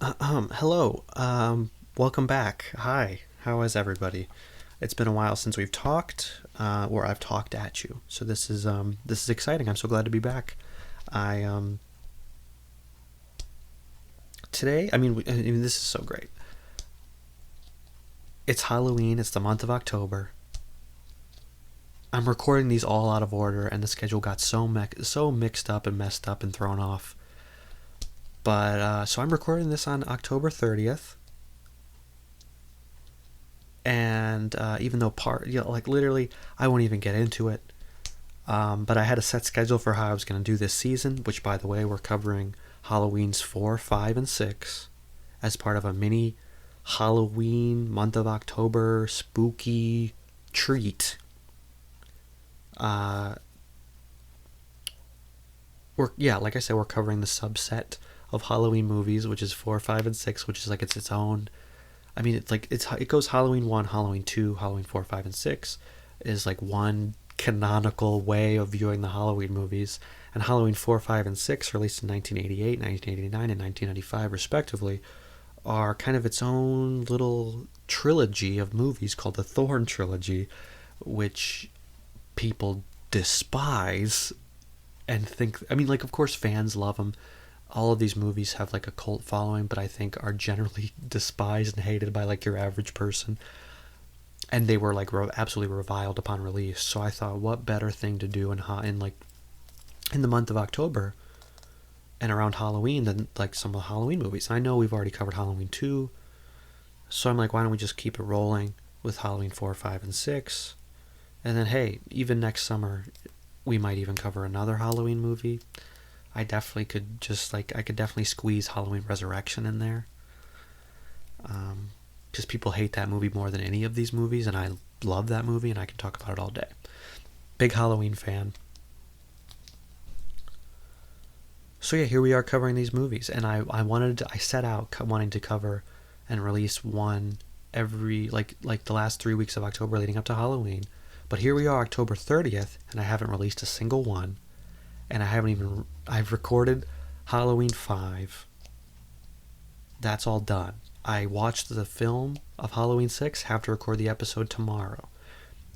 Hello. Welcome back. Hi. How is everybody? It's been a while since we've talked, or I've talked at you. So this is exciting. I'm so glad to be back. I Today. I mean, this is so great. It's Halloween. It's the month of October. I'm recording these all out of order, and the schedule got so mixed up and messed up and thrown off. But so I'm recording this on October 30th, and even though like literally, I won't even get into it. But I had a set schedule for how I was going to do this season, which, by the way, we're covering Halloween's 4, 5, and 6 as part of a mini Halloween month of October spooky treat. Uh, like I said, we're covering the subset of Halloween movies, which is 4, 5, and 6, which is like it's its own. I mean, it goes Halloween 1, Halloween 2, Halloween 4, 5, and 6 is like one canonical way of viewing the Halloween movies. And Halloween 4, 5, and 6, released in 1988, 1989, and 1995, respectively, are kind of its own little trilogy of movies called the Thorn Trilogy, which people despise and think. I mean, like, of course, fans love them. All of these movies have like a cult following, but I think are generally despised and hated by like your average person. And they were like absolutely reviled upon release. So I thought, what better thing to do in the month of October and around Halloween than like some of the Halloween movies. And I know we've already covered Halloween 2, so I'm like, why don't we just keep it rolling with Halloween 4, 5, and 6? And then, hey, even next summer, we might even cover another Halloween movie. I could definitely squeeze Halloween Resurrection in there. Just people hate that movie more than any of these movies, and I love that movie, and I can talk about it all day. Big Halloween fan. So yeah, here we are covering these movies, and I set out wanting to cover and release one every like the last 3 weeks of October leading up to Halloween. But here we are, October 30th, and I haven't released a single one. And I've recorded Halloween 5. That's all done. I watched the film of Halloween 6, have to record the episode tomorrow.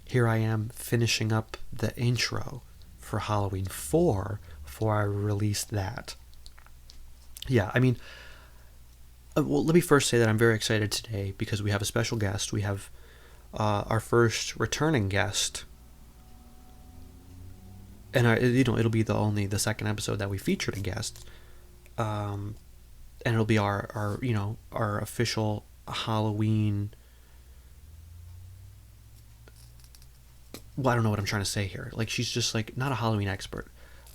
Here I am finishing up the intro for Halloween 4 before I release that. Yeah, I mean, well, let me first say that I'm very excited today because we have a special guest. We have our first returning guest, and it'll be the second episode that we featured a guest, and it'll be our official Halloween. Well, I don't know what I'm trying to say here. Like, she's just like not a Halloween expert,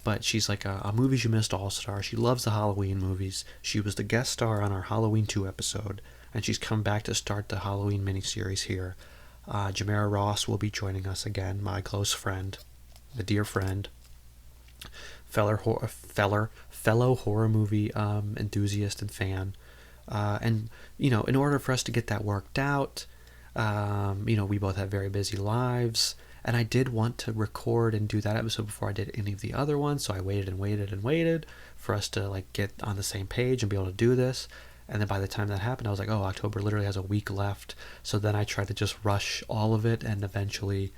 but she's like a movies you missed all-star. She loves the Halloween movies. She was the guest star on our Halloween 2 episode, and she's come back to start the Halloween miniseries here. Jamera Ross will be joining us again, my close friend, a dear friend, fellow horror movie enthusiast and fan. And in order for us to get that worked out, we both have very busy lives, and I did want to record and do that episode before I did any of the other ones. So I waited and waited and waited for us to like get on the same page and be able to do this. And then by the time that happened, I was like, oh, October literally has a week left. So then I tried to just rush all of it, and eventually,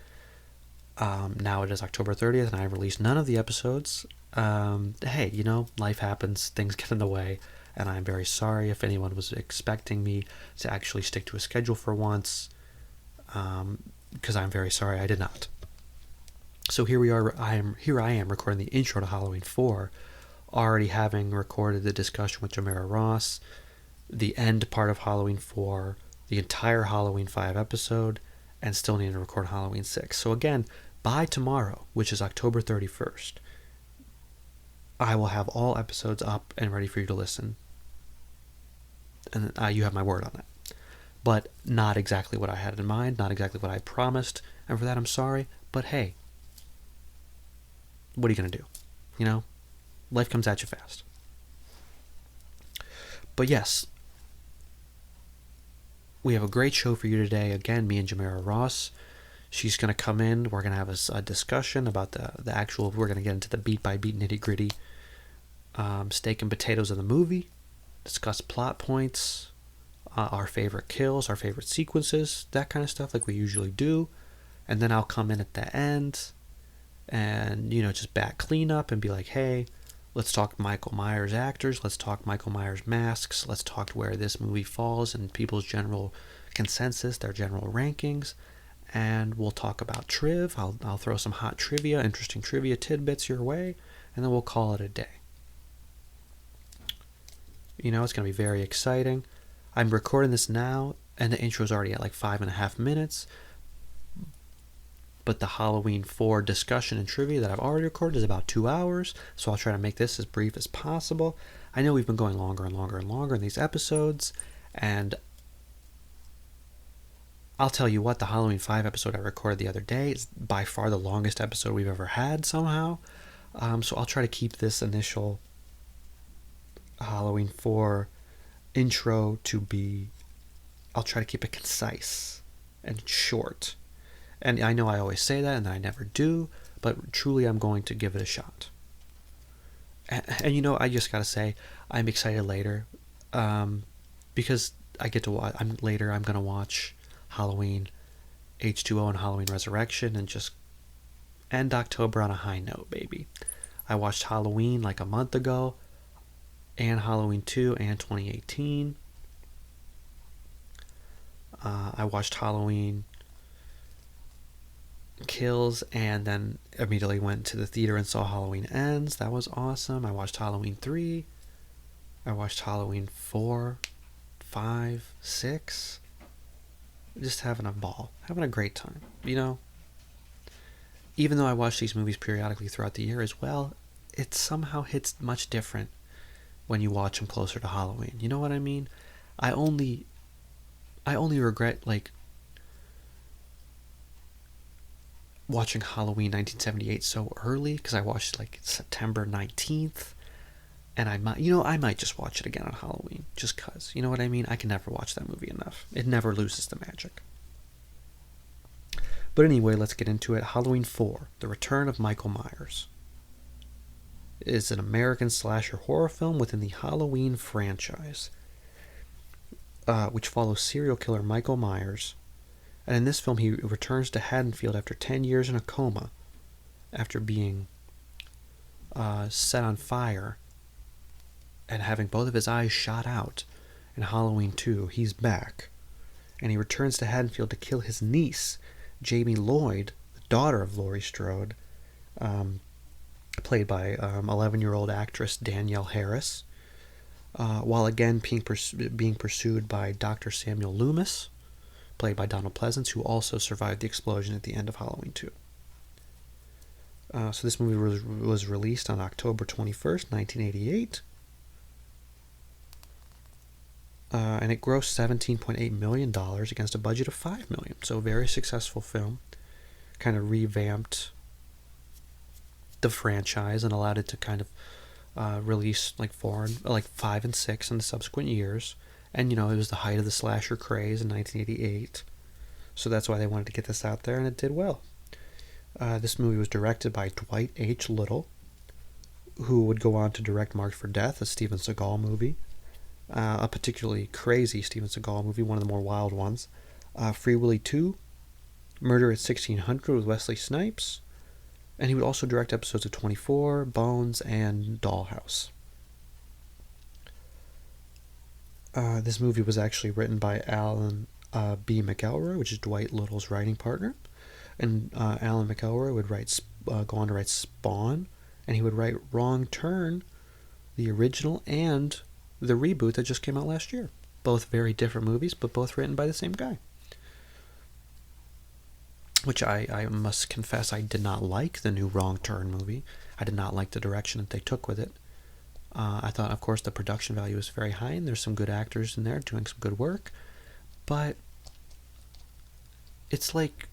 now it is October 30th, and I released none of the episodes. Hey, life happens, things get in the way, and I'm very sorry if anyone was expecting me to actually stick to a schedule for once, because I'm very sorry I did not. So here we are. I am recording the intro to Halloween 4, already having recorded the discussion with Jamera Ross, the end part of Halloween 4, the entire Halloween 5 episode, and still need to record Halloween 6. So again, by tomorrow, which is October 31st, I will have all episodes up and ready for you to listen. And you have my word on that. But not exactly what I had in mind, not exactly what I promised, and for that I'm sorry, but hey, what are you going to do? Life comes at you fast. But yes, we have a great show for you today. Again, me and Jamera Ross. She's going to come in. We're going to have a discussion about the actual. We're going to get into the beat by beat nitty gritty steak and potatoes of the movie. discuss plot points, our favorite kills, our favorite sequences, that kind of stuff like we usually do. And then I'll come in at the end and, just back clean up and be like, hey, let's talk Michael Myers actors, let's talk Michael Myers masks, let's talk where this movie falls in people's general consensus, their general rankings, and we'll talk about Triv. I'll throw some hot trivia, interesting trivia tidbits your way, and then we'll call it a day. It's going to be very exciting. I'm recording this now, and the intro's already at like 5.5 minutes. But the Halloween 4 discussion and trivia that I've already recorded is about 2 hours, so I'll try to make this as brief as possible. I know we've been going longer and longer and longer in these episodes, and I'll tell you what, the Halloween 5 episode I recorded the other day is by far the longest episode we've ever had somehow. So I'll try to keep this initial Halloween 4 intro I'll try to keep it concise and short. And I know I always say that and then I never do, but truly I'm going to give it a shot. And I just gotta say, I'm excited later, because I get to watch, I'm gonna watch Halloween H2O and Halloween Resurrection and just end October on a high note, baby. I watched Halloween like a month ago, and Halloween 2 and 2018. I watched Halloween Kills and then immediately went to the theater and saw Halloween Ends. That was awesome. I watched Halloween 3. I watched Halloween 4, 5, 6. Just having a ball. Having a great time. Even though I watch these movies periodically throughout the year as well, it somehow hits much different when you watch them closer to Halloween. You know what I mean? I only regret watching Halloween 1978 so early, because I watched it like September 19th, and I might just watch it again on Halloween, just cause, you know what I mean? I can never watch that movie enough. It never loses the magic. But anyway, let's get into it. Halloween 4, The Return of Michael Myers, is an American slasher horror film within the Halloween franchise, which follows serial killer Michael Myers. And in this film, he returns to Haddonfield after 10 years in a coma, after being set on fire and having both of his eyes shot out. In Halloween 2, he's back, and he returns to Haddonfield to kill his niece, Jamie Lloyd, the daughter of Laurie Strode, played by 11-year-old actress Danielle Harris, while again being pursued by Dr. Samuel Loomis, played by Pleasance, who also survived the explosion at the end of Halloween 2. So this movie was released on October 21st, 1988. And it grossed $17.8 million against a budget of $5 million. So a very successful film. Kind of revamped the franchise and allowed it to kind of release like 5 and 6 in the subsequent years. And, it was the height of the slasher craze in 1988. So that's why they wanted to get this out there, and it did well. This movie was directed by Dwight H. Little, who would go on to direct Marked for Death, a Steven Seagal movie. A particularly crazy Steven Seagal movie, one of the more wild ones. Free Willy 2, Murder at 1600 with Wesley Snipes. And he would also direct episodes of 24, Bones, and Dollhouse. This movie was actually written by Alan B. McElroy, which is Dwight Little's writing partner. And Alan McElroy would go on to write Spawn, and he would write Wrong Turn, the original, and the reboot that just came out last year. Both very different movies, but both written by the same guy. Which I must confess I did not like the new Wrong Turn movie. I did not like the direction that they took with it. I thought, of course, the production value was very high, and there's some good actors in there doing some good work. But it's like,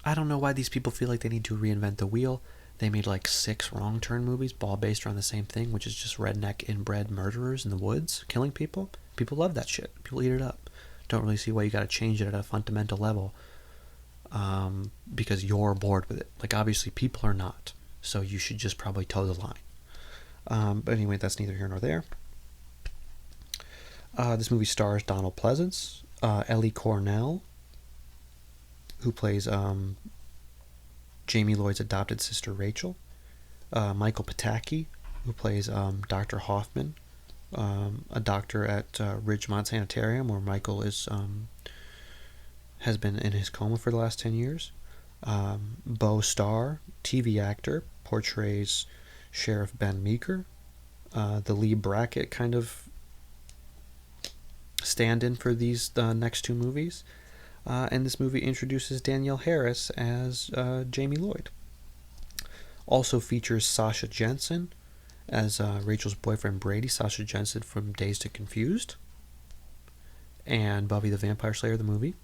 I don't know why these people feel like they need to reinvent the wheel. They made like 6 Wrong Turn movies, all based around the same thing, which is just redneck inbred murderers in the woods killing people. People love that shit. People eat it up. Don't really see why you got to change it at a fundamental level, because you're bored with it. Like, obviously people are not, so you should just probably toe the line. But anyway, that's neither here nor there. This movie stars Donald Pleasance, Ellie Cornell, who plays Jamie Lloyd's adopted sister Rachel, Michael Pataki, who plays Dr. Hoffman, a doctor at Ridgemont Sanitarium, where Michael has been in his coma for the last 10 years. Bo Starr, TV actor, portrays Sheriff Ben Meeker, the Lee Brackett kind of stand-in for these next two movies. And this movie introduces Danielle Harris as Jamie Lloyd. Also features Sasha Jensen as Rachel's boyfriend Brady, Sasha Jensen from Dazed and Confused, and Buffy the Vampire Slayer, the movie.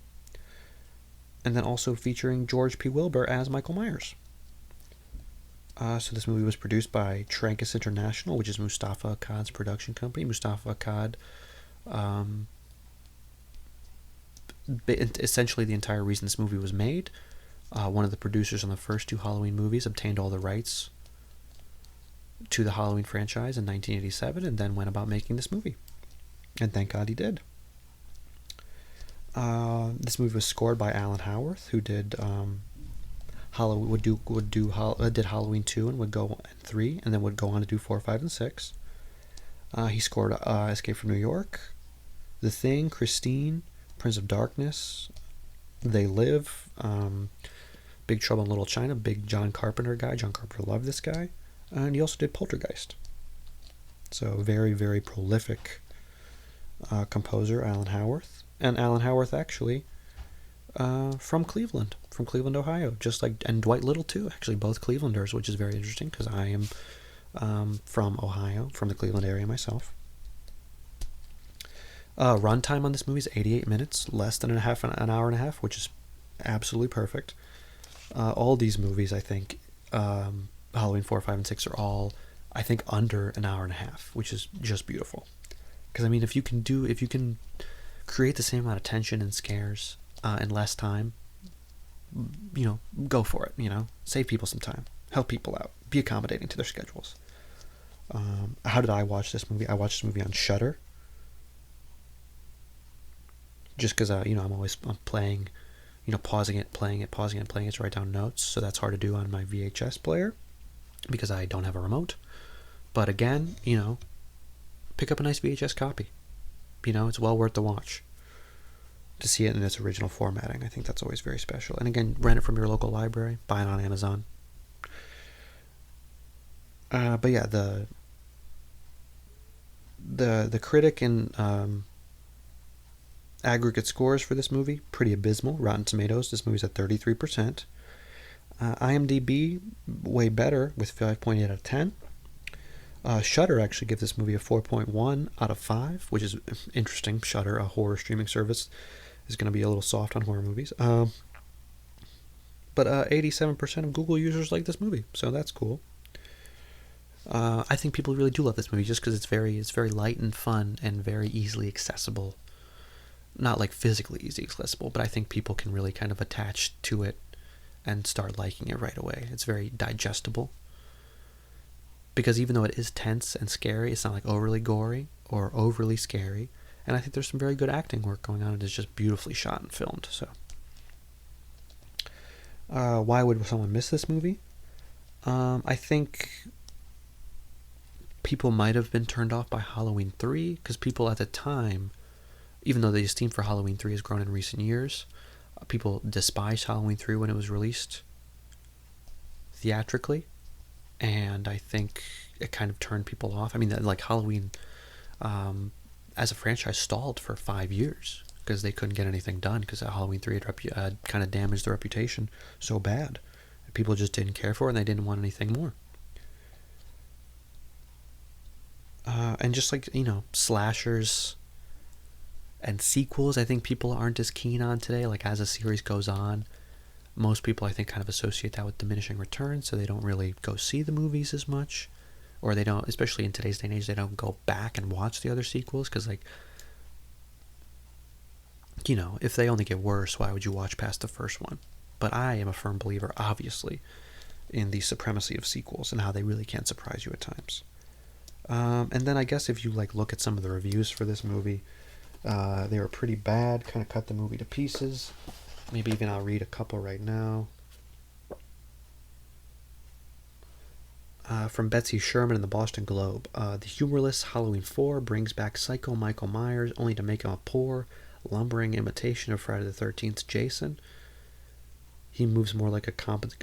And then also featuring George P. Wilbur as Michael Myers. So this movie was produced by Trancas International, which is Mustafa Akkad's production company. Mustafa Akkad, essentially the entire reason this movie was made. One of the producers on the first two Halloween movies obtained all the rights to the Halloween franchise in 1987 and then went about making this movie. And thank God he did. This movie was scored by Alan Howarth, who did did Halloween 2 and would go on 3, and then would go on to do 4, 5, and 6. He scored Escape from New York, The Thing, Christine, Prince of Darkness, They Live, Big Trouble in Little China, big John Carpenter guy. John Carpenter loved this guy. And he also did Poltergeist. So very, very prolific composer, Alan Howarth. And Alan Howarth actually from Cleveland, Ohio, just like, and Dwight Little too, actually, both Clevelanders, which is very interesting because I am from Ohio, from the Cleveland area myself. Runtime on this movie is 88 minutes, less than an hour and a half, which is absolutely perfect. All these movies, I think, Halloween 4, 5, and 6 are all, I think, under an hour and a half, which is just beautiful. Because, I mean, if you can create the same amount of tension and scares in less time, go for it, save people some time, help people out, be accommodating to their schedules. How did I watch this movie? I watched this movie on Shudder. Just because, I'm playing, pausing it, playing it, pausing it, playing it to write down notes. So that's hard to do on my VHS player because I don't have a remote. But again, pick up a nice VHS copy. It's well worth the watch to see it in its original formatting. I think that's always very special. And again, rent it from your local library, buy it on Amazon. But yeah, the critic and aggregate scores for this movie, pretty abysmal. Rotten Tomatoes, this movie's at 33%. IMDb, way better, with 5.8 out of 10. Shudder actually gives this movie a 4.1 out of 5, which is interesting. Shudder, a horror streaming service, is going to be a little soft on horror movies. But 87% of Google users like this movie, so that's cool. I think people really do love this movie just because it's very light and fun and very easily accessible. Not like physically easy accessible, but I think people can really kind of attach to it and start liking it right away. It's very digestible. Because even though it is tense and scary, it's not like overly gory or overly scary. And I think there's some very good acting work going on. It is just beautifully shot and filmed. So, why would someone miss this movie? I think people might have been turned off by Halloween 3 because people at the time, even though the esteem for Halloween 3 has grown in recent years, people despised Halloween 3 when it was released theatrically. And I think it kind of turned people off. I mean, like Halloween, as a franchise, stalled for 5 years because they couldn't get anything done because Halloween 3 had kind of damaged their reputation so bad. People just didn't care for it and they didn't want anything more. And just like, slashers and sequels, I think people aren't as keen on today. Like, as a series goes on, most people, I think, kind of associate that with diminishing returns, so they don't really go see the movies as much. Or they don't, especially in today's day and age, they don't go back and watch the other sequels, because, like, if they only get worse, why would you watch past the first one? But I am a firm believer, obviously, in the supremacy of sequels and how they really can surprise you at times. And then I guess if you like look at some of the reviews for this movie, they were pretty bad. Kind of cut the movie to pieces. Maybe even I'll read a couple right now. From Betsy Sherman in the Boston Globe. The humorless Halloween 4 brings back Psycho Michael Myers only to make him a poor, lumbering imitation of Friday the 13th's Jason. He moves more like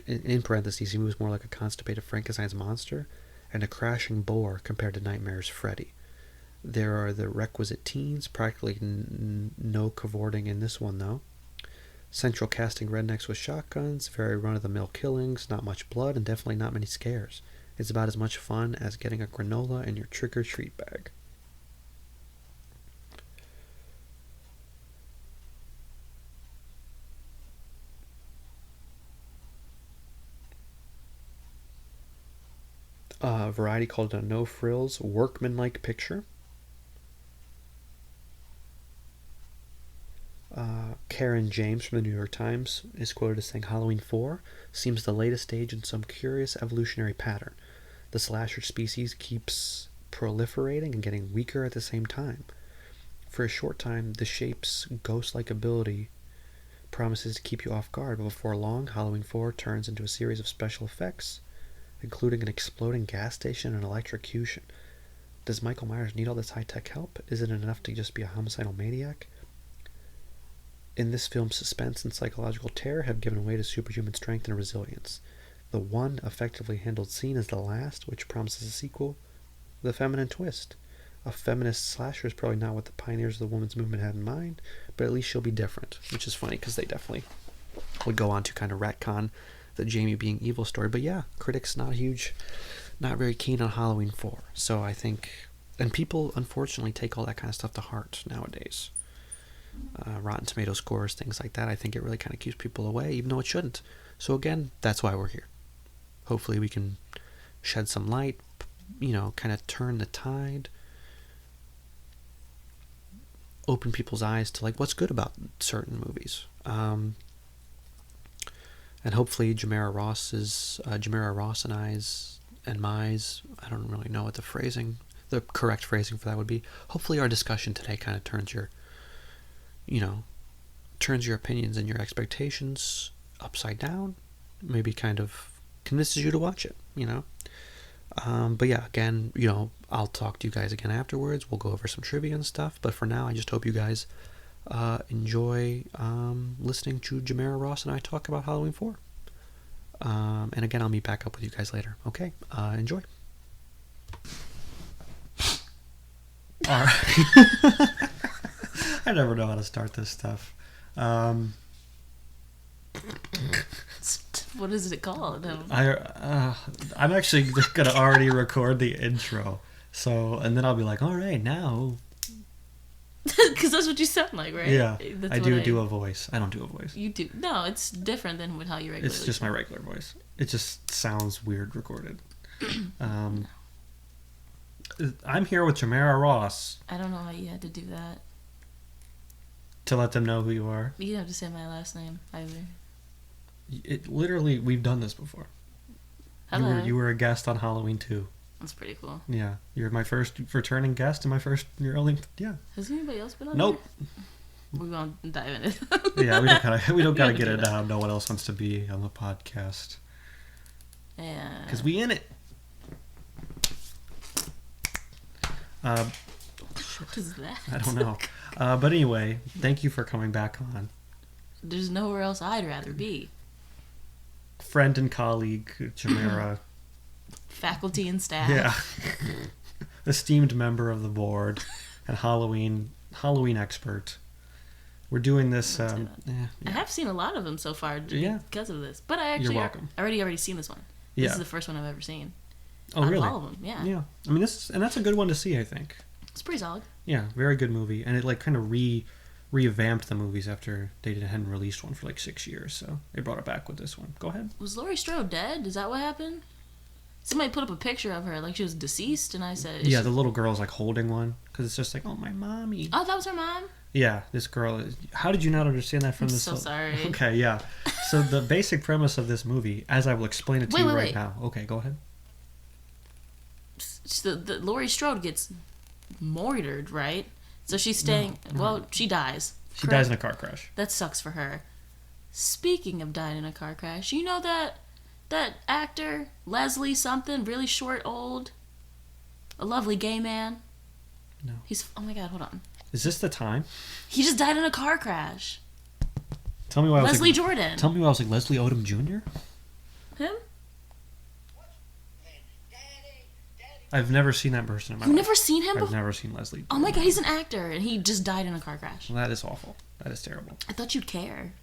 in parentheses, he moves more like a constipated Frankenstein's monster and a crashing bore compared to Nightmare's Freddy. There are the requisite teens, practically no cavorting in this one though. Central casting rednecks with shotguns, very run-of-the-mill killings, not much blood, and definitely not many scares. It's about as much fun as getting a granola in your trick-or-treat bag. Variety called it a no-frills, workmanlike picture. Karen James from the New York Times is quoted as saying, Halloween 4 seems the latest stage in some curious evolutionary pattern. The slasher species keeps proliferating and getting weaker at the same time. For a short time, the shape's ghost-like ability promises to keep you off guard, but before long, Halloween 4 turns into a series of special effects, including an exploding gas station and electrocution. Does Michael Myers need all this high-tech help? Isn't it enough to just be a homicidal maniac? In this film, suspense and psychological terror have given way to superhuman strength and resilience. The one effectively handled scene is the last, which promises a sequel with a feminine twist. A feminist slasher is probably not what the pioneers of the women's movement had in mind, but at least she'll be different, which is funny because they definitely would go on to kind of retcon the Jamie being evil story. But yeah, critics not very keen on Halloween 4. So I think, and people unfortunately take all that kind of stuff to heart nowadays. Rotten Tomato scores, things like that. I think it really kind of keeps people away, even though it shouldn't. So again, that's why we're here. Hopefully we can shed some light, kind of turn the tide, open people's eyes to like what's good about certain movies. And hopefully Jamera Ross and I's and Mi's, I don't really know what the correct phrasing for that would be. Hopefully our discussion today kind of turns your opinions and your expectations upside down, maybe kind of convinces you to watch it, but yeah, again, I'll talk to you guys again afterwards. We'll go over some trivia and stuff, but for now I just hope you guys enjoy listening to Jamera Ross and I talk about Halloween 4, and again, I'll meet back up with you guys later. Okay, enjoy. Alright. I never know how to start this stuff. What is it called? I'm actually going to already record the intro. And then I'll be like, all right, now. Because that's what you sound like, right? Yeah, I do a voice. I don't do a voice. You do. No, it's different than how you regularly It's just my regular voice. It just sounds weird recorded. I'm here with Jamera Ross. I don't know how you had to do that. To let them know who you are. You didn't have to say my last name either. Literally, we've done this before. Hello. You were a guest on Halloween 2. That's pretty cool. Yeah, you're my first returning guest and your only. Yeah. Has anybody else been on? Nope. There? We're gonna dive in it. Yeah, we don't gotta get it down. No one else wants to be on the podcast. Yeah. Because we in it. What is that? I don't know. But anyway, thank you for coming back on. There's nowhere else I'd rather be. Friend and colleague, Jamera. Faculty and staff. Yeah. Esteemed member of the board and Halloween expert. We're doing this. I have seen a lot of them so far because of this. But I actually You're welcome. already seen this one. Yeah. This is the first one I've ever seen. Oh, really? All of them, yeah. Yeah. I mean, that's a good one to see, I think. It's pretty solid. Yeah, very good movie. And it like kind of revamped the movies after they hadn't released one for like 6 years. So they brought it back with this one. Go ahead. Was Laurie Strode dead? Is that what happened? Somebody put up a picture of her like she was deceased, and I said... Yeah, the little girl's like holding one. Because it's just like, oh, my mommy. Oh, that was her mom? Yeah, this girl is... How did you not understand that from I'm this? so sorry. Okay, yeah. So the basic premise of this movie, as I will explain it to you right now. Okay, go ahead. the Laurie Strode gets murdered, right? So she's staying. No. Well, she dies. She dies in a car crash. That sucks for her. Speaking of dying in a car crash, you know that actor Leslie something, really short, old, a lovely gay man. No. He's oh my god, hold on. Is this the time? He just died in a car crash. Tell me why. Leslie Jordan. Tell me why I was like Leslie Odom Jr. Him? I've never seen that person in my life. You've never seen him before? I've never seen Leslie. Oh my god, he's an actor, and he just died in a car crash. Well, that is awful. That is terrible. I thought you'd care.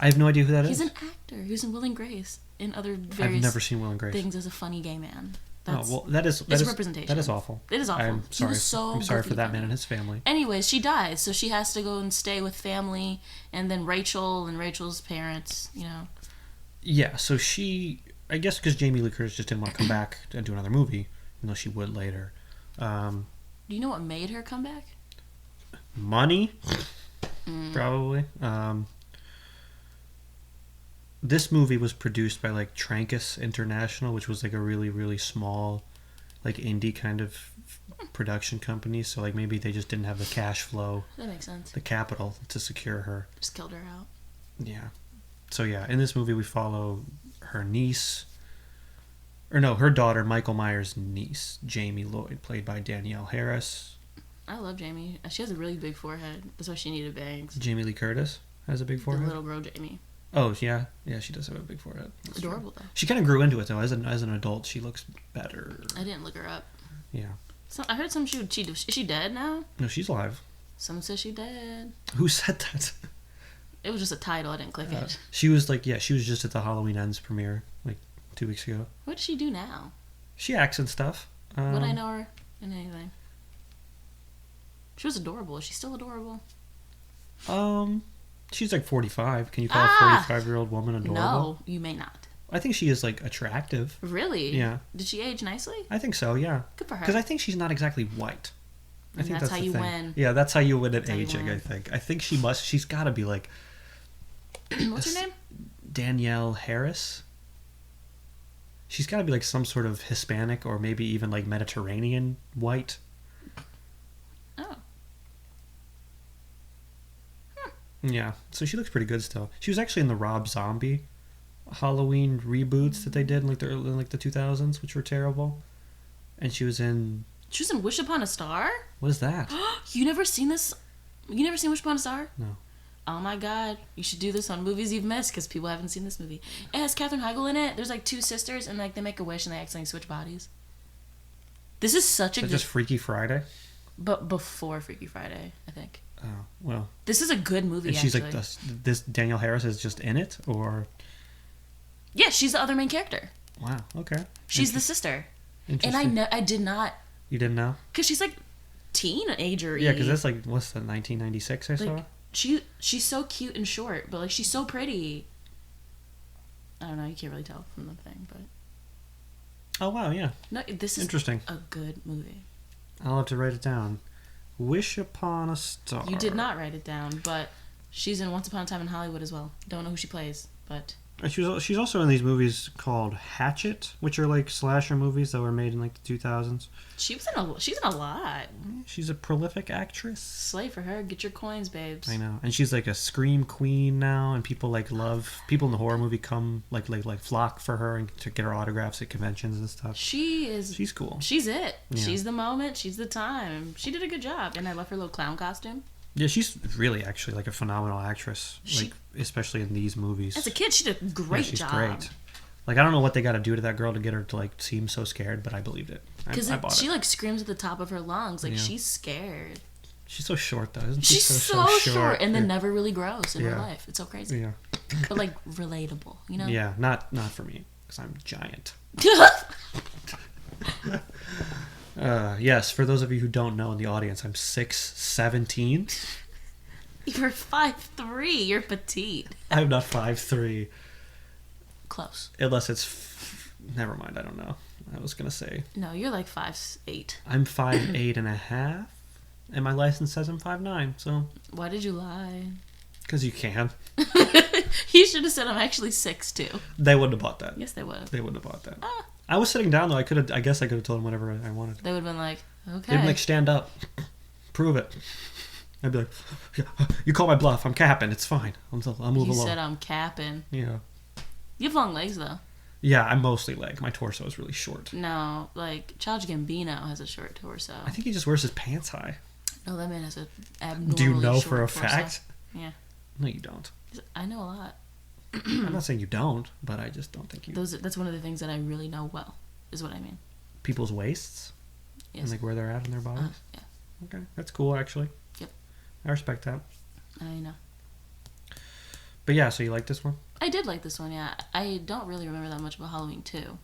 I have no idea who that is. He's an actor. He was in Will and Grace and other various I've never seen Will and Grace. things as a funny gay man. That's, oh, well, that is representation. That is awful. It is awful. I'm sorry. I'm sorry for that funny. man and his family. Anyways, she dies, so she has to go and stay with family, and then Rachel and Rachel's parents, you know. Yeah, so she, I guess because Jamie Lee Curtis just didn't want to come back and do another movie, even though she would later. Do you know what made her come back? Money, probably. This movie was produced by like Trancas International, which was like a really, really small, like indie kind of production company. So like maybe they just didn't have the cash flow. That makes sense. The capital to secure her. Just killed her out. Yeah. So yeah, in this movie we follow her niece, or no, her daughter, Michael Myers' niece, Jamie Lloyd, played by Danielle Harris. I love Jamie. She has a really big forehead. That's why she needed bangs. Jamie Lee Curtis has a big forehead. The little girl Jamie. Oh yeah, yeah, she does have a big forehead. That's adorable true. though. She kind of grew into it though. As an adult, she looks better. I didn't look her up. Yeah. So I heard is she dead now? No, she's alive. Someone says she dead. Who said that? It was just a title. I didn't click it. She was like, she was just at the Halloween Ends premiere like 2 weeks ago. What does she do now? She acts and stuff. Would I know her in anything? She was adorable. Is she still adorable? She's like 45. Can you call a 45-year-old woman adorable? No, you may not. I think she is like attractive. Really? Yeah. Did she age nicely? I think so, yeah. Good for her. Because I think she's not exactly white. I think that's how the you thing. win. Yeah, that's how you win at aging, I think. I think she's got to be like... What's her name? Danielle Harris. She's got to be like some sort of Hispanic or maybe even like Mediterranean white. Oh. Yeah, so she looks pretty good still. She was actually in the Rob Zombie Halloween reboots that they did in like the 2000s, which were terrible. And she was in Wish Upon a Star? What is that? You never seen this? You never seen Wish Upon a Star? No. Oh my god, you should do this on movies you've missed because people haven't seen this movie. It has Katherine Heigl in it. There's like two sisters and like they make a wish and they accidentally switch bodies. This is such a good... just Freaky Friday? But before Freaky Friday, I think. Oh, well. This is a good movie, and she's actually. like, this Danielle Harris is just in it, or... Yeah, she's the other main character. Wow, okay. She's the sister. Interesting. And I did not... You didn't know? Because she's like teenager-y. Yeah, because that's like, what's that, 1996 I saw? She's so cute and short, but like she's so pretty. I don't know, you can't really tell from the thing, but... Oh, wow, yeah. No, this is interesting. A good movie. I'll have to write it down. Wish Upon a Star. You did not write it down, but she's in Once Upon a Time in Hollywood as well. Don't know who she plays, but... She's also in these movies called Hatchet, which are like slasher movies that were made in like the 2000s. She's in a lot. She's a prolific actress. Slay for her. Get your coins, babes. I know. And she's like a scream queen now, and people in the horror movie come like flock for her and to get her autographs at conventions and stuff. She's cool. She's it. Yeah. She's the moment. She's the time. She did a good job, and I love her little clown costume. Yeah, she's really actually like a phenomenal actress, like especially in these movies. As a kid, she did a great job. She's great. Like, I don't know what they got to do to that girl to get her to like seem so scared, but I believed it. Because she like screams at the top of her lungs, like she's scared. She's so short though, isn't she? She's so short, and then never really grows in her life. It's so crazy. Yeah. But like relatable, you know? Yeah, not for me, because I'm giant. Yes, for those of you who don't know in the audience, I'm 6'17". You're 5'3". You're petite. I'm not 5'3". Close. Unless it's... Never mind, I don't know. I was going to say... No, you're like 5'8". I'm 5'8" and a half, and my license says I'm 5'9", so... Why did you lie? Because you can. You should have said I'm actually 6'2". They wouldn't have bought that. Yes, they would have. They wouldn't have bought that. I was sitting down though. I guess I could have told him whatever I wanted. They would have been like, okay. They'd be like, stand up, prove it. I'd be like, yeah, you call my bluff. I'm capping. It's fine. I'll move along. You said I'm capping. Yeah. You have long legs though. Yeah, I'm mostly leg. My torso is really short. No, like Childish Gambino has a short torso. I think he just wears his pants high. No, that man has a abnormally Do you know short for a torso. fact? Yeah. No, you don't. I know a lot. I'm not saying you don't, but I just don't think you. That's one of the things that I really know well, is what I mean. People's waists? Yes. And like where they're at in their bodies? Yeah. Okay, that's cool actually. Yep. I respect that. I know. But yeah, so you like this one? I did like this one, yeah. I don't really remember that much about Halloween 2.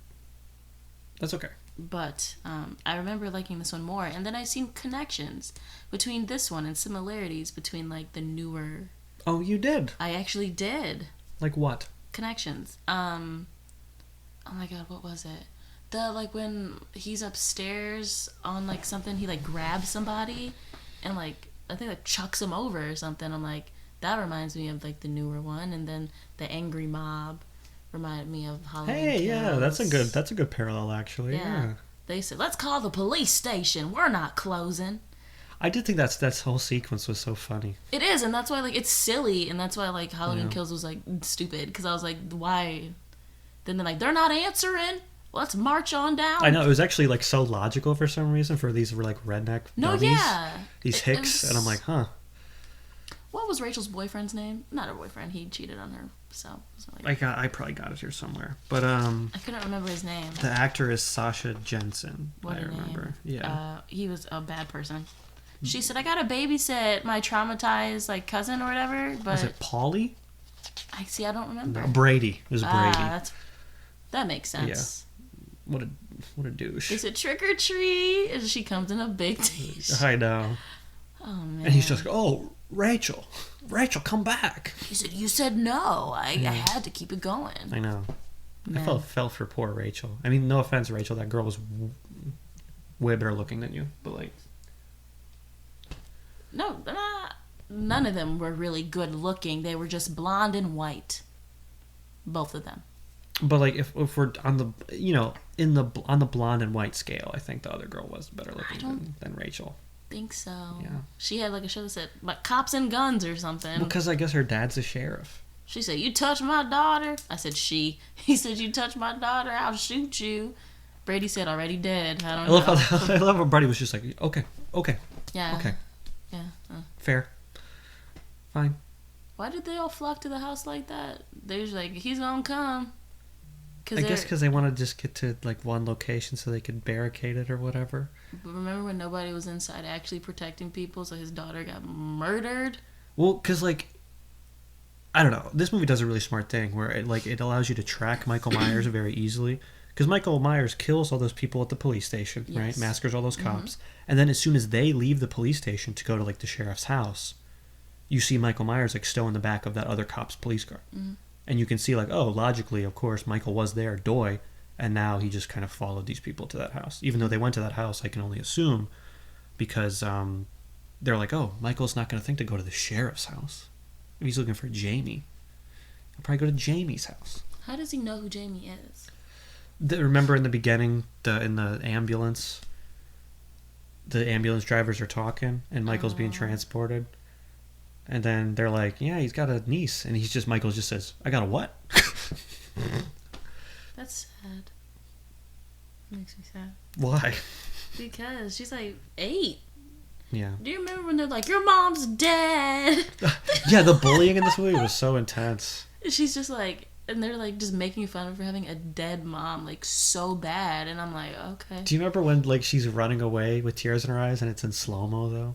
That's okay. But I remember liking this one more. And then I seen connections between this one and similarities between, like, the newer... Oh, you did? I actually did. Like what? Connections. Oh my god, what was it? Like, when he's upstairs on, like, something, he, like, grabs somebody and, like, I think, like, chucks him over or something. I'm like, that reminds me of, like, the newer one. And then the angry mob reminded me of Halloween Hey, Kills. yeah, that's a good parallel actually. Yeah. They said, let's call the police station. We're not closing. I did think that whole sequence was so funny. It is, and that's why, like, it's silly, and that's why, like, Halloween Kills was, like, stupid. Because I was like, why? Then they're like, they're not answering. Let's march on down. I know, it was actually, like, so logical for some reason for these, like, redneck dummies. Yeah. These hicks, and I'm like, huh. What was Rachel's boyfriend's name? Not her boyfriend. He cheated on her, so... Like, I probably got it here somewhere. But, I couldn't remember his name. the actor is Sasha Jensen, What I a remember. name. Yeah. He was a bad person. She said, I gotta babysit my traumatized, like, cousin or whatever, but... Was it Paulie? I don't remember. No, Brady. It was Brady. That makes sense. What a douche. Is it trick or treat? And she comes in a big dish. I know. Oh, man. And he's just, oh, Rachel, come back. He said, you said no. I had to keep it going. I know. Man. I felt for poor Rachel. I mean, no offense, Rachel. That girl was way better looking than you. But, like... No, they're not. None of them were really good looking. They were just blonde and white. Both of them. But, like, if we're on the, on the blonde and white scale, I think the other girl was better looking than Rachel. Think so. Yeah. She had, like, a show that said, like, cops and guns or something. Because I guess her dad's a sheriff. She said, you touch my daughter? I said, she. He said, you touch my daughter, I'll shoot you. Brady said, already dead. I don't know. I love how Brady was just like, okay. Yeah. Okay. Yeah. Fair. Fine. Why did they all flock to the house like that? They was like, he's gonna come. I guess because they want to just get to, like, one location so they could barricade it or whatever. But remember when nobody was inside actually protecting people, so his daughter got murdered? Well, because, like, I don't know. This movie does a really smart thing where it allows you to track Michael Myers very easily. Because Michael Myers kills all those people at the police station, Yes. right? Massacres all those cops. And then as soon as they leave the police station to go to, like, the sheriff's house, you see Michael Myers, like, stow in the back of that other cop's police car. And you can see, like, oh, logically, of course, Michael was there, doy, and now he just kind of followed these people to that house. Even though they went to that house, I can only assume, because they're like, oh, Michael's not going to think to go to the sheriff's house. If he's looking for Jamie, he'll probably go to Jamie's house. How does he know who Jamie is? Remember in the beginning, in the ambulance drivers are talking, and Michael's being transported? And then they're like, yeah, he's got a niece. And Michael just says, I got a what? That's sad. Makes me sad. Why? Because she's like 8. Yeah. Do you remember when they're like, your mom's dead? Yeah, the bullying in this movie was so intense. She's just like, and they're like just making fun of her having a dead mom, like so bad. And I'm like, okay. Do you remember when, like, she's running away with tears in her eyes and it's in slow-mo, though?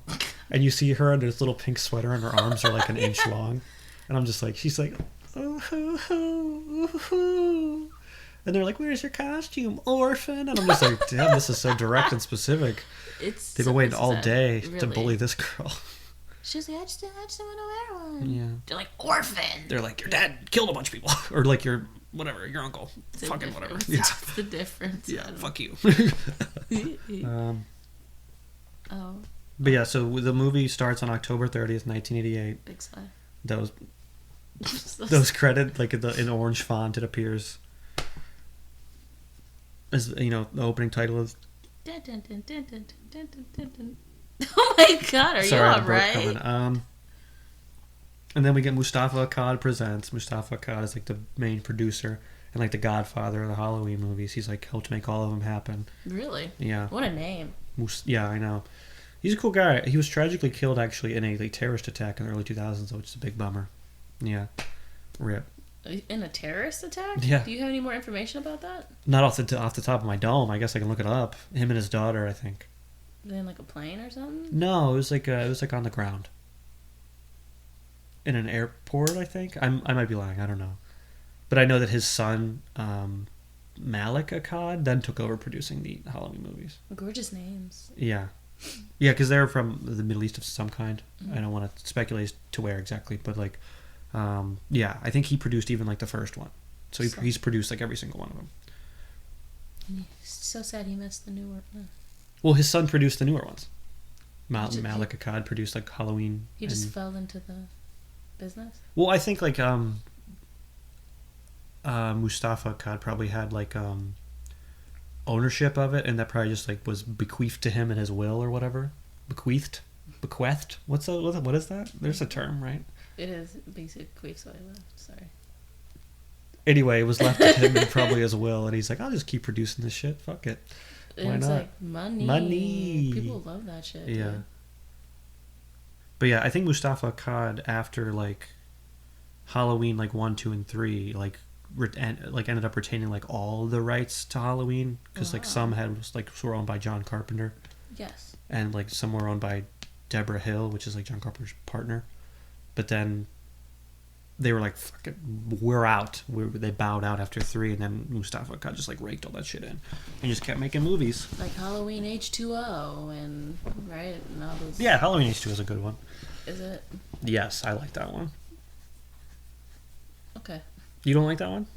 And you see her under this little pink sweater and her arms are like an inch long. And I'm just like, she's like, oh, oh, oh, oh. And they're like, where's your costume, orphan? And I'm just like, damn, this is so direct and specific. They've been waiting all day to bully this girl. She's like, I just want to wear one. Yeah. They're like, orphan. They're like, your dad killed a bunch of people. Or like your uncle. It's fucking whatever. Yeah. That's the difference. Yeah, fuck you. Oh. But yeah, so the movie starts on October 30th, 1988. Big sigh. Those credit, like in orange font, it appears. As you know, the opening title is. Dun, dun, dun, dun, dun, dun, dun, dun, dun. Oh my god, are Sorry, you I broke alright? coming. And then we get Mustafa Akkad Presents. Mustafa Akkad is like the main producer and like the godfather of the Halloween movies. He's like helped make all of them happen. Really? Yeah. What a name. Yeah, I know. He's a cool guy. He was tragically killed actually in a like terrorist attack in the early 2000s, which is a big bummer. Yeah. Rip. In a terrorist attack? Yeah. Do you have any more information about that? Not off the top of my dome. I guess I can look it up. Him and his daughter, I think. In like a plane or something? No, it was like on the ground. In an airport, I think. I might be lying. I don't know, but I know that his son, Malik Akkad, then took over producing the Halloween movies. Gorgeous names. Yeah, because they're from the Middle East of some kind. I don't want to speculate as to where exactly, but like, yeah, I think he produced even like the first one. So he's produced like every single one of them. So sad he missed the newer one. Well, his son produced the newer ones. Did Malik Akkad produced like Halloween. He just fell into the business? Well, I think like Mustafa Akkad probably had like ownership of it, and that probably just like was bequeathed to him in his will or whatever. Bequeathed. What is that? There's a term, right? It is basic quick, so I left. Sorry. Anyway, it was left to him and probably his will, and he's like, I'll just keep producing this shit. Fuck it. Why It's not? like money. Money. People love that shit. Yeah. Dude. But yeah, I think Mustafa Akkad after like Halloween like 1, 2, and 3 like ended up retaining like all the rights to Halloween because like some were owned by John Carpenter. Yes. And like some were owned by Deborah Hill, which is like John Carpenter's partner. But then they were like, "Fuck it, we're out." They bowed out after 3, and then Mustafa Akkad just like raked all that shit in and just kept making movies. Like Halloween H2O and right and all those. Yeah, Halloween H2 is a good one. Is it? Yes, I like that one. Okay. You don't like that one?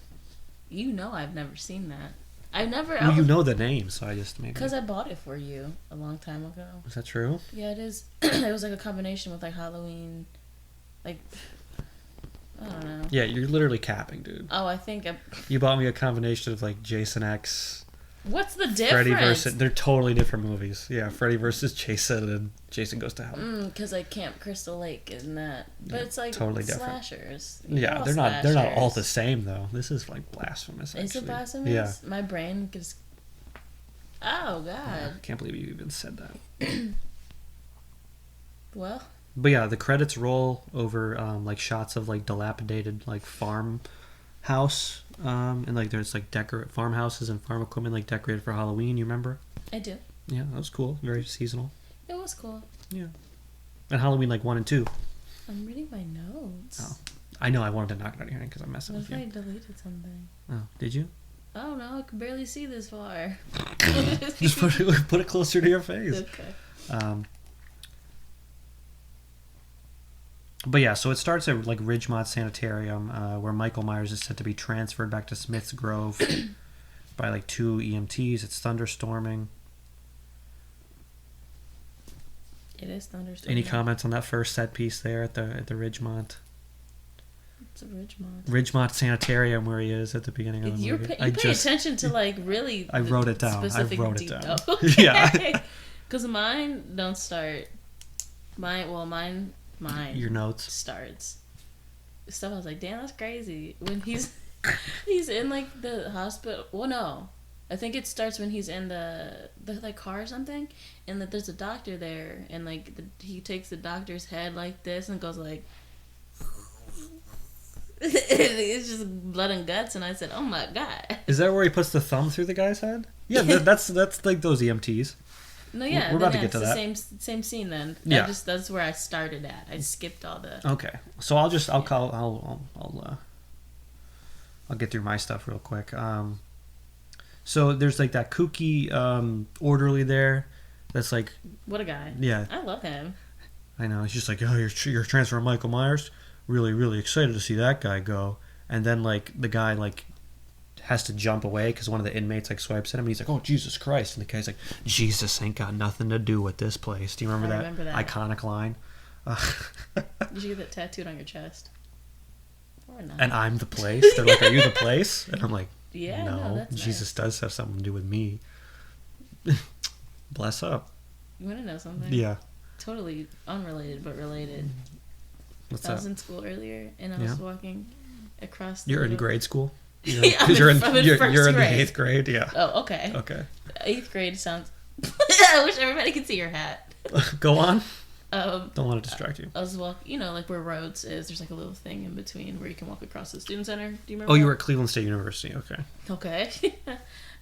You know I've never seen that. I've never. Well, you know the name, so I just maybe. Because I bought it for you a long time ago. Is that true? Yeah, it is. It was like a combination with like Halloween, like I don't know. Yeah, you're literally capping, dude. Oh, I think. You bought me a combination of like Jason X. What's the difference? Freddy versus. They're totally different movies. Yeah, Freddy versus Jason and Jason Goes to Hell. Because like Camp Crystal Lake and that, but Yeah, it's like totally different. slashers. Yeah, they're not. They're not all the same though. This is like blasphemous. Actually. Is it blasphemous? Yeah. My brain gives. Oh God. Yeah, I can't believe you even said that. Well. But yeah, the credits roll over like shots of like dilapidated like farmhouse, and like there's like farmhouses and farm equipment like decorated for Halloween. You remember? I do. Yeah, that was cool. Very seasonal. It was cool. Yeah. And Halloween like 1 and 2. I'm reading my notes. Oh, I know. I wanted to knock it out of your hand because I'm messing What with if you. I deleted something? Oh, did you? I don't know. I can barely see this far. Just put it closer to your face. Okay. But yeah, so it starts at like Ridgemont Sanitarium, where Michael Myers is said to be transferred back to Smith's Grove by like 2 EMTs. It's thunderstorming. It is thunderstorming. Any comments on that first set piece there at the Ridgemont? It's a Ridgemont. Ridgemont Sanitarium, where he is at the beginning of the You movie. pay attention to like really. I wrote it down. Specific I wrote it down. Okay. Yeah. Because mine don't start. Mine. Your notes. Starts. Stuff I was like, damn, that's crazy. When he's in like the hospital. Well, no, I think it starts when he's in the like car or something, and that there's a doctor there, and like he takes the doctor's head like this and goes like. It's just blood and guts, and I said, "Oh my god!" Is that where he puts the thumb through the guy's head? Yeah, that's like those EMTs. No, yeah, we're about to get to it's that. the same scene then. Yeah, that's where I started at. I skipped all the. Okay, so I'll get through my stuff real quick. So there's like that kooky orderly there. That's like. What a guy! Yeah, I love him. I know. He's just like, oh, you're transferring Michael Myers. Really, really excited to see that guy go. And then like the guy like has to jump away because one of the inmates like swipes at him and he's like, oh Jesus Christ, and the guy's like, Jesus ain't got nothing to do with this place. Do you remember that iconic line? You should get that tattooed on your chest or not. And I'm the place. They're like, are you the place? And I'm like, Yeah, No, no, that's Jesus does have something to do with me. Bless up. You want to know something? Yeah. Totally unrelated, but related. What's I was up? in school earlier, and I was walking across. You're in grade school? Yeah, Because you're in first the grade. 8th grade? Yeah. Oh, okay. Okay. 8th grade sounds... I wish everybody could see your hat. Go on. Don't want to distract you. I was walking, like where Rhodes is, there's like a little thing in between where you can walk across the student center. Do you remember Oh, that? you were at Cleveland State University. Okay. Okay.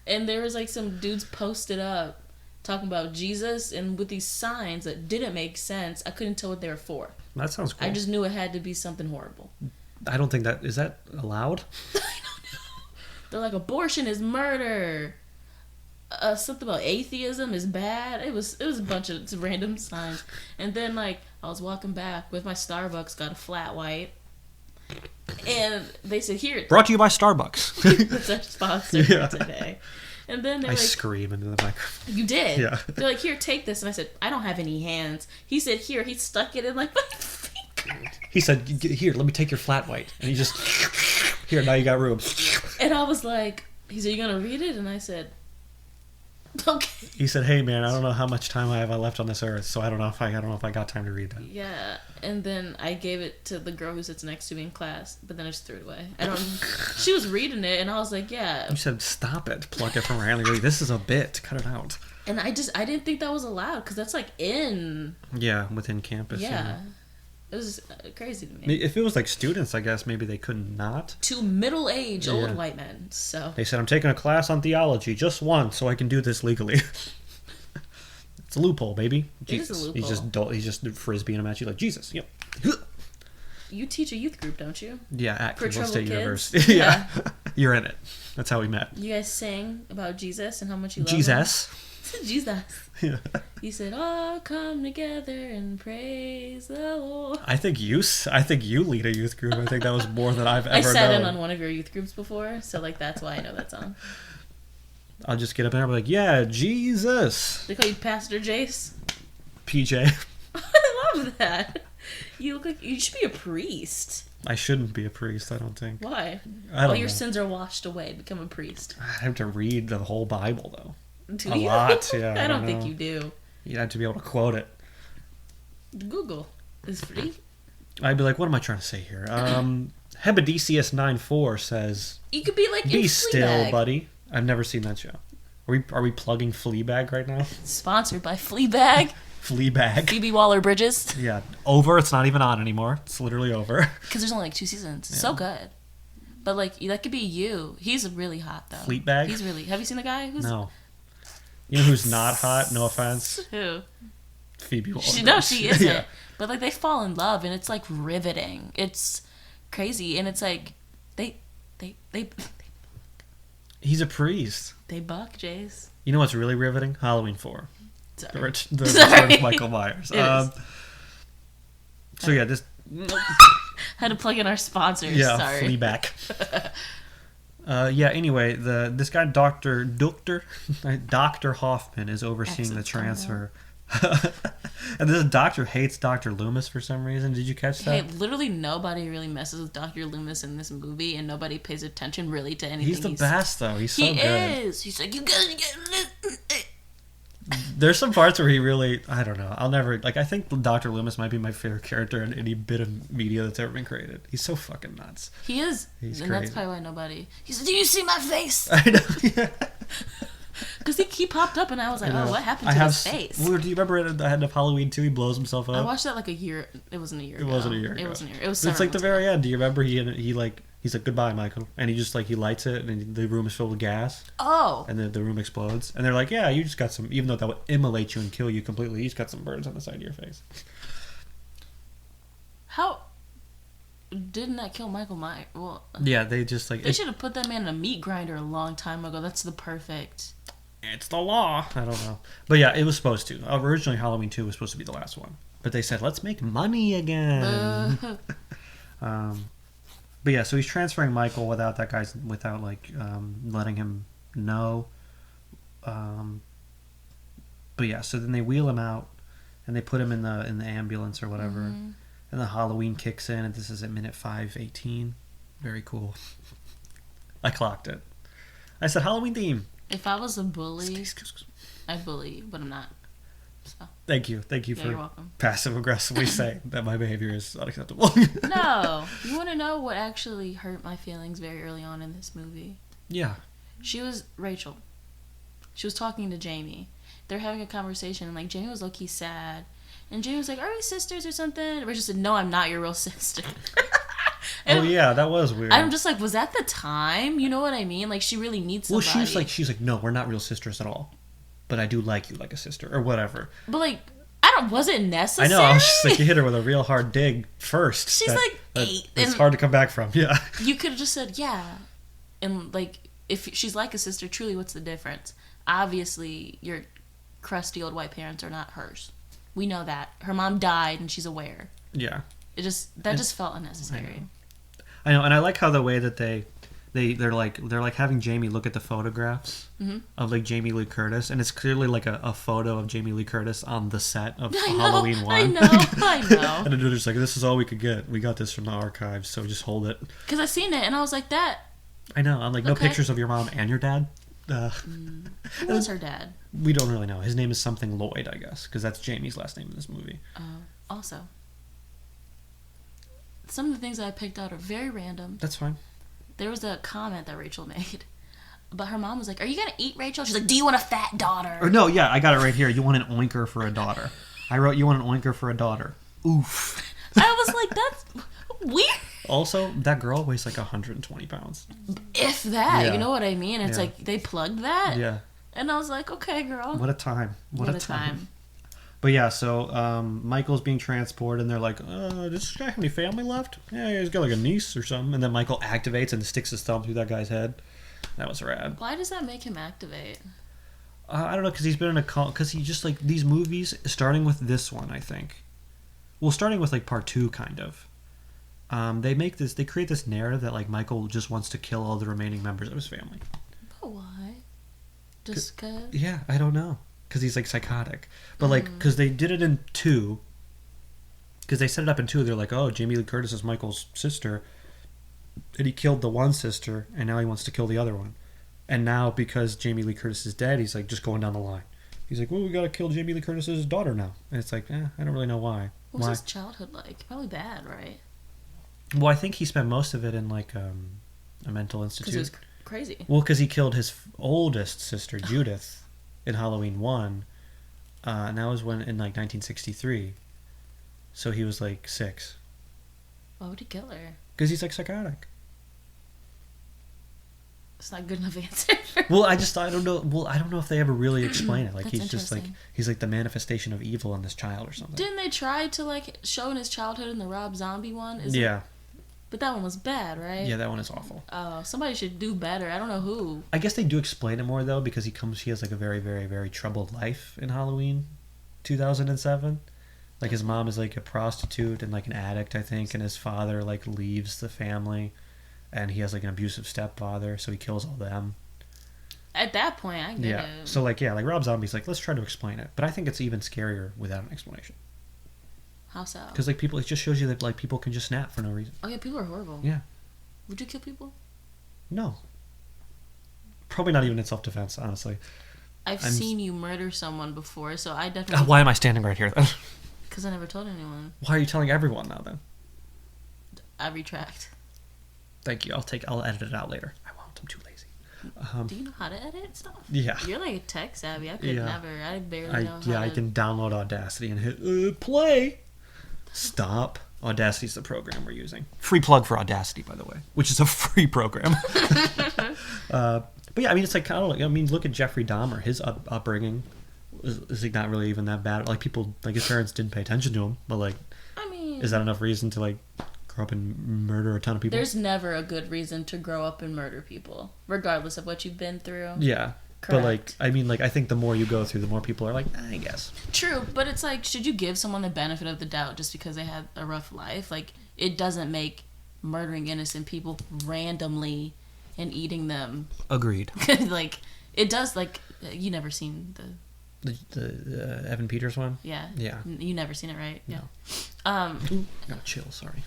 And there was like some dudes posted up talking about Jesus and with these signs that didn't make sense. I couldn't tell what they were for. That sounds cool. I just knew it had to be something horrible. I don't think is that allowed? I don't know. They're like, abortion is murder. Something about atheism is bad. It was a bunch of random signs. And then like I was walking back with my Starbucks, got a flat white, and they said, "Here." Brought to you by Starbucks. That's our sponsor for today. And then they're I like, scream into the microphone. "You did." Yeah. They're like, "Here, take this," and I said, "I don't have any hands." He said, "Here." He stuck it in like my finger. He said, "Here, let me take your flat white," and he just here. Now you got room. And I was like, he said, "You gonna read it?" And I said, "Okay." He said, "Hey man, I don't know how much time I have left on this earth, so I don't know if I got time to read that." Yeah, and then I gave it to the girl who sits next to me in class, but then I just threw it away. She was reading it, and I was like, "Yeah." You said, "Stop it! Pluck it from her hand. Like, this is a bit. Cut it out." And I didn't think that was allowed because that's like in. Yeah, within campus. Yeah, it was crazy to me. If it was like students, I guess maybe they couldn't not. Two middle-aged old white men. So They said, "I'm taking a class on theology just once, so I can do this legally." It's a loophole, baby. Jesus. It is a loophole. He's just frisbeeing them at you like Jesus. Yep. you teach a youth group, don't you? Yeah, at For Cleveland troubled State kids? University. Yeah. You're in it. That's how we met. You guys sang about Jesus and how much you love him. Jesus. Jesus. Yeah. You said, "Oh, come together and praise the Lord." I think you lead a youth group. I think that was more than I've ever I sat known. in on one of your youth groups before, so like that's why I know that song. I'll just get up there and be like, "Yeah, Jesus." They call you Pastor Jace. PJ. I love that. You look like you should be a priest. I shouldn't be a priest, I don't think. Why? I don't All your know. sins are washed away. Become a priest. I'd have to read the whole Bible, though. Do A you? lot, yeah. I don't know. think you do. You'd have to be able to quote it. Google is free. I'd be like, what am I trying to say here? Hebedicius 9:4 says, You could be like "Be in still, Fleabag. buddy." I've never seen that show. Are we plugging Fleabag right now? Sponsored by Fleabag. Fleabag. Phoebe Waller-Bridges. Yeah, over. It's not even on anymore. It's literally over. Because there's only like 2 seasons. So good. But like that could be you. He's really hot though. Fleabag? He's really. Have you seen the guy? Who's No. You know who's not hot? No offense. Who? Phoebe Waller-Bridge. No, she isn't. Yeah. But like they fall in love, and it's like riveting. It's crazy, and it's like they He's a priest. buck, Jace. You know what's really riveting? Halloween 4. Sorry. The Sorry. return of Michael Myers. It is. So yeah, this. Had to plug in our sponsors. Yeah, Sorry. Fleabag. Yeah. Anyway, this guy, Doctor Hoffman, is overseeing the Excellent transfer. And this doctor hates Dr. Loomis for some reason. Did you catch that? Hey, literally nobody really messes with Dr. Loomis in this movie, and nobody pays attention really to anything. He's the best, though. He's so he good. is. He's like, you gotta get. There's some parts where he really, I don't know. I'll never, like, I think Dr. Loomis might be my favorite character in any bit of media that's ever been created. He's so fucking nuts. He is. He's and that's crazy. probably why nobody. He said, "Do you see my face?" I know. Yeah. Because he popped up, and I was like, I know. "Oh, what happened to his face?" Do you remember at the end of Halloween 2, he blows himself up? I watched that like a year. It wasn't a year. It wasn't a year ago. It wasn't a year. It was. It's like the several very end. Do you remember he's like, "Goodbye, Michael," and he just like he lights it, and the room is filled with gas, Oh. and then the room explodes, and they're like, "Yeah, you just got some," even though that would immolate you and kill you completely, you just got some burns on the side of your face. How didn't that kill Michael Myers? Well, Yeah, they just like they should have put that man in a meat grinder a long time ago. That's the perfect. it's the law. I don't know, but yeah, it was supposed to. Originally, Halloween 2 was supposed to be the last one, but they said, "Let's make money again." But yeah, so he's transferring Michael without letting him know. But yeah, so then they wheel him out, and they put him in the ambulance or whatever, and the Halloween kicks in, and this is at minute 5:18. Very cool. I clocked it. I said Halloween theme. If I was a bully, I'd bully you, but I'm not. So. Thank you You're for welcome. passive aggressively saying that my behavior is unacceptable. No, you want to know what actually hurt my feelings very early on in this movie? Yeah. Rachel. She was talking to Jamie. They're having a conversation, and like Jamie was low-key sad, and Jamie was like, "Are we sisters or something?" And Rachel said, "No, I'm not your real sister." Oh yeah, that was weird. I'm just like, was that the time? You know what I mean? Like she really needs somebody. Well, she's like, no, we're not real sisters at all, but I do like you like a sister or whatever. But like, was it necessary? I know. I was just like, you hit her with a real hard dig first. She's like 8. It's hard to come back from. Yeah. You could have just said yeah, and like if she's like a sister, truly, what's the difference? Obviously, your crusty old white parents are not hers. We know that. Her mom died, and she's aware. Yeah. Just felt unnecessary. I know, and I like how the way that they're like having Jamie look at the photographs of like Jamie Lee Curtis, and it's clearly like a photo of Jamie Lee Curtis on the set of Halloween 1. I know. And they're just like, this is all we could get. We got this from the archives, so just hold it. Because I seen it, and I was like, that. I know. I'm like, no pictures of your mom and your dad. Who was her dad? We don't really know. His name is something Lloyd, I guess, because that's Jamie's last name in this movie. Also, some of the things I picked out are very random. That's fine. There was a comment that Rachel made, but her mom was like, "Are you gonna eat, Rachel?" She's like, "Do you want a fat daughter?" Or no, yeah, I got it right here. You want an oinker for a daughter. I wrote, you want an oinker for a daughter. Oof. I was like, that's weird. Also, that girl weighs like 120 pounds. If that, Yeah. you know what I mean? It's like they plugged that. Yeah. And I was like, okay, girl. What a time. What a time. time. But yeah, so Michael's being transported, and they're like, does this guy have any family left? Yeah, he's got like a niece or something. And then Michael activates and sticks his thumb through that guy's head. That was rad. Why does that make him activate? I don't know, because he's been in a cult. Because he just like these movies, starting with this one, I think. Well, starting with like part 2, kind of. They create this narrative that like Michael just wants to kill all the remaining members of his family. But why? Just cause? Yeah, I don't know. Because he's like psychotic. But like, because they did it in 2. Because they set it up in 2. They're like, oh, Jamie Lee Curtis is Michael's sister. And he killed the one sister, and now he wants to kill the other one. And now, because Jamie Lee Curtis is dead, he's like just going down the line. He's like, well, we gotta kill Jamie Lee Curtis's daughter now. And it's like, I don't really know why. What was his childhood like? Probably bad, right? Well, I think he spent most of it in like a mental institute. Because it was crazy. Well, because he killed his oldest sister, Judith, in Halloween 1. And that was in like 1963. So he was like 6. Why would he kill her? Because he's like psychotic. It's not a good enough answer. Well, I don't know. Well, I don't know if they ever really explain it. Like That's he's just like he's like the manifestation of evil in this child or something. Didn't they try to like show in his childhood in the Rob Zombie one? But that one was bad, right? Yeah, that one is awful. Oh, somebody should do better. I don't know who. I guess they do explain it more though, because he has like a very, very, very troubled life in Halloween 2007. Like his mom is like a prostitute and like an addict, I think, and his father like leaves the family, and he has like an abusive stepfather, so he kills all them. At that point, I get it. So like Rob Zombie's like, let's try to explain it, but I think it's even scarier without an explanation. How so? Because like it just shows you that like people can just snap for no reason. Oh yeah, people are horrible. Yeah. Would you kill people? No. Probably not even in self-defense, honestly. I've seen you murder someone before, so I definitely. Why am I standing right here then? Because I never told anyone. Why are you telling everyone now then? I retract. Thank you. I'll edit it out later. I won't. I'm too lazy. Do you know how to edit stuff? Yeah. You're like tech savvy. I could never. I barely know how to. Yeah, I can download Audacity and hit play. Stop. Audacity's the program we're using. Free plug for Audacity, by the way, which is a free program. But yeah, I mean, it's like kind of like, I mean, look at Jeffrey Dahmer. His upbringing is like not really even that bad. Like people, like his parents didn't pay attention to him, but like, I mean, is that enough reason to like grow up and murder a ton of people? There's never a good reason to grow up and murder people, regardless of what you've been through. Yeah. Correct. But like, I mean, like, I think the more you go through, the more people are like, I guess. True, but it's like, should you give someone the benefit of the doubt just because they had a rough life? Like, it doesn't make murdering innocent people randomly and eating them. Agreed. Like, it does. Like, you never seen the Evan Peters one? Yeah. Yeah. You never seen it, right? No. Yeah. No, chill. Sorry.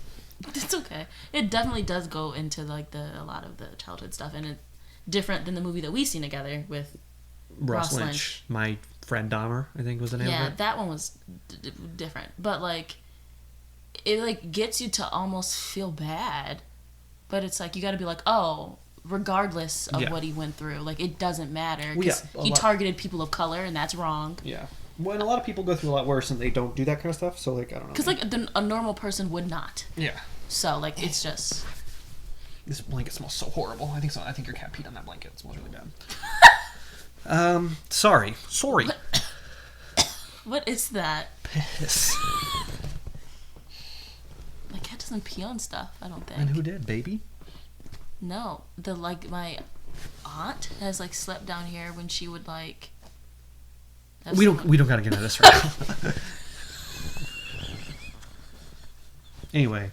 It's okay. It definitely does go into like a lot of the childhood stuff, and different than the movie that we seen together with Ross Lynch. My friend Dahmer, I think was the name of it. Yeah, that one was different. But, like, it, like, gets you to almost feel bad. But it's like, you gotta be like, oh, regardless of what he went through, like, it doesn't matter. Because he targeted people of color, and that's wrong. Yeah. Well, and a lot of people go through a lot worse and they don't do that kind of stuff, so, like, I don't know. Because, like, a normal person would not. Yeah. So, like, it's just... This blanket smells so horrible. I think your cat peed on that blanket. It smells really bad. Sorry. What is that? Piss. My cat doesn't pee on stuff, I don't think. And who did, baby? No. My aunt has, like, slept down here when she would, like... We don't gotta get into this right now. Anyway.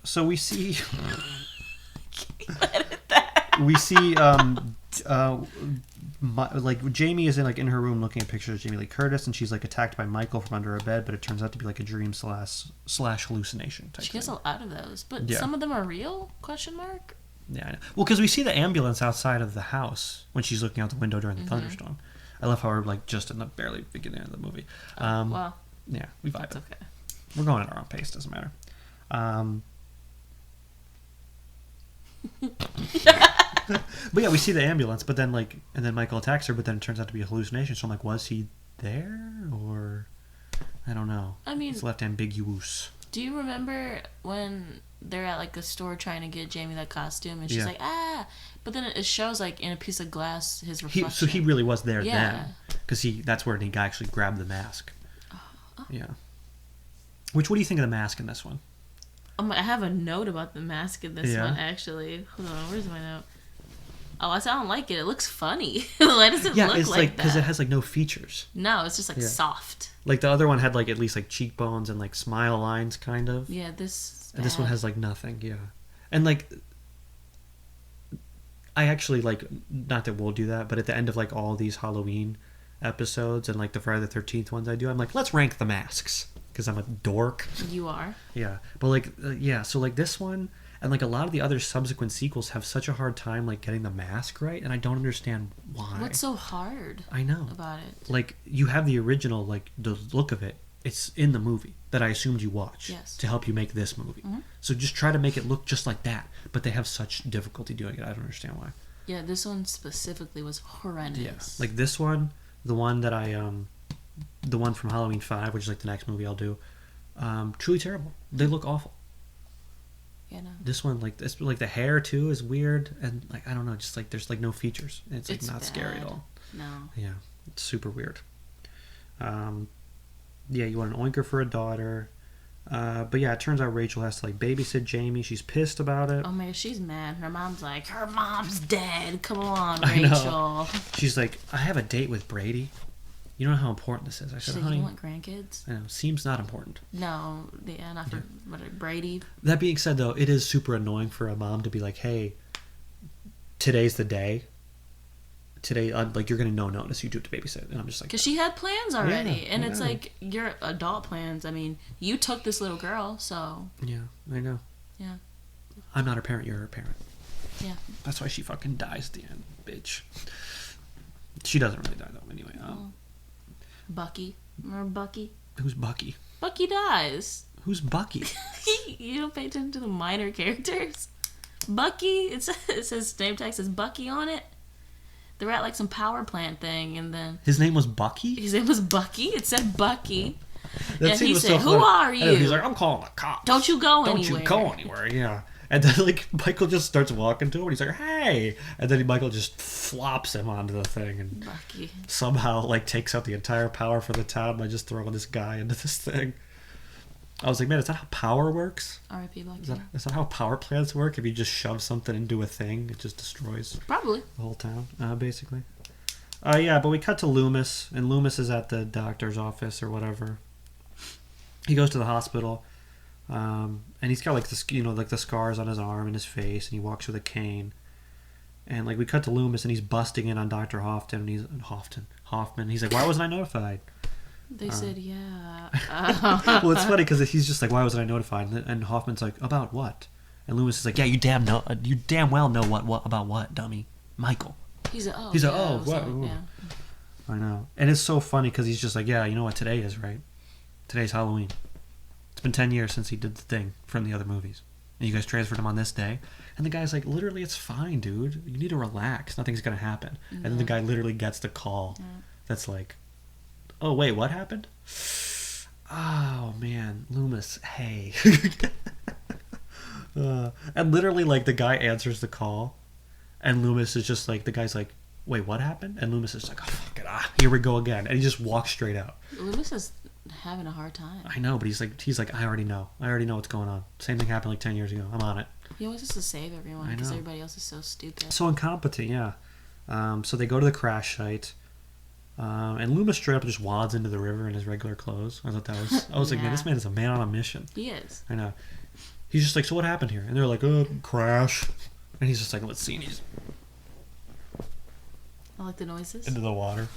So we see... We see, like, Jamie is in her room looking at pictures of Jamie Lee Curtis, and she's, like, attacked by Michael from under her bed, but it turns out to be, like, a dream slash hallucination type She gets thing. a lot of those, but some of them are real? Question mark? Yeah, I know. Well, because we see the ambulance outside of the house when she's looking out the window during the thunderstorm. I love how we're, like, just in the barely beginning of the movie. Well, yeah, we vibe it. okay. We're going at our own pace, doesn't matter. But yeah, we see the ambulance, but then and then Michael attacks her, but then it turns out to be a hallucination. So I'm like, was he there, or I don't know. I mean, it's left ambiguous. Do you remember when they're at like the store trying to get Jamie that costume, and she's like, ah, but then it shows like in a piece of glass his reflection. So he really was there then, because that's where he actually grabbed the mask. Yeah. What do you think of the mask in this one? I have a note about the mask in this one, actually. Hold on, where's my note? Oh, I don't like it. It looks funny. Why does it look like that? Yeah, it's like, because it has, like, no features. No, it's just, like, soft. Like, the other one had, like, at least, like, cheekbones and, like, smile lines, kind of. Yeah, this one has, like, nothing, yeah. And, like, I actually, like, not that we'll do that, but at the end of, like, all these Halloween episodes and, like, the Friday the 13th ones I do, I'm like, let's rank the masks. Because I'm a dork. You are. Yeah. But, like, so, like, this one... And, like, a lot of the other subsequent sequels have such a hard time, like, getting the mask right, and I don't understand why. What's so hard about it? Like, you have the original, like, the look of it. It's in the movie that I assumed you watched to help you make this movie. Mm-hmm. So just try to make it look just like that. But they have such difficulty doing it. I don't understand why. Yeah, this one specifically was horrendous. Yeah. Like, this one, the one that the one from Halloween 5, which is, like, the next movie I'll do, truly terrible. They look awful. Yeah, no. This one, like the hair too is weird, and like I don't know, just like there's like no features. It's like not bad. Scary at all. No. Yeah, it's super weird. Yeah, you want an oinker for a daughter, but yeah, it turns out Rachel has to like babysit Jamie. She's pissed about it. Oh man, she's mad. Her mom's like, her mom's dead. Come on, Rachel. I know. She's like, I have a date with Brady. You don't know how important this is. I said, honey, you want grandkids? I know. Seems not important. No, not for Brady. That being said, though, it is super annoying for a mom to be like, hey, today's the day. Today, like, you're going to no notice. You do it to babysit. And I'm just like... Because she had plans already. And it's like, your adult plans. I mean, you took this little girl, so... Yeah, I know. Yeah. I'm not her parent. You're her parent. Yeah. That's why she fucking dies at the end, bitch. She doesn't really die, though, anyway. Bucky. Remember Bucky? Who's Bucky? Bucky dies. Who's Bucky? You don't pay attention to the minor characters? Bucky, it says name tag says Bucky on it. They're at like some power plant thing, and then... His name was Bucky? His name was Bucky. It said Bucky. That and he said, who are you? He's like, I'm calling the cops. Don't you go anywhere. Don't you go anywhere, yeah. And then, like, Michael just starts walking to him, and he's like, hey! And then Michael just flops him onto the thing, and Bucky somehow, like, takes out the entire power for the town by just throwing this guy into this thing. I was like, man, is that how power works? R.I.P. Bucky. Is that how power plants work? If you just shove something into a thing, it just destroys probably the whole town, basically. Yeah, but we cut to Loomis, and Loomis is at the doctor's office or whatever. He goes to the hospital. And he's got like this, like the scars on his arm and his face, and he walks with a cane. And like we cut to Loomis, and he's busting in on Dr. Hoffman. He's like, "Why wasn't I notified?" They said, "Yeah." Well, it's funny because he's just like, "Why wasn't I notified?" And Hoffman's like, "About what?" And Loomis is like, yeah, you damn well know what about what, dummy? Michael. He's like, oh, He's like, yeah, oh, I was what? like, yeah. I know. And it's so funny because he's just like, yeah, you know what today is, right? Today's Halloween. It's been 10 years since he did the thing from the other movies. And you guys transferred him on this day. And the guy's like, literally, it's fine, dude. You need to relax. Nothing's going to happen. Yeah. And then the guy literally gets the call that's like, oh, wait, what happened? Oh, man. Loomis, hey. And literally, like, the guy answers the call. And Loomis is just like, the guy's like, wait, what happened? And Loomis is like, oh, fuck it, here we go again. And he just walks straight out. Loomis is having a hard time. I know, but he's like, I already know what's going on. Same thing happened like 10 years ago. I'm on it. He always has to save everyone because everybody else is so stupid. So incompetent, yeah. So they go to the crash site. And Loomis straight up just wads into the river in his regular clothes. I thought that was, I was like, man, this man is a man on a mission. He is. I know. He's just like, so what happened here? And they're like, crash. And he's just like, let's see. And he's I like the noises. into the water.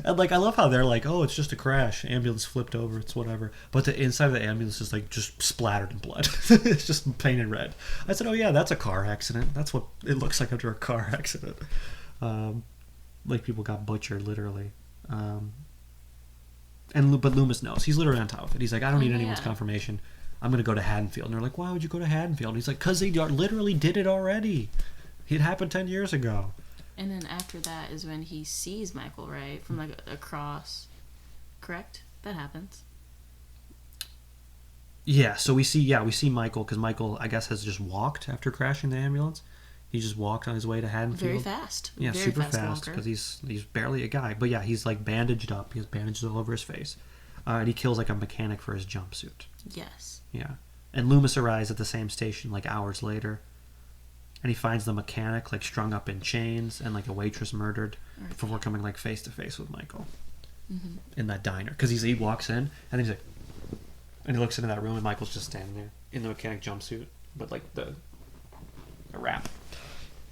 And like, I love how they're like, oh, it's just a crash. Ambulance flipped over. It's whatever. But the inside of the ambulance is like just splattered in blood. It's just painted red. I said, oh yeah, that's a car accident. That's what it looks like after a car accident. Like people got butchered literally. But Loomis knows. He's literally on top of it. He's like, I don't need anyone's confirmation. I'm going to go to Haddonfield. And they're like, why would you go to Haddonfield? And he's like, because they literally did it already. It happened 10 years ago. And then after that is when he sees Michael, right? From like across. Correct? That happens. Yeah, so we see Michael, because Michael, I guess, has just walked after crashing the ambulance. He just walked on his way to Haddonfield. Very fast. Yeah, Very super fast, walker. because he's barely a guy. But yeah, he's like bandaged up. He has bandages all over his face. And he kills like a mechanic for his jumpsuit. Yes. Yeah. And Loomis arrives at the same station like hours later. And he finds the mechanic like strung up in chains and like a waitress murdered before coming like face to face with Michael in that diner. Because he walks in and he's like, and he looks into that room and Michael's just standing there in the mechanic jumpsuit, but like a wrap.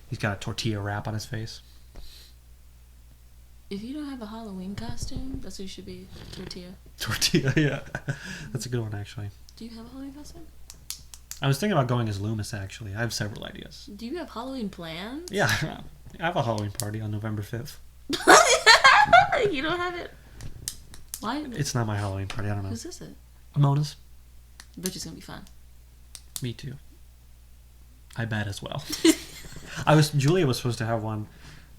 He's got a tortilla wrap on his face. If you don't have a Halloween costume, that's what you should be. Tortilla. Tortilla, yeah. That's a good one, actually. Do you have a Halloween costume? I was thinking about going as Loomis, actually. I have several ideas. Do you have Halloween plans? Yeah, I have a Halloween party on November 5th. You don't have it? Why? It's not my Halloween party, I don't know. Whose is it? Mona's. I bet it's going to be fun. Me too. I bet as well. Julia was supposed to have one.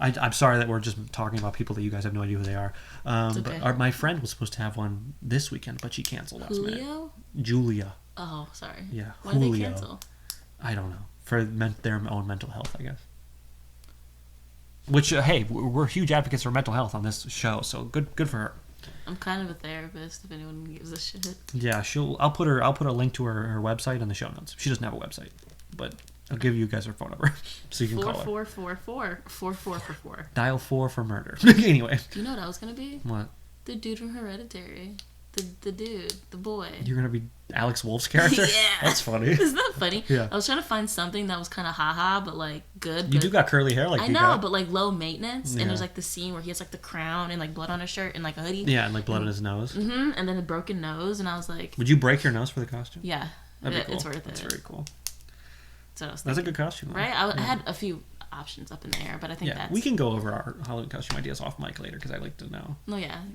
I'm sorry that we're just talking about people that you guys have no idea who they are. Okay. But my friend was supposed to have one this weekend, but she canceled last minute. Julio? Julia. Oh, sorry. Yeah, Why Julio. did they cancel? I don't know. For their own mental health, I guess. Which, hey, we're huge advocates for mental health on this show, so good for her. I'm kind of a therapist, if anyone gives a shit. Yeah, I'll put a link to her website in the show notes. She doesn't have a website, but I'll give you guys her phone number so you can call her. 44444. Dial 4 for murder. Anyway. Do you know what I was gonna be? What? The dude from Hereditary. The dude, the boy. You're gonna be Alex Wolf's character? Yeah. That's funny. Isn't that funny? Yeah. I was trying to find something that was kind of haha, but like good. You do got curly hair, like I you know, got. but like low maintenance. Yeah. And there's like the scene where he has like the crown and like blood on his shirt and like a hoodie. Yeah, and like blood on his nose. And then a broken nose, and I was like, would you break your nose for the costume? yeah, That'd be cool. it's worth it. That's very cool. So I was That's a thinking, good costume, though. right? I had a few options up in the air, but I think that's. We can go over our Halloween costume ideas off mic later because I like to know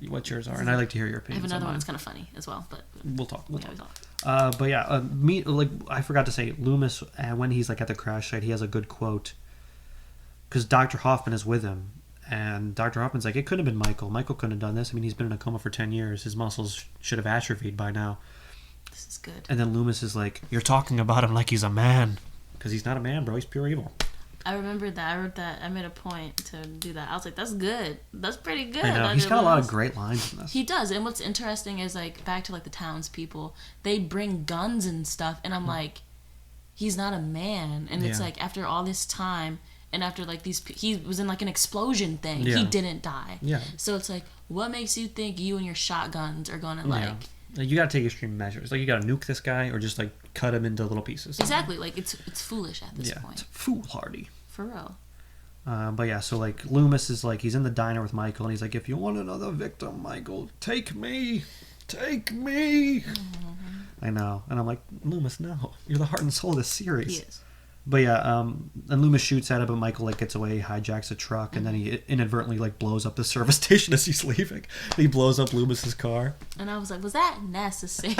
what yours are, and I like to hear your I opinions. have another on one mine. that's kind of funny as well, but We'll talk. talk. But yeah, I forgot to say, Loomis, when he's like at the crash site, he has a good quote because Dr. Hoffman is with him, and Dr. Hoffman's like, it couldn't have been Michael. Michael couldn't have done this. I mean, he's been in a coma for 10 years. His muscles should have atrophied by now. This is good. And then Loomis is like, you're talking about him like he's a man. Because he's not a man, bro. He's pure evil. I remembered that. I wrote that. I made a point to do that. I was like, that's good. That's pretty good. I know. He's got a lot of great lines in this. He does. And what's interesting is, like, back to, like, the townspeople, they bring guns and stuff. And I'm like, he's not a man. And it's like, after all this time, and after, like, he was in, like, an explosion thing. Yeah. He didn't die. Yeah. So it's like, what makes you think you and your shotguns are going to, like... Yeah. Like, you gotta take extreme measures. Like, you gotta nuke this guy or just, like, cut him into little pieces. Exactly. Like, it's foolish at this point. It's foolhardy. For real. But yeah, so, like, Loomis is, like, he's in the diner with Michael, and he's like, if you want another victim, Michael, take me. Take me. I know. And I'm like, Loomis, no. You're the heart and soul of this series. He is. But yeah, and Loomis shoots at it, but Michael like gets away, hijacks a truck, and then he inadvertently like blows up the service station as he's leaving. He blows up Loomis's car. And I was like, was that necessary?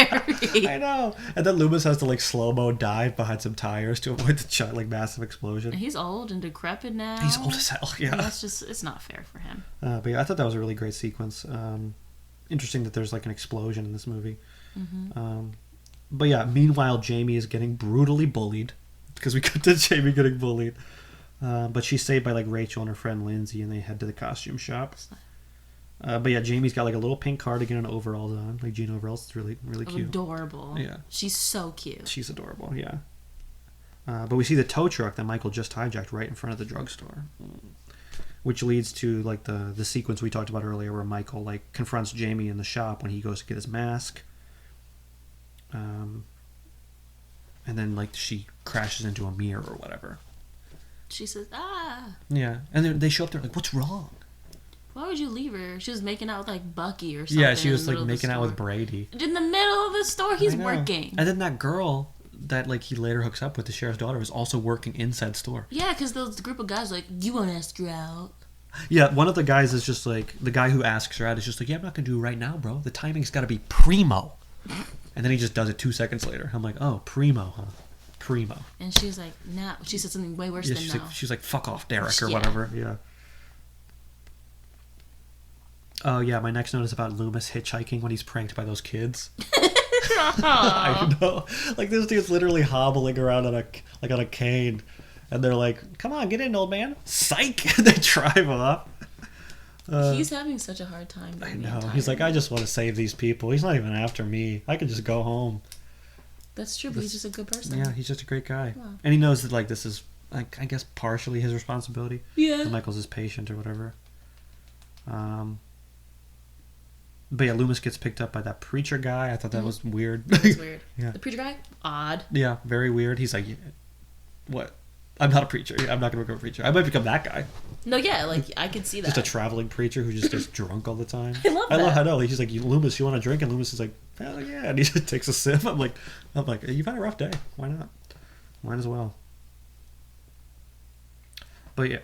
I know. And then Loomis has to like slow-mo dive behind some tires to avoid the like massive explosion. And he's old and decrepit now. He's old as hell. Yeah. And that's just, it's not fair for him. But yeah, I thought that was a really great sequence. Interesting that there's like an explosion in this movie. But yeah, meanwhile, Jamie is getting brutally bullied. Because we cut to Jamie getting bullied. But she's saved by like Rachel and her friend Lindsay, and they head to the costume shop. But yeah, Jamie's got like a little pink cardigan and overalls on, like jean overalls. It's really, really cute. Adorable. Yeah. She's so cute. She's adorable, yeah. But we see the tow truck that Michael just hijacked right in front of the drugstore. Which leads to like the sequence we talked about earlier where Michael like confronts Jamie in the shop when he goes to get his mask. And then like she crashes into a mirror or whatever. She says, ah. Yeah. And then they show up there like, what's wrong? Why would you leave her? She was making out with like Bucky or something. Yeah, she was like making out with Brady. In the middle of the store, he's working. And then that girl that like he later hooks up with, the sheriff's daughter, was also working inside the store. Yeah, because those group of guys like, you won't ask her out. Yeah, one of the guys is just like, the guy who asks her out is just like, yeah, I'm not going to do it right now, bro. The timing's got to be primo. And then he just does it 2 seconds later. I'm like, oh, primo, huh? Primo. And she was like, nah. She said something way worse than she's no. Like, she's like, fuck off, Derek, or whatever. Yeah. Oh, yeah, my next note is about Loomis hitchhiking when he's pranked by those kids. I know. Like, this dude's literally hobbling around on a cane. And they're like, come on, get in, old man. Psych! And they drive off. He's having such a hard time. I know. He's like, I just want to save these people. He's not even after me. I could just go home. That's true, but he's just a good person. Yeah, he's just a great guy. Wow. And he knows that, like, this is, like, I guess, partially his responsibility. Yeah. So Michael's his patient or whatever. But yeah, Loomis gets picked up by that preacher guy. I thought that was weird. That was weird. Yeah. The preacher guy? Odd. Yeah, very weird. He's like, what? I'm not a preacher. I'm not going to become a preacher. I might become that guy. No, yeah, like, I could see that. Just a traveling preacher who just gets drunk all the time. I love that. I know. He's like, Loomis, you want a drink? And Loomis is like, hell yeah. And he just takes a sip. I'm like, you've had a rough day. Why not? Might as well. But yeah.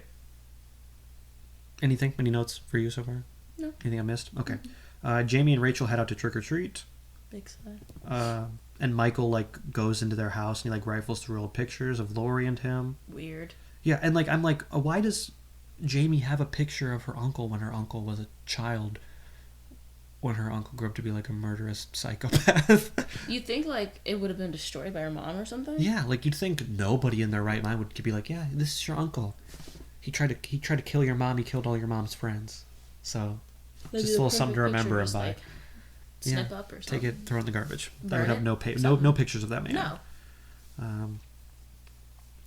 Anything? Any notes for you so far? No. Anything I missed? Okay. Jamie and Rachel head out to trick or treat. Big side. And Michael like goes into their house and he like rifles through old pictures of Lori and him. Weird. Yeah, and like I'm like, why does Jamie have a picture of her uncle when her uncle was a child? When her uncle grew up to be like a murderous psychopath. You think like it would have been destroyed by her mom or something? Yeah, like you'd think nobody in their right mind would be like, yeah, this is your uncle. He tried to kill your mom. He killed all your mom's friends. So Maybe just a little something to remember him by. Like, snip up or something. Take it, throw it in the garbage. Burn I would have it? no pictures of that man. No.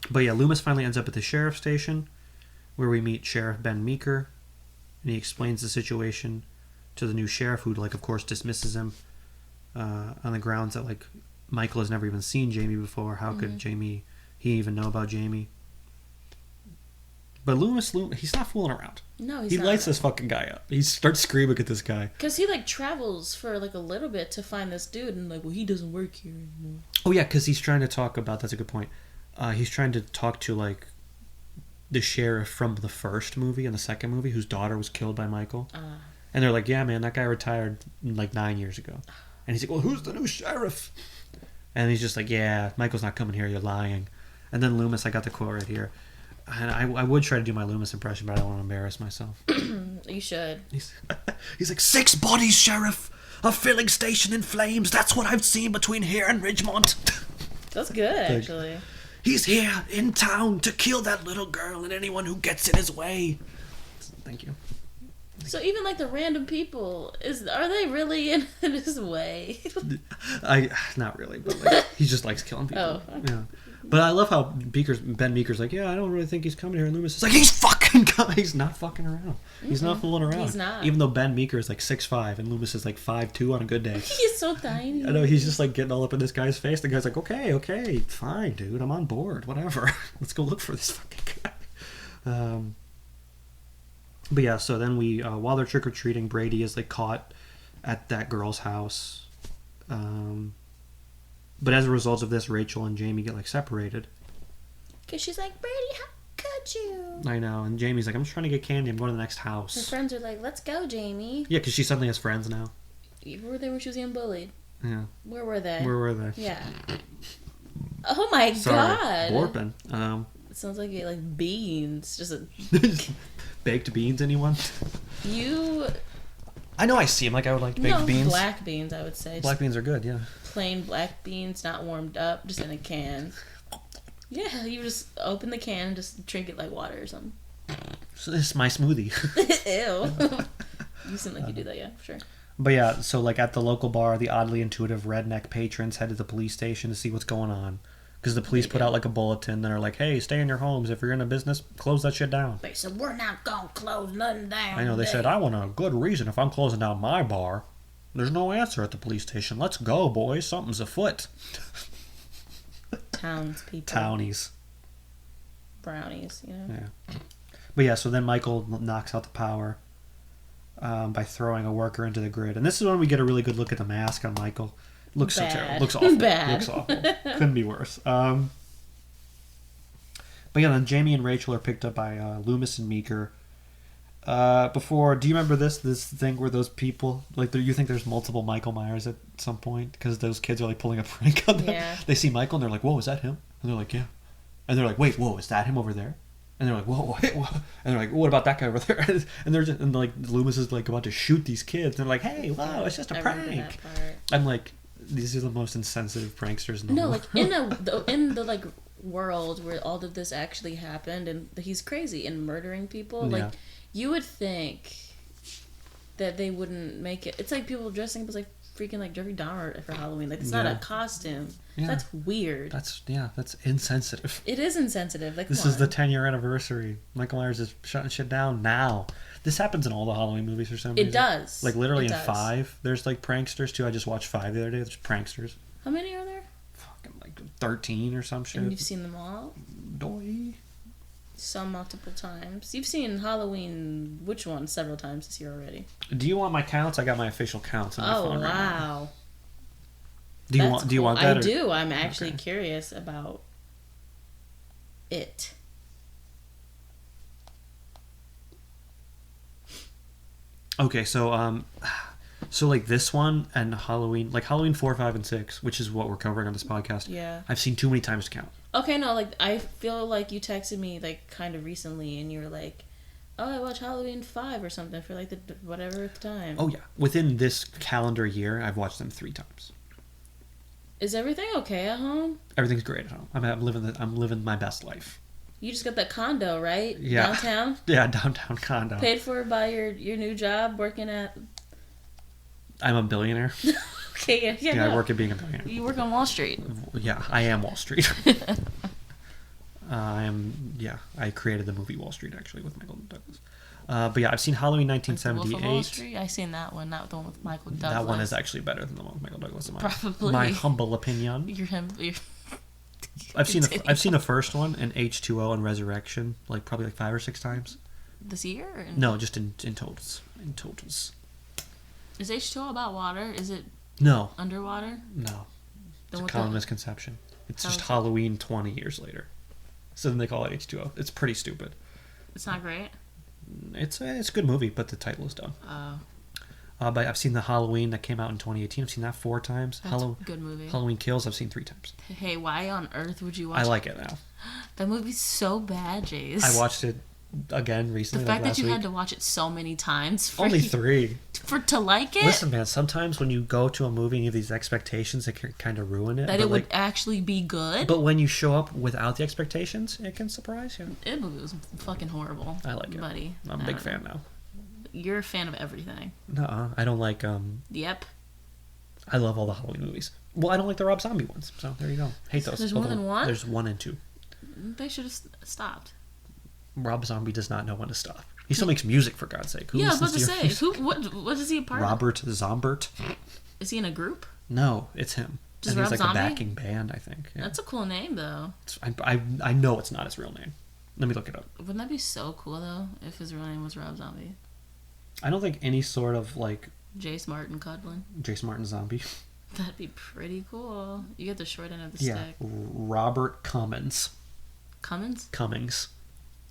But yeah, Loomis finally ends up at the sheriff's station, where we meet Sheriff Ben Meeker, and he explains the situation to the new sheriff, who like of course dismisses him on the grounds that like Michael has never even seen Jamie before. How could he even know about Jamie? But Loomis, he's not fooling around. No, he's he not. lights this fucking guy up. He starts screaming at this guy. Because he, like, travels for, like, a little bit to find this dude, and, like, well, he doesn't work here anymore. Oh, yeah, because he's trying to talk about, that's a good point, he's trying to talk to, like, the sheriff from the first movie and the second movie, whose daughter was killed by Michael. And they're like, yeah, man, that guy retired, like, 9 years ago. And he's like, well, who's the new sheriff? And he's just like, yeah, Michael's not coming here, you're lying. And then Loomis, I got the quote right here. And I would try to do my Loomis impression, but I don't want to embarrass myself. You should. He's like, 6 bodies, Sheriff! A filling station in flames! That's what I've seen between here and Ridgemont! That's good, actually. He's here, in town, to kill that little girl and anyone who gets in his way. Thank you. So even, like, the random people, are they really in his way? Not really, but like, he just likes killing people. Oh. Yeah. But I love how Ben Meeker's like, yeah, I don't really think he's coming here. And Loomis is like, he's fucking coming. He's not fucking around. He's not fooling around. He's not. Even though Ben Meeker is like 6'5" and Loomis is like 5'2" on a good day. He's so tiny. I know, he's just like getting all up in this guy's face. The guy's like, okay, fine, dude. I'm on board. Whatever. Let's go look for this fucking guy. But yeah, so then we, while they're trick-or-treating, Brady is like caught at that girl's house. But as a result of this, Rachel and Jamie get like separated. Because she's like, Brady, how could you? I know. And Jamie's like, I'm just trying to get candy. I'm going to the next Her house. friends are like, let's go, Jamie. Yeah, because she suddenly has friends now. Where were they when she was getting bullied? Yeah. Where were they? Where were they? Yeah. Oh my god. Borping. It sounds like you ate like beans. Just Baked beans, anyone? you. I know I see them. Like I would like baked beans. Black beans, I would say. Black beans are good, yeah. Plain black beans, not warmed up, just in a can. Yeah, you just open the can and just drink it like water or something. So this is my smoothie. Ew. You seem like you do that, yeah, for sure. But yeah, so like at the local bar, the oddly intuitive redneck patrons head to the police station to see what's going on. Because the police put out like a bulletin that are like, hey, stay in your homes. If you're in a business, close that shit down. They said, we're not going to close nothing down. I know, they said, I want a good reason if I'm closing down my bar. There's no answer at the police station. Let's go, boys. Something's afoot. Townspeople. Townies. Brownies, you know? Yeah. But yeah, so then Michael knocks out the power by throwing a worker into the grid. And this is when we get a really good look at the mask on Michael. Looks so terrible. Looks awful. Bad. Looks awful. Couldn't be worse. But yeah, then Jamie and Rachel are picked up by Loomis and Meeker. Do you remember this thing where those people, like, you think there's multiple Michael Myers at some point? Because those kids are, like, pulling a prank on them. Yeah. They see Michael and they're like, whoa, is that him? And they're like, yeah. And they're like, wait, whoa, is that him over there? And they're like, whoa, wait, whoa. And they're like, what about that guy over there? And they're just, and like Loomis is like about to shoot these kids. And they're like, hey, wow, it's just a prank. I'm like, these are the most insensitive pranksters in the world. Like in the like world where all of this actually happened, and he's crazy and murdering people. Like you would think that they wouldn't make it. It's like people dressing up as like freaking like Jeffrey Dahmer for Halloween. Like it's not a costume. Yeah. That's weird. That's insensitive. It is insensitive. Like this is the 10-year anniversary. Michael Myers is shutting shit down now. This happens in all the Halloween movies for some reason. It does. Like literally in 5, there's like pranksters too. I just watched 5 the other day. There's pranksters. How many are there? Fucking like 13 or some shit. And you've seen them all? Doy. Some multiple times. You've seen Halloween, which one? Several times this year already. Do you want my counts? I got my official counts on my phone right now. Wow. Do you want that? I do. I'm actually curious about it. Okay, so like this one and Halloween, like Halloween 4, 5, and 6, which is what we're covering on this podcast. Yeah. I've seen too many times to count. Okay, no, like I feel like you texted me like kind of recently, and you were like, "Oh, I watched Halloween 5 or something for like the whatever time." Oh yeah, within this calendar year, I've watched them 3 times. Is everything okay at home? Everything's great at home. I'm living my best life. You just got that condo, right? Yeah. Downtown? Yeah, downtown condo. Paid for by your new job working at... I'm a billionaire. Okay, yeah. Yeah, no. I work at being a billionaire. You work on Wall Street. Yeah, I am Wall Street. I created the movie Wall Street, actually, with Michael Douglas. But yeah, I've seen Halloween 1978. Wolf of Wall Street? I've seen that one, not the one with Michael Douglas. That one is actually better than the one with Michael Douglas, in Probably. my humble opinion. You're I've seen the first one and H2O and Resurrection like probably like 5 or 6 times. This year? Or No, just in totals. In totals. Is H2O about water? Is it No. underwater? No. It's Then a common misconception. It's just Halloween 20 years later. So then they call it H2O. It's pretty stupid. It's not great? It's a good movie, but the title is dumb. Oh. But I've seen the Halloween that came out in 2018. I've seen that 4 times. That's a good movie. Halloween Kills, I've seen 3 times. Hey, why on earth would you watch I like it now. That movie's so bad, Jace. I watched it again recently. The fact like that you week. had to watch it so many times. Only 3. To like it? Listen, man, sometimes when you go to a movie and you have these expectations, it can kind of ruin it. That it would actually be good? But when you show up without the expectations, it can surprise you. It was fucking horrible. I like it. Buddy. I'm a big fan now. You're a fan of everything. No, I don't like... Yep. I love all the Halloween movies. Well, I don't like the Rob Zombie ones, so there you go. Hate those. There's more than one? There's 1 and 2. They should have stopped. Rob Zombie does not know when to stop. He still makes music, for God's sake. I was about to say. What is he a part of? Robert Zombert. Is he in a group? No, it's him. Just and Rob he's like Zombie? a backing band, I think. Yeah. That's a cool name, though. I know it's not his real name. Let me look it up. Wouldn't that be so cool, though, if his real name was Rob Zombie? I don't think any sort of, like... Jace Martin Cudlin. Jace Martin Zombie. That'd be pretty cool. You get the short end of the Yeah, stick. Robert Cummins. Cummins? Cummings.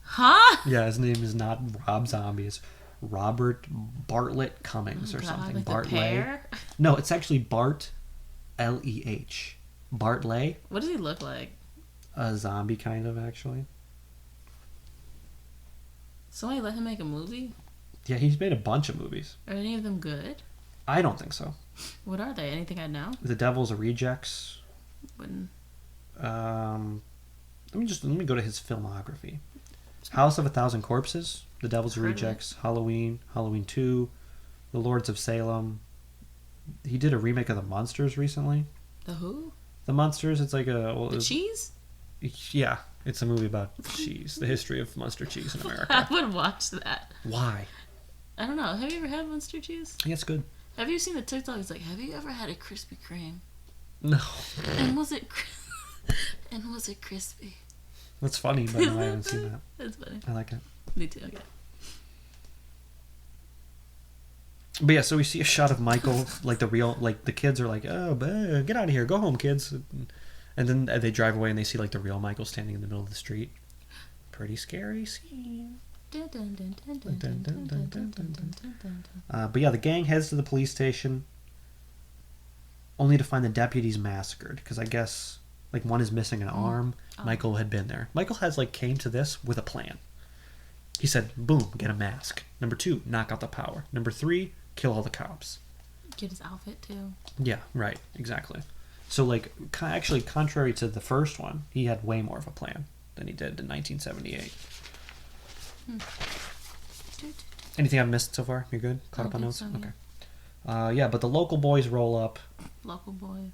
Huh? Yeah, his name is not Rob Zombie. It's Robert Bartlett Cummings or God, something. like the Bartlett. pear? No, it's actually Bart Leh. Bartlett. What does he look like? A zombie, kind of, actually. Somebody let him make a movie? Yeah, he's made a bunch of movies. Are any of them good? I don't think so. What are they? Anything I know? The Devil's Rejects. When Let me go to his filmography. House of a Thousand Corpses, The Devil's Rejects, Halloween, Halloween 2, The Lords of Salem. He did a remake of The Munsters recently. The who? The Munsters, it's like The cheese? Yeah, it's a movie about cheese, the history of Munster cheese in I America. would watch that. Why? I don't know. Have you ever had Munster cheese? Yeah, it's good. Have you seen the TikTok? It's like, have you ever had a Krispy Kreme? No. And was it crispy? That's funny, but no, I haven't seen that. That's funny. I like it. Me too. Okay. But yeah, so we see a shot of Michael, like the kids are like, oh, get out of here, go home, kids. And then they drive away and they see like the real Michael standing in the middle of the street. Pretty scary scene. But yeah, the gang heads to the police station, only to find the deputies massacred. Because I guess like one is missing an arm. Michael had been there. Michael has like came to this with a plan. He said, boom, get a mask. Number 2, knock out the power. Number 3, kill all the cops. Get his outfit too. Yeah, right, exactly. So like actually contrary to the first one, he had way more of a plan than he did in 1978. Anything I've missed so far? You're good? Caught up on notes? So, yeah. Okay. Yeah, but the local boys roll up. Local boys.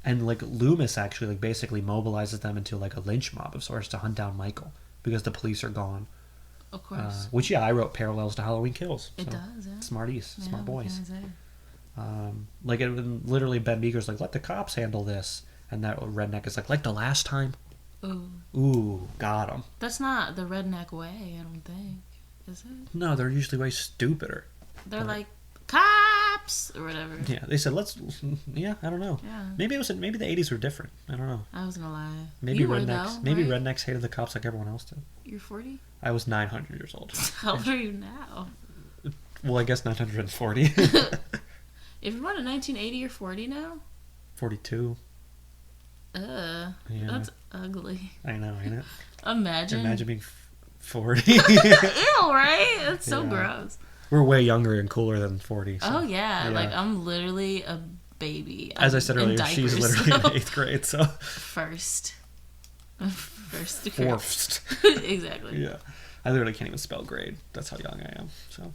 And like Loomis actually like basically mobilizes them into like a lynch mob of sorts to hunt down Michael because the police are gone. Of course. Which yeah, I wrote parallels to Halloween Kills. It So does, yeah. Smarties, Yeah, smart boys. what can I say? Like it literally Ben Meeker's like, let the cops handle this, and that redneck is like the last time. Ooh, got him. That's not the redneck way, I don't think. Is it? No, they're usually way stupider. They're like cops or whatever. Yeah, they said yeah, I don't know. Yeah. Maybe maybe the 80s were different. I don't know. I was gonna lie. Maybe You were, rednecks. though, Maybe right? rednecks hated the cops like everyone else did. You're 40? I was 900 years old. How old are you now? Well, I guess 940. If you're born in 1980, you're 40 now? 42. Yeah. That's ugly. I know, ain't it? Imagine being 40. Ew, right? That's so Yeah. gross. We're way younger and cooler than 40. So, Oh, yeah. Like, I'm literally a baby. As I said in earlier, diapers, she's literally so. in 8th grade, so... First degree. Forced. Exactly. Yeah. I literally can't even spell grade. That's how young I am, so...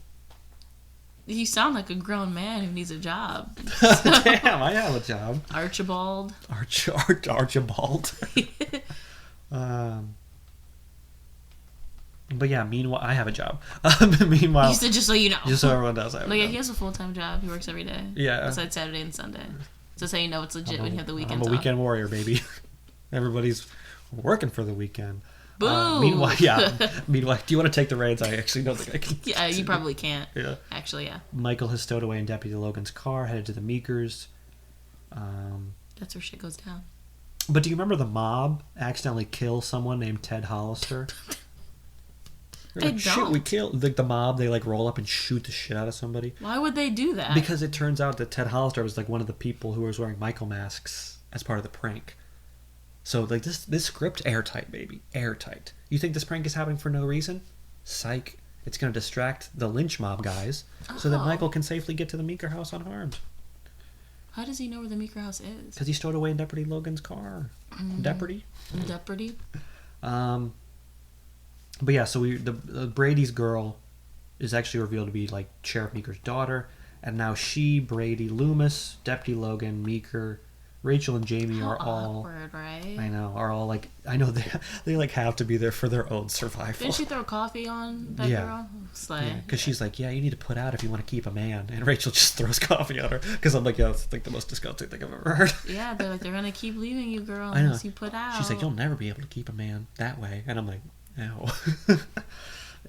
You sound like a grown man who needs a job. Damn, I have a job. Archibald. Archibald. But yeah, meanwhile, I have a job. Meanwhile, You said just so you know. just so everyone knows, I have a Yeah, job. he has a full-time job. He works every day. Yeah. Besides Saturday and Sunday. Just so you know it's legit when you have the weekends I'm a off. weekend warrior, baby. Everybody's working for the weekend. Boo! Meanwhile, do you want to take the reins? I actually don't think I can. Yeah, you probably can't. Yeah. Actually, yeah. Michael has stowed away in Deputy Logan's car, headed to the Meekers. That's where shit goes down. But do you remember the mob accidentally kill someone named Ted Hollister? They're like, shit, we killed the mob. They like roll up and shoot the shit out of somebody. Why would they do that? Because it turns out that Ted Hollister was like one of the people who was wearing Michael masks as part of the prank. So like this script, airtight, baby, airtight. You think this prank is happening for no reason? Psych! It's gonna distract the lynch mob guys so that Michael can safely get to the Meeker house unharmed. How does he know where the Meeker house is? Because he stowed away in Deputy Logan's car. Deputy. But yeah, so the Brady's girl is actually revealed to be like Sheriff Meeker's daughter, and now she, Brady, Loomis, Deputy Logan, Meeker, Rachel, and Jamie are all awkward, right? I know, are all like, I know they like have to be there for their own survival. Didn't she throw coffee on that girl? Slay. Because she's like, yeah, you need to put out if you want to keep a man, and Rachel just throws coffee on her. Because I'm like, yeah, that's like the most disgusting thing I've ever heard. Yeah, they're like, they're gonna keep leaving you, girl, I know. unless you put out. She's like, you'll never be able to keep a man that way, and I'm like, no.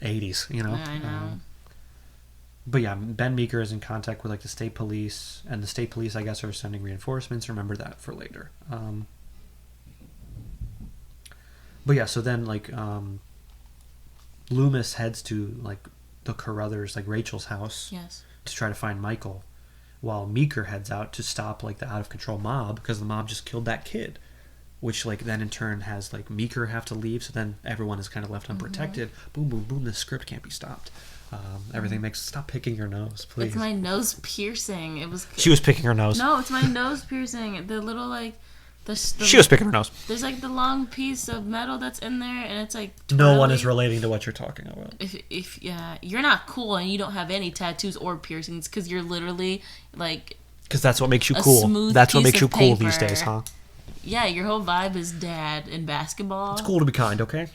80s, you know. Yeah, I know. But yeah, Ben Meeker is in contact with like the state police, and the state police, I guess, are sending reinforcements. Remember that for later. But yeah, so then like Loomis heads to like the Carruthers, like Rachel's house, Yes. to try to find Michael, while Meeker heads out to stop like the out of control mob because the mob just killed that kid, which like then in turn has like Meeker have to leave, so then everyone is kind of left unprotected. Boom, boom, boom. This script can't be stopped. Everything makes stop picking your nose, please. It's my nose piercing. It was. She was picking her nose. No, it's my nose piercing. The little like. She was picking her nose. There's like the long piece of metal that's in there, and it's like. No one is relating to what you're talking about. If you're not cool and you don't have any tattoos or piercings because you're literally like. Because that's what makes you cool. That's what makes you cool these days, huh? Yeah, your whole vibe is dad and basketball. It's cool to be kind, okay?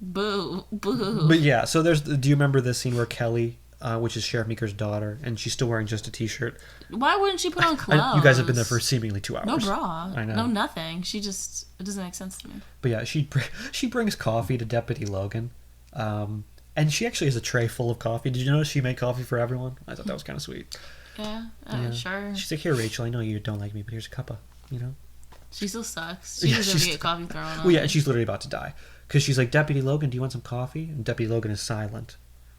Boo, boo. But yeah, so do you remember the scene where Kelly, which is Sheriff Meeker's daughter, and she's still wearing just a t-shirt? Why wouldn't she put on clothes? You guys have been there for seemingly 2 hours. No bra. I know. No nothing. It doesn't make sense to me. But yeah, she brings coffee to Deputy Logan, and she actually has a tray full of coffee. Did you notice she made coffee for everyone? I thought that was kind of sweet. Yeah, sure. She's like, here, Rachel, I know you don't like me, but here's a cuppa, She still sucks. She deserves to get coffee thrown on. Well, yeah, she's literally about to die. Because she's like, Deputy Logan, do you want some coffee? And Deputy Logan is silent.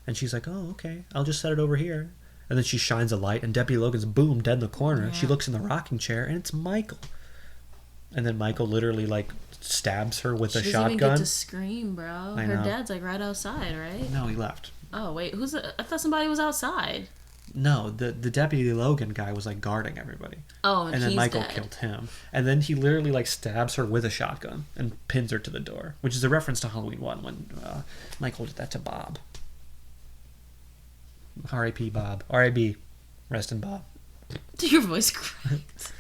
And she's like, oh, okay, I'll just set it over here. And then she shines a light, and Deputy Logan's boom, dead in the corner. Yeah. She looks in the rocking chair, and it's Michael. And then Michael literally, like, stabs her with a shotgun. She doesn't even get to scream, bro. Her dad's, like, right outside, right? No, he left. Oh, wait, I thought somebody was outside. No, the Deputy Logan guy was like guarding everybody. Oh, and then Michael dead. killed him. And then he literally like stabs her with a shotgun and pins her to the door, which is a reference to Halloween 1 when Michael did that to Bob. R.I.P. Bob. R.I.B. Rest in Bob. Your voice cracked.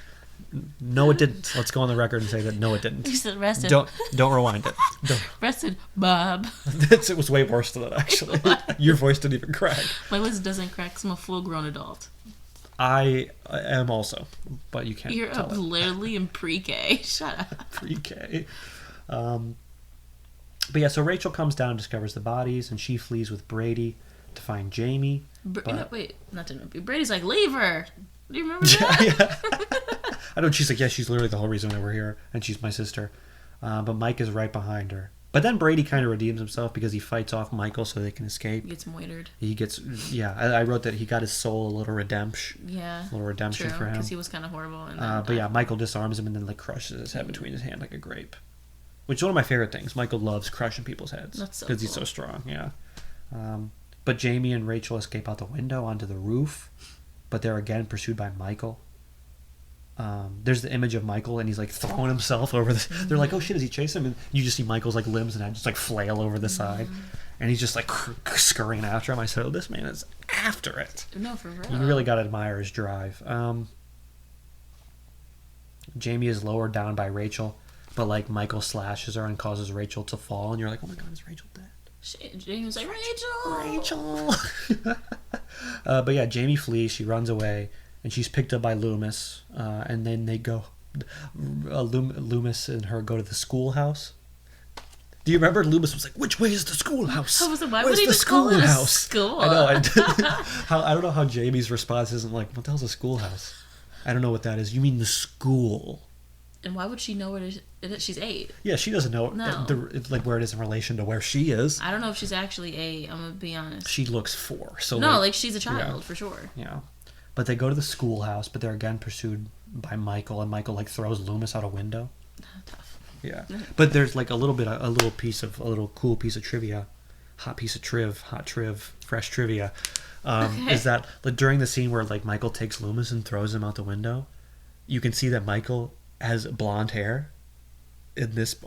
No, it didn't. Let's go on the record and say that no, it didn't. You said rest in. Don't rewind it. Rest in Bob. It was way worse than that, actually. Your voice didn't even crack. My voice doesn't crack because I'm a full-grown adult. I am also, but you can't. You're literally in pre-K. Shut up. Pre-K. But yeah, so Rachel comes down and discovers the bodies, and she flees with Brady to find Jamie. Wait, not to interrupt you. Brady's like, leave her. Do you remember that? Yeah. I know. She's like, yeah, she's literally the whole reason why we're here, and she's my sister. But Mike is right behind her. But then Brady kind of redeems himself because he fights off Michael so they can escape. He gets moitered. I wrote that he got his soul a little redemption. Yeah. A little redemption for him. Because he was kind of horrible. But yeah, Michael disarms him and then like crushes his head between his hand like a grape. Which is one of my favorite things. Michael loves crushing people's heads. That's so because he's so strong, yeah. But Jamie and Rachel escape out the window onto the roof. But they're again pursued by Michael. There's the image of Michael and he's like throwing himself over the. They're like, oh shit, is he chasing him? And you just see Michael's like limbs and head just like flail over the side, and he's just like scurrying after him. I said, oh, this man is after it. No, for real. You really gotta admire his drive. Jamie is lowered down by Rachel, but like Michael slashes her and causes Rachel to fall, and you're like, oh my god, is Rachel dead? Jamie was like, Rachel. But yeah, Jamie flees. She runs away. And she's picked up by Loomis, and then they go. Loomis and her go to the schoolhouse. Do you remember Loomis was like, "Which way is the schoolhouse? I was like, why would he just call it a school?" I know. I don't know how Jamie's response isn't like, "What the hell's a schoolhouse?" I don't know what that is. You mean the school? And why would she know where she's 8? Yeah, she doesn't know like where it is in relation to where she is. I don't know if she's actually 8. I'm gonna be honest. She looks 4. So no, like she's a child for sure. Yeah. But they go to the schoolhouse, but they're again pursued by Michael, and Michael like throws Loomis out a window. Tough. Yeah, but there's like a little cool piece of trivia, fresh trivia. Is that like, during the scene where like Michael takes Loomis and throws him out the window, you can see that Michael has blonde hair in this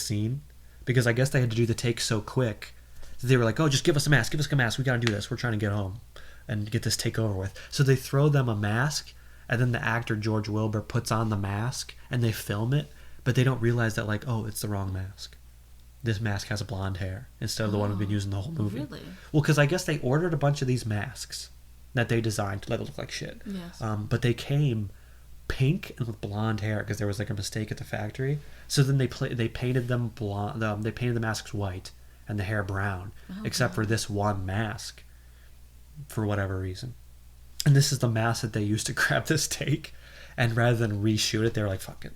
scene, because I guess they had to do the take so quick that they were like, oh, just give us a mask, we gotta do this, we're trying to get home and get this take over with. So they throw them a mask, and then the actor George Wilbur puts on the mask, and they film it, but they don't realize that like, oh, it's the wrong mask. This mask has blonde hair instead of the one we've been using the whole movie. Really? Well, because I guess they ordered a bunch of these masks that they designed to let it look like shit. Yes. But they came pink and with blonde hair because there was like a mistake at the factory. So then they painted them blonde. They painted the masks white, and the hair brown, Oh, except for God. this one mask, for whatever reason. And this is the mask that they used to grab this take, and rather than reshoot it, they were like, fuck it.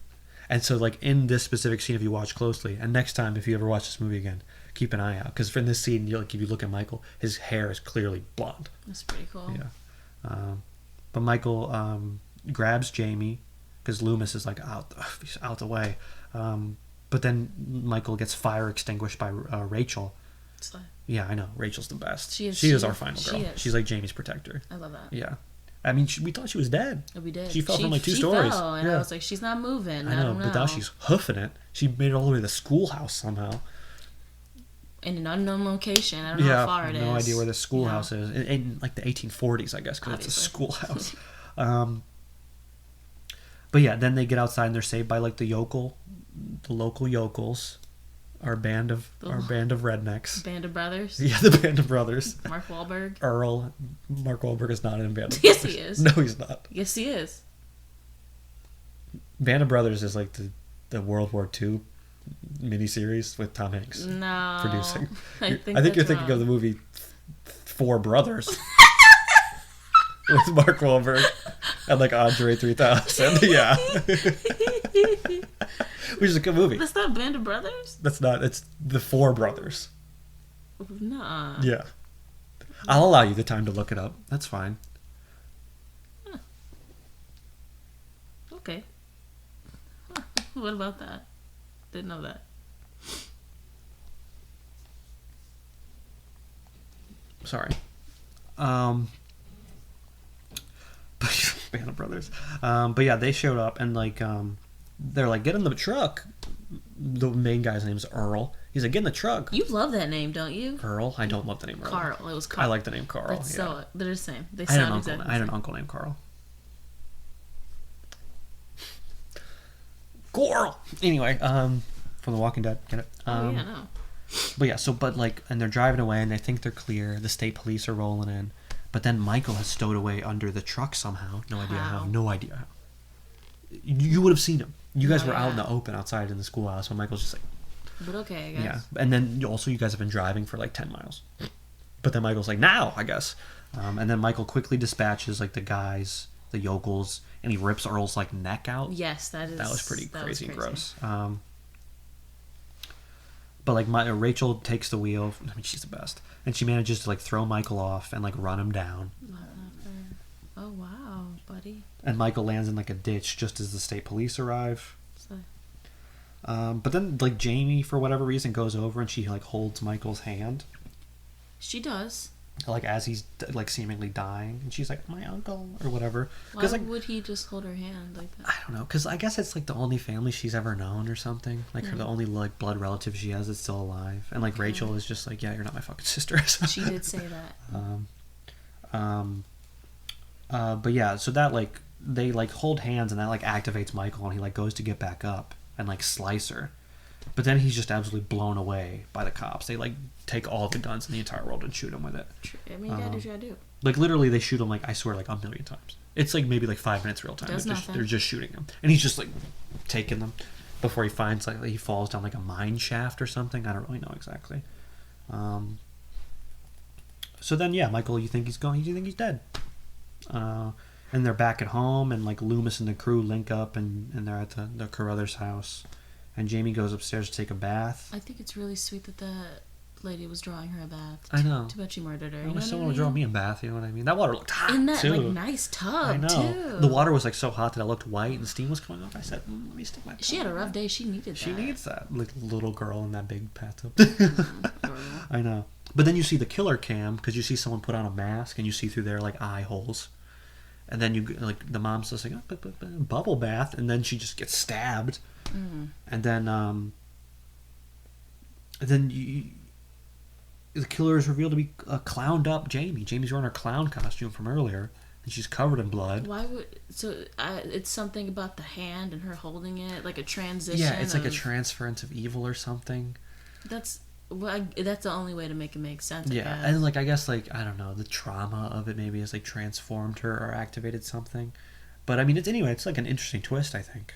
And so, like, in this specific scene, if you watch closely, and next time, if you ever watch this movie again, keep an eye out. Because in this scene, like, if you look at Michael, his hair is clearly blonde. That's pretty cool. Yeah. But Michael grabs Jamie, because Loomis is, like, he's out the way. But then Michael gets fire extinguished by Rachel. It's like, Yeah, I know. Rachel's the best. She She is our final girl. she is. She's like Jamie's protector. I love that. Yeah. I mean, we thought she was dead. We did. She fell from like two stories. Fell, and Yeah. I was like, she's not moving. I know, but now she's hoofing it. She made it all the way to the schoolhouse somehow. in an unknown location. I don't know how far it is. No idea where the schoolhouse is. In like the 1840s, I guess, because it's a Obviously. schoolhouse. But yeah, then they get outside and they're saved by like the local yokels, our band of rednecks. Band of Brothers. Yeah, the band of brothers. Mark Wahlberg. Earl. Mark Wahlberg is not in Band of Yes, Brothers. he is. No, he's not. Yes, he is. Band of Brothers is like the World War II miniseries with Tom Hanks No. producing. I think you're that's thinking of wrong. the movie Four Brothers with Mark Wahlberg and like Andre 3000. Yeah. Which is a good movie. That's not Band of Brothers? That's not, it's the Four Brothers. Nah. Yeah. I'll allow you the time to look it up. That's fine. Okay. Huh. What about that? Didn't know that. Sorry. Band of Brothers. But yeah, they showed up and like they're like, get in the truck. The main guy's name's Earl. He's like, get in the truck. You love that name, don't you? Earl? I don't love the name Earl. Carl. It was Carl. I like the name Carl. That's yeah. so they're the same. They I had an sound uncle. exactly. I had the an same. uncle named Carl. Coral. Anyway, from The Walking Dead. Get it? Oh yeah, no. But yeah, and they're driving away and they think they're clear. The state police are rolling in. But then Michael has stowed away under the truck somehow. No idea how. No idea how. You would have seen him. You guys were out in the open outside in the schoolhouse when Michael's just like... But okay, I guess. Yeah. And then also you guys have been driving for like 10 miles. But then Michael's like, now, I guess. And then Michael quickly dispatches like the guys, the yokels, and he rips Earl's like neck out. Yes, that That was pretty crazy and crazy. gross. But like Rachel takes the wheel. I mean, she's the best, and she manages to like throw Michael off and like run him down. Oh wow, buddy. And Michael lands in like a ditch just as the state police arrive. So, But then like Jamie, for whatever reason, goes over and she like holds Michael's hand, she does. like as he's like seemingly dying, and she's like, "My uncle" or whatever. Why like would he just hold her hand like that? I don't know, because I guess it's like the only family she's ever known or something. Like her, the only like blood relative she has that's still alive, and like Rachel is just like, "Yeah, you're not my fucking sister." She did say that. But yeah, so that like they like hold hands and that like activates Michael and he like goes to get back up and like slice her, but then he's just absolutely blown away by the cops. They like take all the guns in the entire world and shoot him with it. I mean, you gotta do what you gotta do. Like literally, they shoot him like I swear like a million times. It's like maybe like 5 minutes real time. Does nothing. They're just shooting him and he's just like taking them before he finds like he falls down like a mine shaft or something. I don't really know exactly. So then yeah, Michael, you think he's going? You think he's dead? And they're back at home, and like Loomis and the crew link up, and they're at the Carruthers house, and Jamie goes upstairs to take a bath. I think it's really sweet that the lady was drawing her a bath. I know. Too bad she murdered her. I You know wish what someone I would draw mean? me a bath. You know what I mean? That water looked hot In that too. like nice tub I know. too. The water was like so hot that it looked white, and the steam was coming up. I said, "Let me stick my." She had a rough day. She needed that. She needs that, like little girl in that big bathtub. Girl. I know. But then you see the killer cam because you see someone put on a mask and you see through their like eye holes, and then you like the mom's just like bubble bath, and then she just gets stabbed, and then the killer is revealed to be a clowned up Jamie. Jamie's wearing her clown costume from earlier, and she's covered in blood. Why would it's something about the hand and her holding it, like a transition. Yeah, it's like a transference of evil or something. That's the only way to make it make sense. I Yeah, guess. and like I guess like I don't know, the trauma of it maybe has like transformed her or activated something. But I mean, it's like an interesting twist, I think.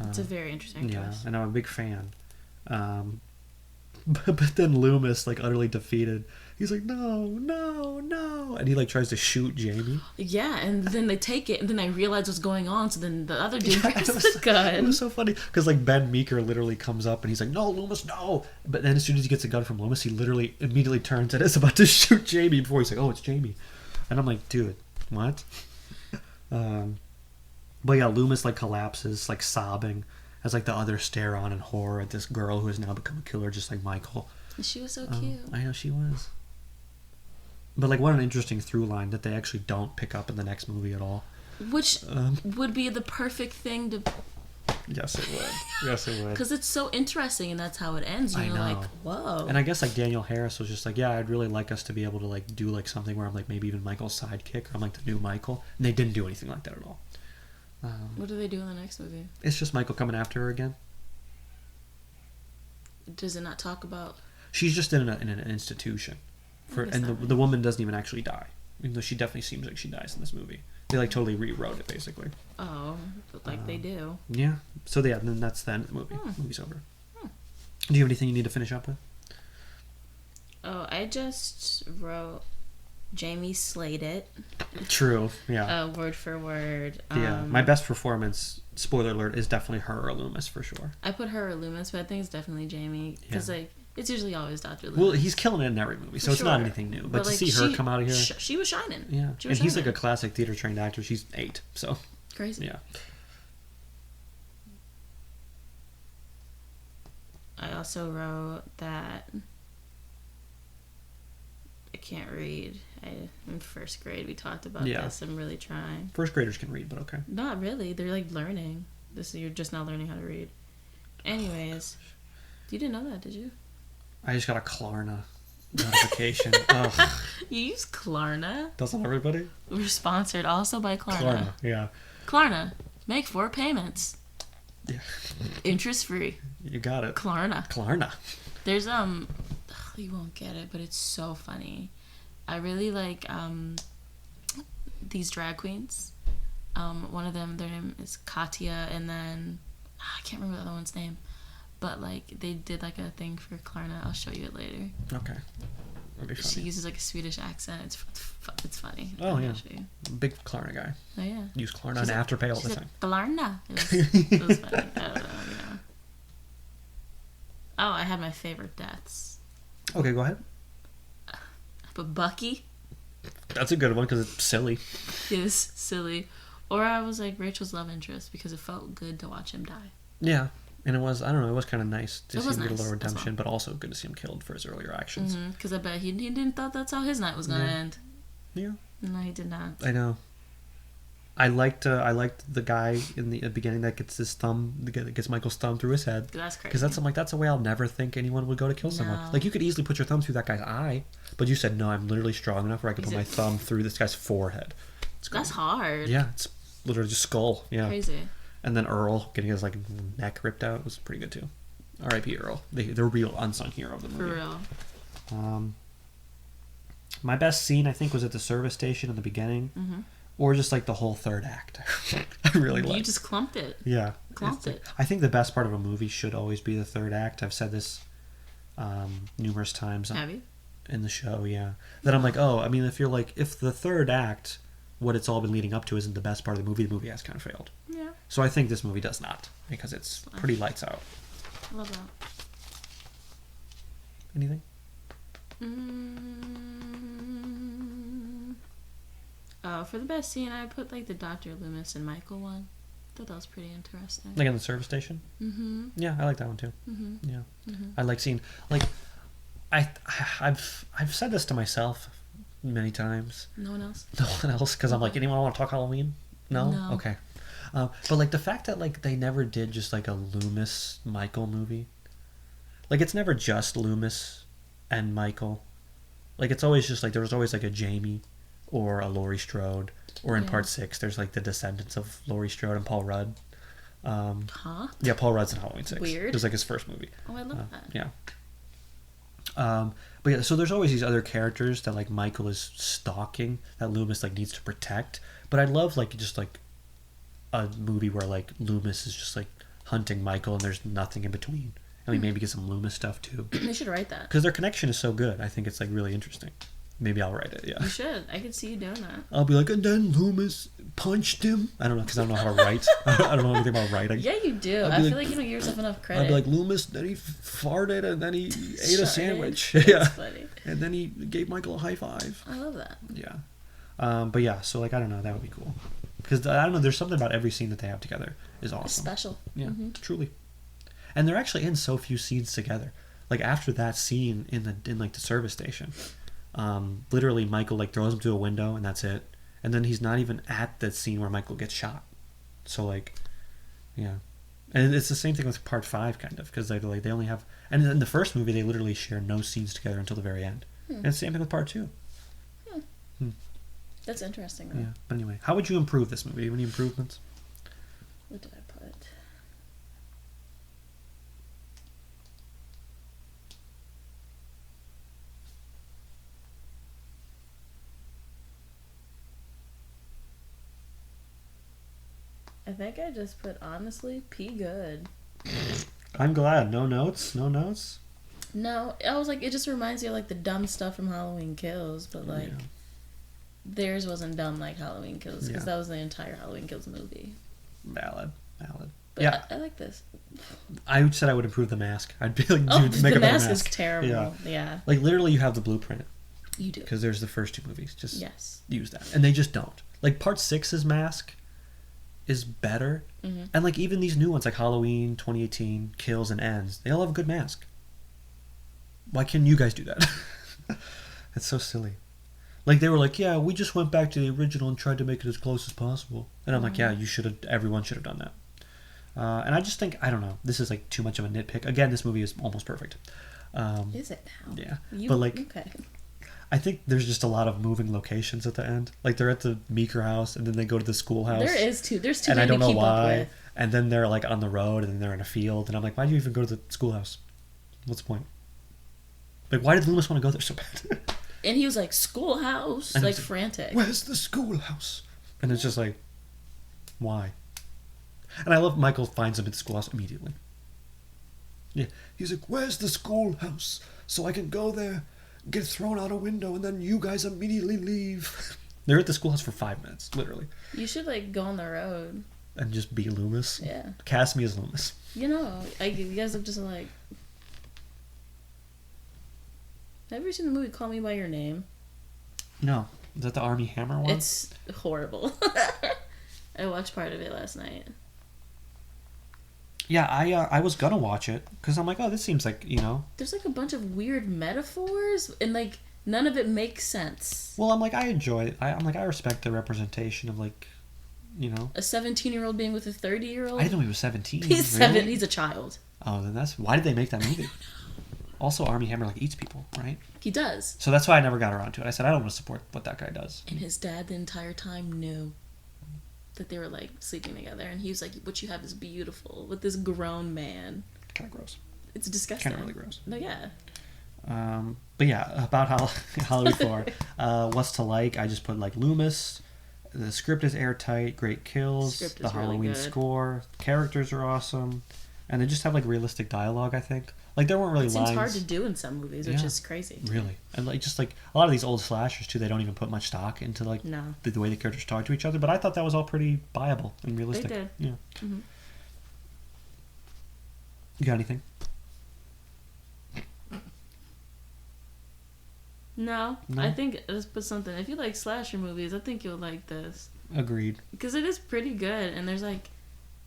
It's a very interesting yeah, twist. and I'm a big fan. But then Loomis, like utterly defeated, he's like, no, no, no, and he like tries to shoot Jamie. Yeah, and then they take it, and then I realize what's going on. So then the other dude grabs it was, the gun. It was so funny because like Ben Meeker literally comes up and he's like, no, Loomis, no. But then as soon as he gets a gun from Loomis, he literally immediately turns and is about to shoot Jamie before he's like, oh, it's Jamie, and I'm like, dude, what? But yeah, Loomis like collapses, like sobbing, as like the others stare on in horror at this girl who has now become a killer, just like Michael. She was so cute. I know she was. But like, what an interesting through line that they actually don't pick up in the next movie at all. Which would be the perfect thing to. Yes, it would. Yes, it would. Because it's so interesting, and that's how it ends. You're like, whoa. And I guess like Danielle Harris was just like, yeah, I'd really like us to be able to like do like something where I'm like maybe even Michael's sidekick. Or I'm like the new Michael, and they didn't do anything like that at all. What do they do in the next movie? It's just Michael coming after her again. Does it not talk about? She's just in an institution, and the woman doesn't even actually die, even though she definitely seems like she dies in this movie. They like totally rewrote it basically. Oh, but like they do. Yeah. So yeah, then that's the end of the movie. Movie's over. Do you have anything you need to finish up with? Oh, I just wrote Jamie slayed it. True. Yeah. Word for word. Yeah. My best performance, spoiler alert, is definitely her or Loomis for sure. I put her or Loomis, but I think it's definitely Jamie because like it's usually always Dr. Loomis. Well, he's killing it in every movie, so it's not anything new. But to like, see her come out of here, she was shining. Yeah. She was and he's like a classic theater trained actor. She's 8, so crazy. Yeah. I also wrote that I can't read. In first grade, we talked about this. I'm really trying. First graders can read, but okay. Not really. They're like learning. You're just now learning how to read. Anyways, you didn't know that, did you? I just got a Klarna notification. Ugh. You use Klarna? Doesn't everybody? We're sponsored also by Klarna. Klarna, yeah. Klarna. Make 4 payments. Yeah. Interest free. You got it. Klarna. Klarna. There's you won't get it, but it's so funny. I really like these drag queens. One of them, their name is Katya, and then I can't remember the other one's name, but like they did like a thing for Klarna. I'll show you it later. Okay. That'd be funny. She uses like a Swedish accent. It's funny. Oh yeah. Big Klarna guy. Oh yeah. Use Klarna and Afterpay all the time. Klarna. It was funny. I don't know. Oh, I had my favorite deaths. Okay, go ahead. But Bucky. That's a good one because it's silly. It was silly. Or I was like Rachel's love interest because it felt good to watch him die. Yeah. And it was, I don't know, it was kind of nice to see him get a little nice, redemption, but also good to see him killed for his earlier actions. Because I bet he didn't thought that's how his night was going to end. Yeah. No, he did not. I know. I liked the guy in the beginning that gets Michael's thumb through his head. That's crazy. Because I'm like, that's a way I'll never think anyone would go to kill someone. Like, you could easily put your thumb through that guy's eye, but you said, no, I'm literally strong enough where I can put my thumb through this guy's forehead. That's hard. Yeah, it's literally just skull. Yeah. Crazy. And then Earl getting his like neck ripped out was pretty good too. R.I.P. Earl, the real unsung hero of the movie. For real. My best scene I think was at the service station in the beginning, or just like the whole third act. I really liked. You just clumped it. Yeah, clumped it. I think the best part of a movie should always be the third act. I've said this numerous times. Have you? In the show, yeah. That I'm like, oh, I mean, if the third act, what it's all been leading up to, isn't the best part of the movie has kind of failed. Yeah. So I think this movie does not, because it's pretty lights out. I love that. Anything? For the best scene, I put like the Dr. Loomis and Michael one. I thought that was pretty interesting. Like in the service station? Mm-hmm. Yeah, I like that one too. Mm-hmm. Yeah. Mm-hmm. I like seeing, like, I've said this to myself many times. No one else? No one else, because I'm like, anyone want to talk Halloween? No? Okay. But like the fact that like they never did just like a Loomis Michael movie. Like it's never just Loomis and Michael. Like it's always just like there was always like a Jamie or a Laurie Strode, or in part 6 there's like the descendants of Laurie Strode and Paul Rudd. Huh? Yeah, Paul Rudd's in Halloween 6. Weird. It was like his first movie. Oh, I love that. Yeah. But yeah, so there's always these other characters that like Michael is stalking that Loomis like needs to protect. But I'd love like just like a movie where like Loomis is just like hunting Michael and there's nothing in between, and we maybe get some Loomis stuff too. They should write that. Because their connection is so good. I think it's like really interesting. Maybe I'll write it. Yeah. You should. I could see you doing that. I'll be like, and then Loomis punched him. I don't know because I don't know how to write. I don't know anything about writing. Yeah, you do. I feel like you don't give yourself enough credit. I'll be like Loomis. Then he farted, and then he ate a sandwich. That's Yeah. funny. And then he gave Michael a high five. I love that. Yeah. But yeah, so like I don't know, that would be cool. Because I don't know, there's something about every scene that they have together is awesome. It's special. Yeah, truly. And they're actually in so few scenes together. Like after that scene in like the service station, literally Michael like throws him through a window and that's it. And then he's not even at the scene where Michael gets shot. So like, yeah. And it's the same thing with part 5 kind of because they only have, and in the first movie they literally share no scenes together until the very end. And it's the same thing with part 2. That's interesting, though. Yeah, but anyway, how would you improve this movie? Any improvements? What did I put? I think I just put, honestly, P good. I'm glad. No notes? No notes? No, I was like, it just reminds you of, like, the dumb stuff from Halloween Kills, but, like... Yeah. Theirs wasn't dumb like Halloween Kills because that was the entire Halloween Kills movie. Valid. But yeah, I like this. I said I would improve the mask. I'd be like, Oh, dude, make the a better mask mask. is terrible. Yeah. Like literally, you have the blueprint You do. because there's the first 2 movies. Just Yes. use that, and they just don't. Like part 6's mask is better, and like even these new ones like Halloween 2018, Kills and Ends, they all have a good mask. Why can't you guys do that? It's so silly. Like they were like, yeah, we just went back to the original and tried to make it as close as possible. And I'm like, yeah, you should have. Everyone should have done that. And I just think I don't know. This is like too much of a nitpick. Again, this movie is almost perfect. Is it now? Yeah, but like, okay. I think there's just a lot of moving locations at the end. Like they're at the Meeker house, and then they go to the schoolhouse. There's too and I many don't know to keep up why. with. And then they're like on the road, and then they're in a field, and I'm like, why do you even go to the schoolhouse? What's the point? Like, why did Loomis want to go there so bad? And he was like, schoolhouse, And like it's like, frantic. Where's the schoolhouse? And it's just like, why? And I love Michael finds him at the schoolhouse immediately. Yeah, he's like, where's the schoolhouse? So I can go there, get thrown out a window, and then you guys immediately leave. They're at the schoolhouse for 5 minutes, literally. You should like go on the road. And just be Loomis. Yeah. Cast me as Loomis. You know, you guys have just like. Have you ever seen the movie Call Me by Your Name? No. Is that the Army Hammer one? It's horrible. I watched part of it last night. Yeah, I was gonna watch it because I'm like, oh, this seems like, you know. There's like a bunch of weird metaphors and like none of it makes sense. Well, I'm like, I enjoy it. I'm like, I respect the representation of like, you know. A 17-year-old being with a 30-year-old? I didn't know he was 17. He's really? 7. He's a child. Oh, then that's why did they make that movie? Also, Army Hammer like eats people, right? He does. So that's why I never got around to it. I said I don't want to support what that guy does. And his dad the entire time knew that they were like sleeping together, and he was like, "What you have is beautiful." With this grown man. Kind of gross. It's disgusting. Kind of really gross. No, yeah. But yeah, about Halloween 4. What's to like? I just put like Loomis. The script is airtight. Great kills. Script is The Halloween really good. score. Characters are awesome, and they just have like realistic dialogue. I think like there weren't really It lines. seems hard to do in some movies, which Yeah. is crazy. Really, and like just like a lot of these old slashers too, they don't even put much stock into like No. the way the characters talk to each other. But I thought that was all pretty viable and realistic. They did. Yeah. Mm-hmm. You got anything? No, No? I think let's put something. If you like slasher movies, I think you'll like this Agreed. because it is pretty good, and there's like,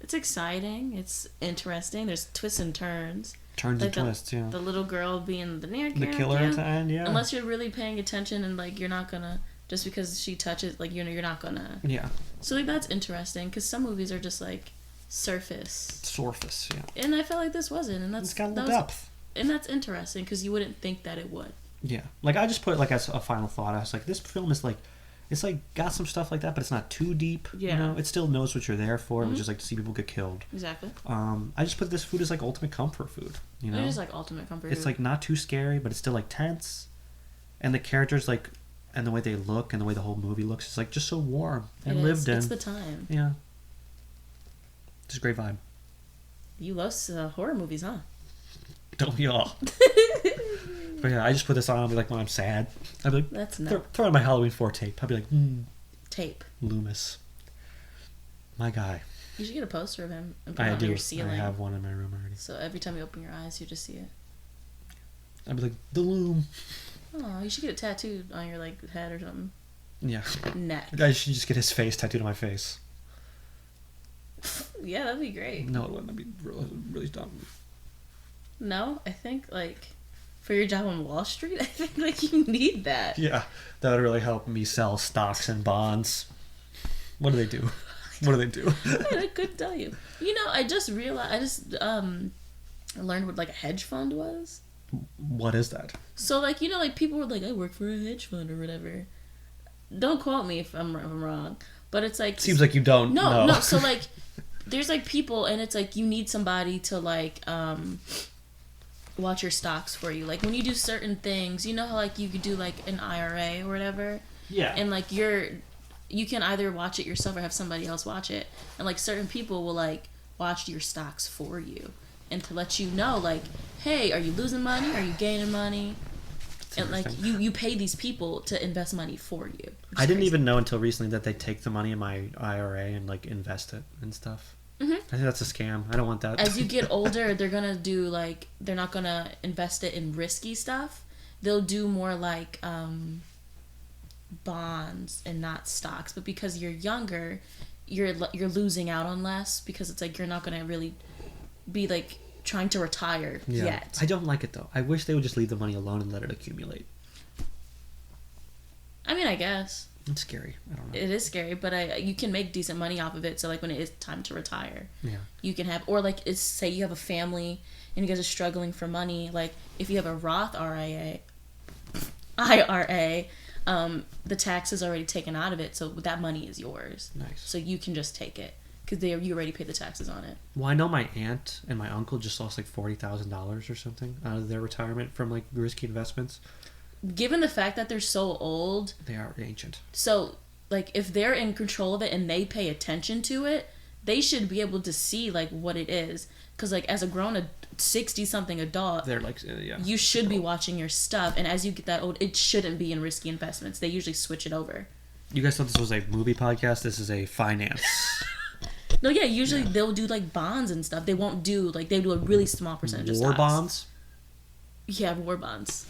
it's exciting, it's interesting. There's twists and turns. Turns Like and twists, yeah. The little girl being the near The killer at the end, yeah. Unless you're really paying attention and like you're not gonna just because she touches like you're not gonna. Yeah. So like that's interesting because some movies are just like surface, Surface, yeah. and I felt like this wasn't, and that's It's got a little that was- depth. and that's interesting because you wouldn't think that it would. Yeah. Like I just put like as a final thought, I was like, this film is like, it's like got some stuff like that, but it's not too deep. Yeah. You know, it still knows what you're there for, Mhm. which is like to see people get killed. Exactly. I just put this food as like ultimate comfort food. You know, It is like ultimate comfort. it's food. like not too scary, but it's still like tense, and the characters like, and the way they look and the way the whole movie looks is like just so warm and It is. lived in. It's the time. Yeah. Just a great vibe. You love horror movies, huh? Don't we all? But yeah, I just put this on. I'll be like, when I'm sad, I'll be like, That's no throw on my Halloween 4 tape. I'll be like, tape. Loomis, my guy. You should get a poster of him and put I it on do. your ceiling. I have one in my room already. So every time you open your eyes, you just see it. I'd be like, the Loom. Oh, you should get it tattooed on your like head or something. Yeah. Neck. I should just get his face tattooed on my face. Yeah, that'd be great. No, it wouldn't. That'd be really, really dumb. No, I think like for your job on Wall Street, I think like you need that. Yeah, that would really help me sell stocks and bonds. What do they do? What do they do? I couldn't tell you. You know, I just realized. Learned what like a hedge fund was. What is that? So like you know like people were like I work for a hedge fund or whatever. Don't quote me if I'm wrong, but it's like Seems like you don't. No. So like there's like people and it's like you need somebody to like watch your stocks for you. Like when you do certain things, you know how like you could do like an IRA or whatever. Yeah. And like you can either watch it yourself or have somebody else watch it. And like certain people will like watch your stocks for you and to let you know like, hey, are you losing money? Are you gaining money? And like you pay these people to invest money for you. I didn't even know until recently that they take the money in my IRA and like invest it and stuff. Mm-hmm. I think that's a scam. I don't want that. As you get older, they're gonna do like they're not gonna invest it in risky stuff. They'll do more like bonds and not stocks. But because you're younger, you're losing out on less because it's like you're not gonna really be like trying to retire yet. I don't like it though. I wish they would just leave the money alone and let it accumulate. I mean, I guess It's scary. I don't know. it is scary, but you can make decent money off of it. So like when it is time to retire, Yeah. you can have, or like it's say you have a family and you guys are struggling for money. Like if you have a Roth IRA, the tax is already taken out of it, so that money is yours. Nice. So you can just take it because you already paid the taxes on it. Well, I know my aunt and my uncle just lost like $40,000 or something out of their retirement from like risky investments. Given the fact that they're so old, They are ancient. so like if they're in control of it and they pay attention to it, they should be able to see like what it is. Because like as a grown 60-something adult, They're like, yeah. you should be watching your stuff. And as you get that old, it shouldn't be in risky investments. They usually switch it over. You guys thought this was a movie podcast? This is a finance. No, yeah, usually they'll do like bonds and stuff. They won't do like they do a really small percentage of War stocks. bonds? Yeah, war bonds.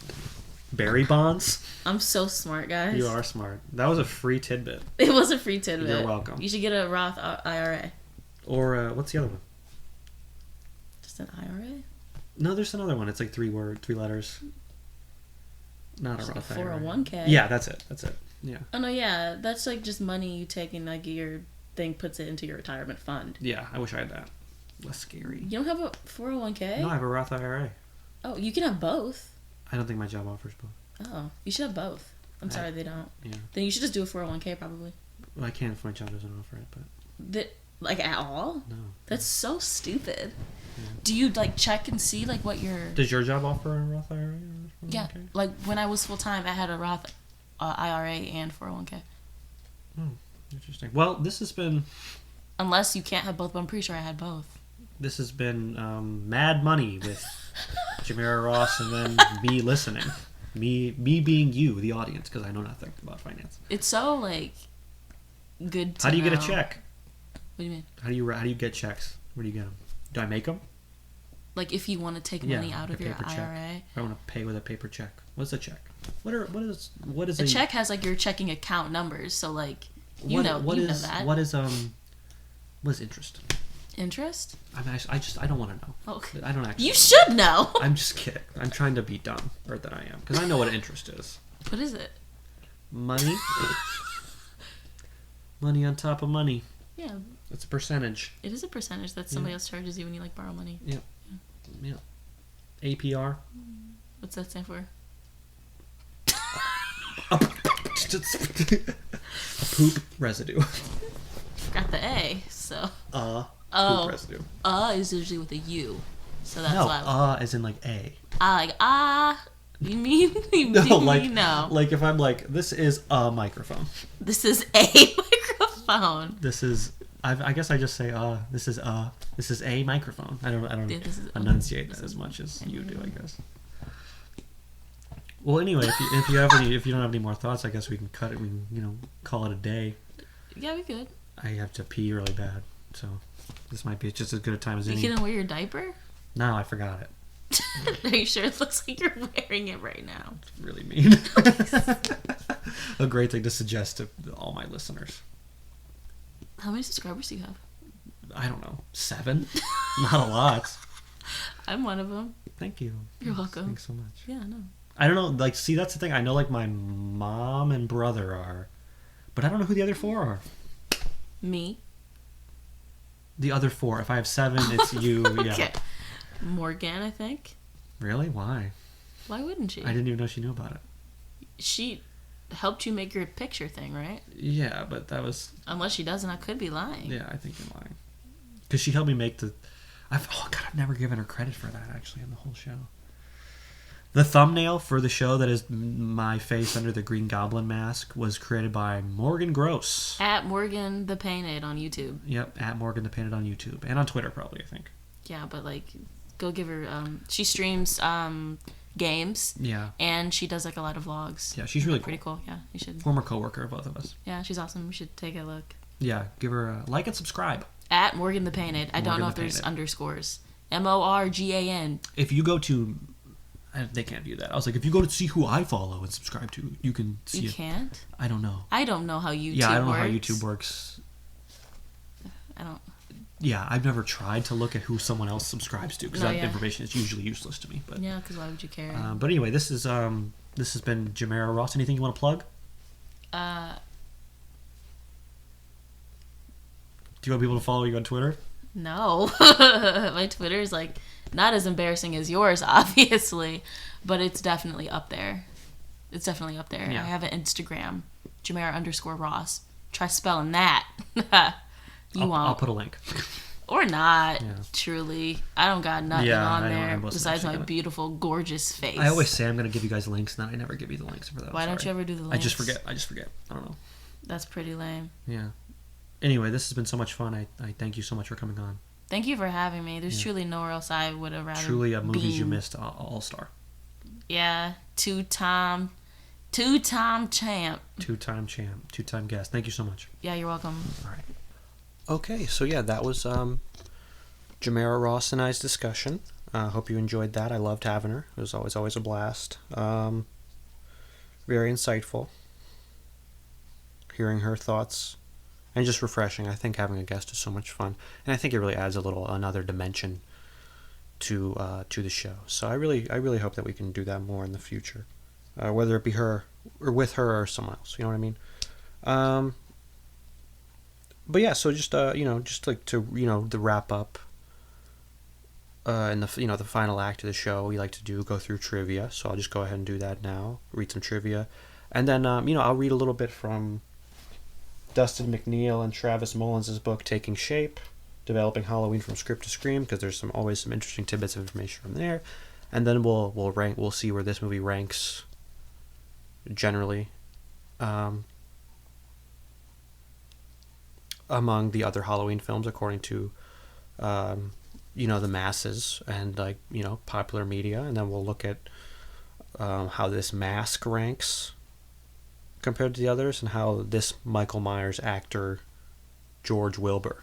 Berry bonds? I'm so smart, guys. You are smart. That was a free tidbit. It was a free tidbit. You're welcome. You should get a Roth IRA. Or what's the other one? Just an IRA? No, there's another one. It's like 3 letters. Not Just a like Roth a IRA. 401k. Yeah, that's it. Yeah. Oh no, yeah, that's like just money you take and like your thing puts it into your retirement fund. Yeah, I wish I had that. Less scary. You don't have a 401k? No, I have a Roth IRA. Oh, you can have both. I don't think my job offers both. Oh, you should have both. I'm sorry they don't. Yeah. Then you should just do a 401k probably. Well, I can if my job doesn't offer it, but Like at all? no. That's so stupid. Yeah. Do you like check and see like what your Does your job offer a Roth IRA? Or Yeah, 401k? like when I was full time, I had a Roth IRA and 401k. Interesting. Well, this has been Unless you can't have both, but I'm pretty sure I had both. Mad Money with Jamira Ross, and then me listening, me being you, the audience, because I know nothing about finance. It's so like good. How do you get a know. check? What do you mean? How do you get checks? Where do you get them? Do I make them? Like if you want to take money out of your IRA, I want to pay with a paper check. What's a check? What is a check has like your checking account numbers. So like you know that. What is interest? Interest? I mean, I don't want to know. Okay. I don't actually. You should know. I'm just kidding. I'm trying to be dumb, or that I am, because I know what interest is. What is it? Money. Money on top of money. Yeah. It's a percentage. It is a percentage that somebody else charges you when you like borrow money. Yeah. APR. What's that stand for? Poop residue. Got the A, so. Poop residue. Is usually with a U, so that's No, why. as in like A. You mean No, like no? Like if I'm like, this is a microphone. This is a microphone. This is I guess I just say this is a microphone. I don't Yeah, this is enunciate that as much as you do, I guess. Well, anyway, if you don't have any more thoughts, I guess we can cut it. We can call it a day. Yeah, we could. I have to pee really bad, so this might be just as good a time as any. You couldn't wear your diaper? No, I forgot it. Are you sure? It looks like you're wearing it right now. It's really mean. A great thing to suggest to all my listeners. How many subscribers do you have? I don't know, 7? Not a lot. I'm one of them. Thank you. You're welcome. Thanks so much. Yeah, I know. I don't know, like, see, that's the thing. I know, like, my mom and brother are, but I don't know who the other 4 are. Me. The other 4. If I have 7, it's you. Okay. Yeah. Morgan, I think. Really? Why? Why wouldn't she? I didn't even know she knew about it. She helped you make your picture thing, right? Yeah, but that was... Unless she doesn't, I could be lying. Yeah, I think you're lying. Because she helped me make the... I've never given her credit for that, actually, in the whole show. The thumbnail for the show that is my face under the Green Goblin mask was created by Morgan Gross. At Morgan the Painted on YouTube. Yep, at Morgan the Painted on YouTube. And on Twitter, probably, I think. Yeah, but, like, go give her... she streams games. Yeah. And she does, like, a lot of vlogs. Yeah, she's really pretty cool. Yeah, you should... Former coworker of both of us. Yeah, she's awesome. We should take a look. Yeah, give her a like and subscribe. At Morgan the Painted. I don't know if there's underscores. MORGAN. If you go to... They can't view that. I was like, if you go to see who I follow and subscribe to, you can see it. You can't? I don't know. I don't know how YouTube works. Yeah, I don't know how YouTube works. I don't... Yeah, I've never tried to look at who someone else subscribes to because that information is usually useless to me. But yeah, because why would you care? But anyway, this has been Jamera Ross. Anything you want to plug? Do you want people to follow you on Twitter? No. My Twitter is like not as embarrassing as yours, obviously, but it's definitely up there. It's definitely up there. Yeah. I have an Instagram, Jamera_Ross. Try spelling that. I'll put a link. Or not, truly. I don't got nothing on there besides my beautiful, gorgeous face. I always say I'm going to give you guys links, and then I never give you the links for that. Why don't you ever do the links? I just forget. I don't know. That's pretty lame. Yeah. Anyway, this has been so much fun. I thank you so much for coming on. Thank you for having me. There's truly nowhere else I would have rather Truly a Movies You Missed all-star. Yeah. Two-time champ. Two-time champ. Two-time guest. Thank you so much. Yeah, you're welcome. All right. Okay, so yeah, that was Jamera Ross and I's discussion. Hope you enjoyed that. I loved having her. It was always a blast. Very insightful. Hearing her thoughts. And just refreshing. I think having a guest is so much fun, and I think it really adds another dimension to the show. So I really hope that we can do that more in the future, whether it be her or with her or someone else. You know what I mean? But yeah, so just just like to the wrap up. In the the final act of the show, we like to go through trivia. So I'll just go ahead and do that now. Read some trivia, and then I'll read a little bit from Dustin McNeil and Travis Mullins' book Taking Shape, Developing Halloween from Script to Scream, because there's always some interesting tidbits of information from there, and then we'll see where this movie ranks generally among the other Halloween films according to the masses and popular media, and then we'll look at how this mask ranks compared to the others, and how this Michael Myers actor George Wilbur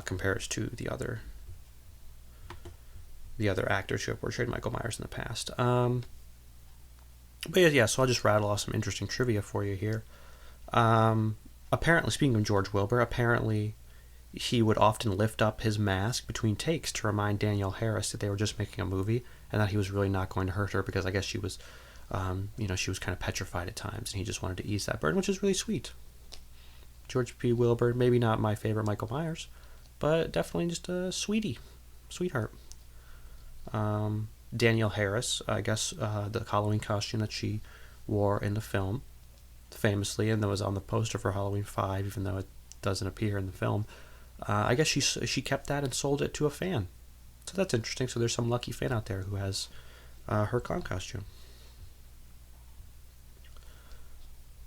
compares to the other actors who have portrayed Michael Myers in the past. But yeah, so I'll just rattle off some interesting trivia for you here. Apparently, speaking of George Wilbur, apparently he would often lift up his mask between takes to remind Danielle Harris that they were just making a movie and that he was really not going to hurt her, because I guess she was she was kind of petrified at times, and he just wanted to ease that burden, which is really sweet. George P. Wilbur, maybe not my favorite Michael Myers, but definitely just a sweetheart. Danielle Harris, I guess the Halloween costume that she wore in the film, famously, and that was on the poster for Halloween 5, even though it doesn't appear in the film, I guess she kept that and sold it to a fan. So that's interesting. So there's some lucky fan out there who has her clown costume.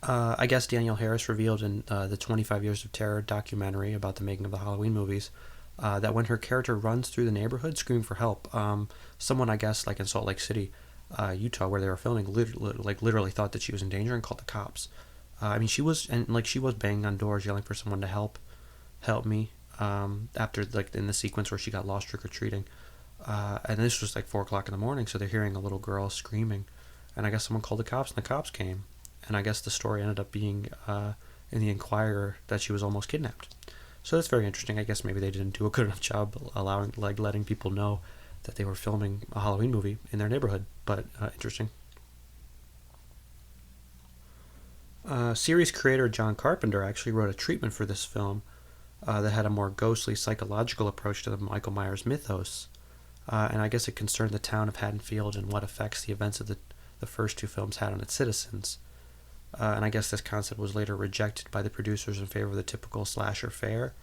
I guess Danielle Harris revealed in the 25 Years of Terror documentary about the making of the Halloween movies that when her character runs through the neighborhood screaming for help, someone, I guess, like in Salt Lake City, Utah, where they were filming, literally thought that she was in danger and called the cops. I mean, she was banging on doors, yelling for someone to help me. After like in the sequence where she got lost trick or treating, and this was like 4 o'clock in the morning, so they're hearing a little girl screaming, and I guess someone called the cops, and the cops came, and I guess the story ended up being in the Inquirer that she was almost kidnapped. So that's very interesting. I guess maybe they didn't do a good enough job letting people know that they were filming a Halloween movie in their neighborhood, but interesting. Series creator John Carpenter actually wrote a treatment for this film that had a more ghostly psychological approach to the Michael Myers mythos. And I guess it concerned the town of Haddonfield and what effects the events of the first two films had on its citizens. And I guess this concept was later rejected by the producers in favor of the typical slasher fare,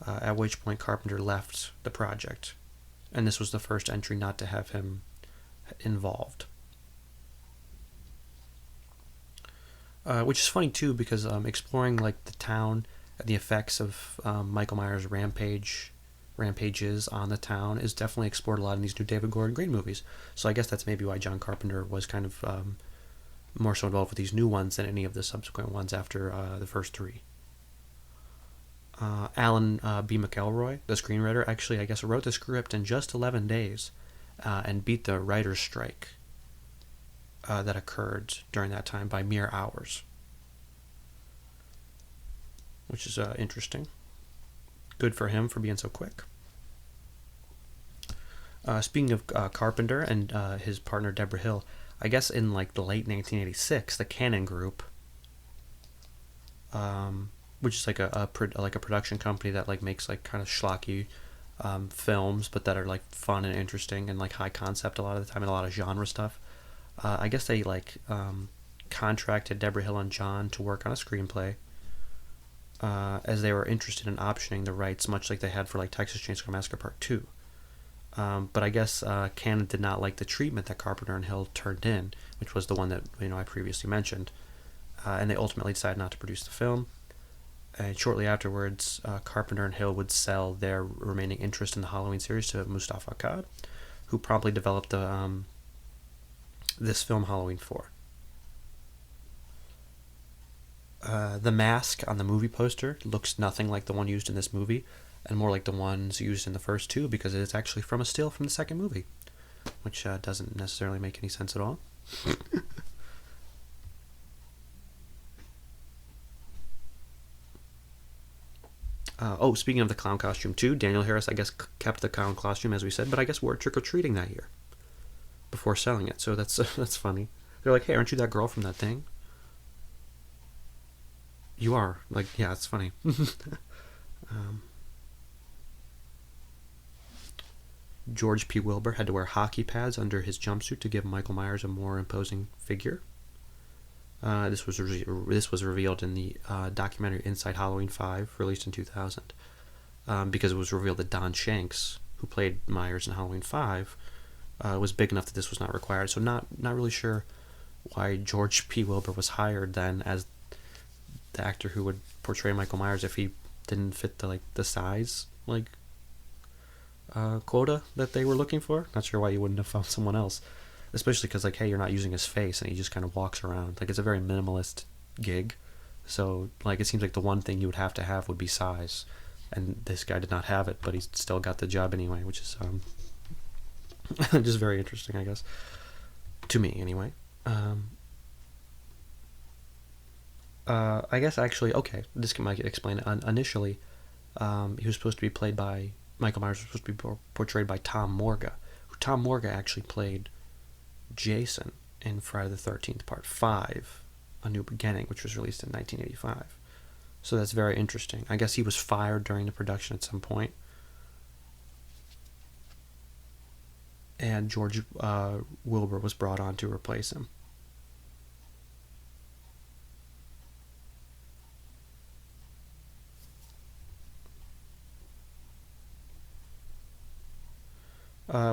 at which point Carpenter left the project. And this was the first entry not to have him involved. Which is funny too, because exploring like the town and the effects of Michael Myers' rampages on the town is definitely explored a lot in these new David Gordon Green movies. So I guess that's maybe why John Carpenter was kind of more so involved with these new ones than any of the subsequent ones after the first three. Alan B. McElroy, the screenwriter, actually I guess wrote the script in just 11 days and beat the writer's strike that occurred during that time by mere hours, which is interesting. Good for him for being so quick. Speaking of Carpenter and his partner Deborah Hill, I guess in like the late 1986, the Cannon Group, which is like a production company that like makes like kind of schlocky films, but that are like fun and interesting and like high concept a lot of the time and a lot of genre stuff. I guess they like contracted Deborah Hill and John to work on a screenplay, as they were interested in optioning the rights, much like they had for like Texas Chainsaw Massacre Part 2. But I guess Cannon did not like the treatment that Carpenter and Hill turned in, which was the one that I previously mentioned, and they ultimately decided not to produce the film. And shortly afterwards, Carpenter and Hill would sell their remaining interest in the Halloween series to Mustafa Akkad, who promptly developed this film Halloween 4. The mask on the movie poster looks nothing like the one used in this movie, and more like the ones used in the first two, because it is actually from a still from the second movie, which doesn't necessarily make any sense at all. Speaking of the clown costume too, Danielle Harris, I guess, kept the clown costume as we said, but I guess wore trick-or-treating that year before selling it, so that's that's funny. They're like, hey, aren't you that girl from that thing? You are. Like, yeah, it's funny. George P. Wilbur had to wear hockey pads under his jumpsuit to give Michael Myers a more imposing figure. This was revealed in the documentary Inside Halloween 5, released in 2000, because it was revealed that Don Shanks, who played Myers in Halloween 5, was big enough that this was not required. So not really sure why George P. Wilbur was hired then as the actor who would portray Michael Myers if he didn't fit the size quota that they were looking for. Not sure why you wouldn't have found someone else, especially because hey, you're not using his face and he just kind of walks around. It's a very minimalist gig, so it seems like the one thing you would have to have would be size, and this guy did not have it, but he still got the job anyway, which is just very interesting, I guess, to me anyway. I guess actually, okay, this might explain it. Initially, he was supposed to be played by Michael Myers was supposed to be portrayed by Tom Morga. Tom Morga actually played Jason in Friday the 13th Part 5, A New Beginning, which was released in 1985. So that's very interesting. I guess he was fired during the production at some point, and George Wilbur was brought on to replace him.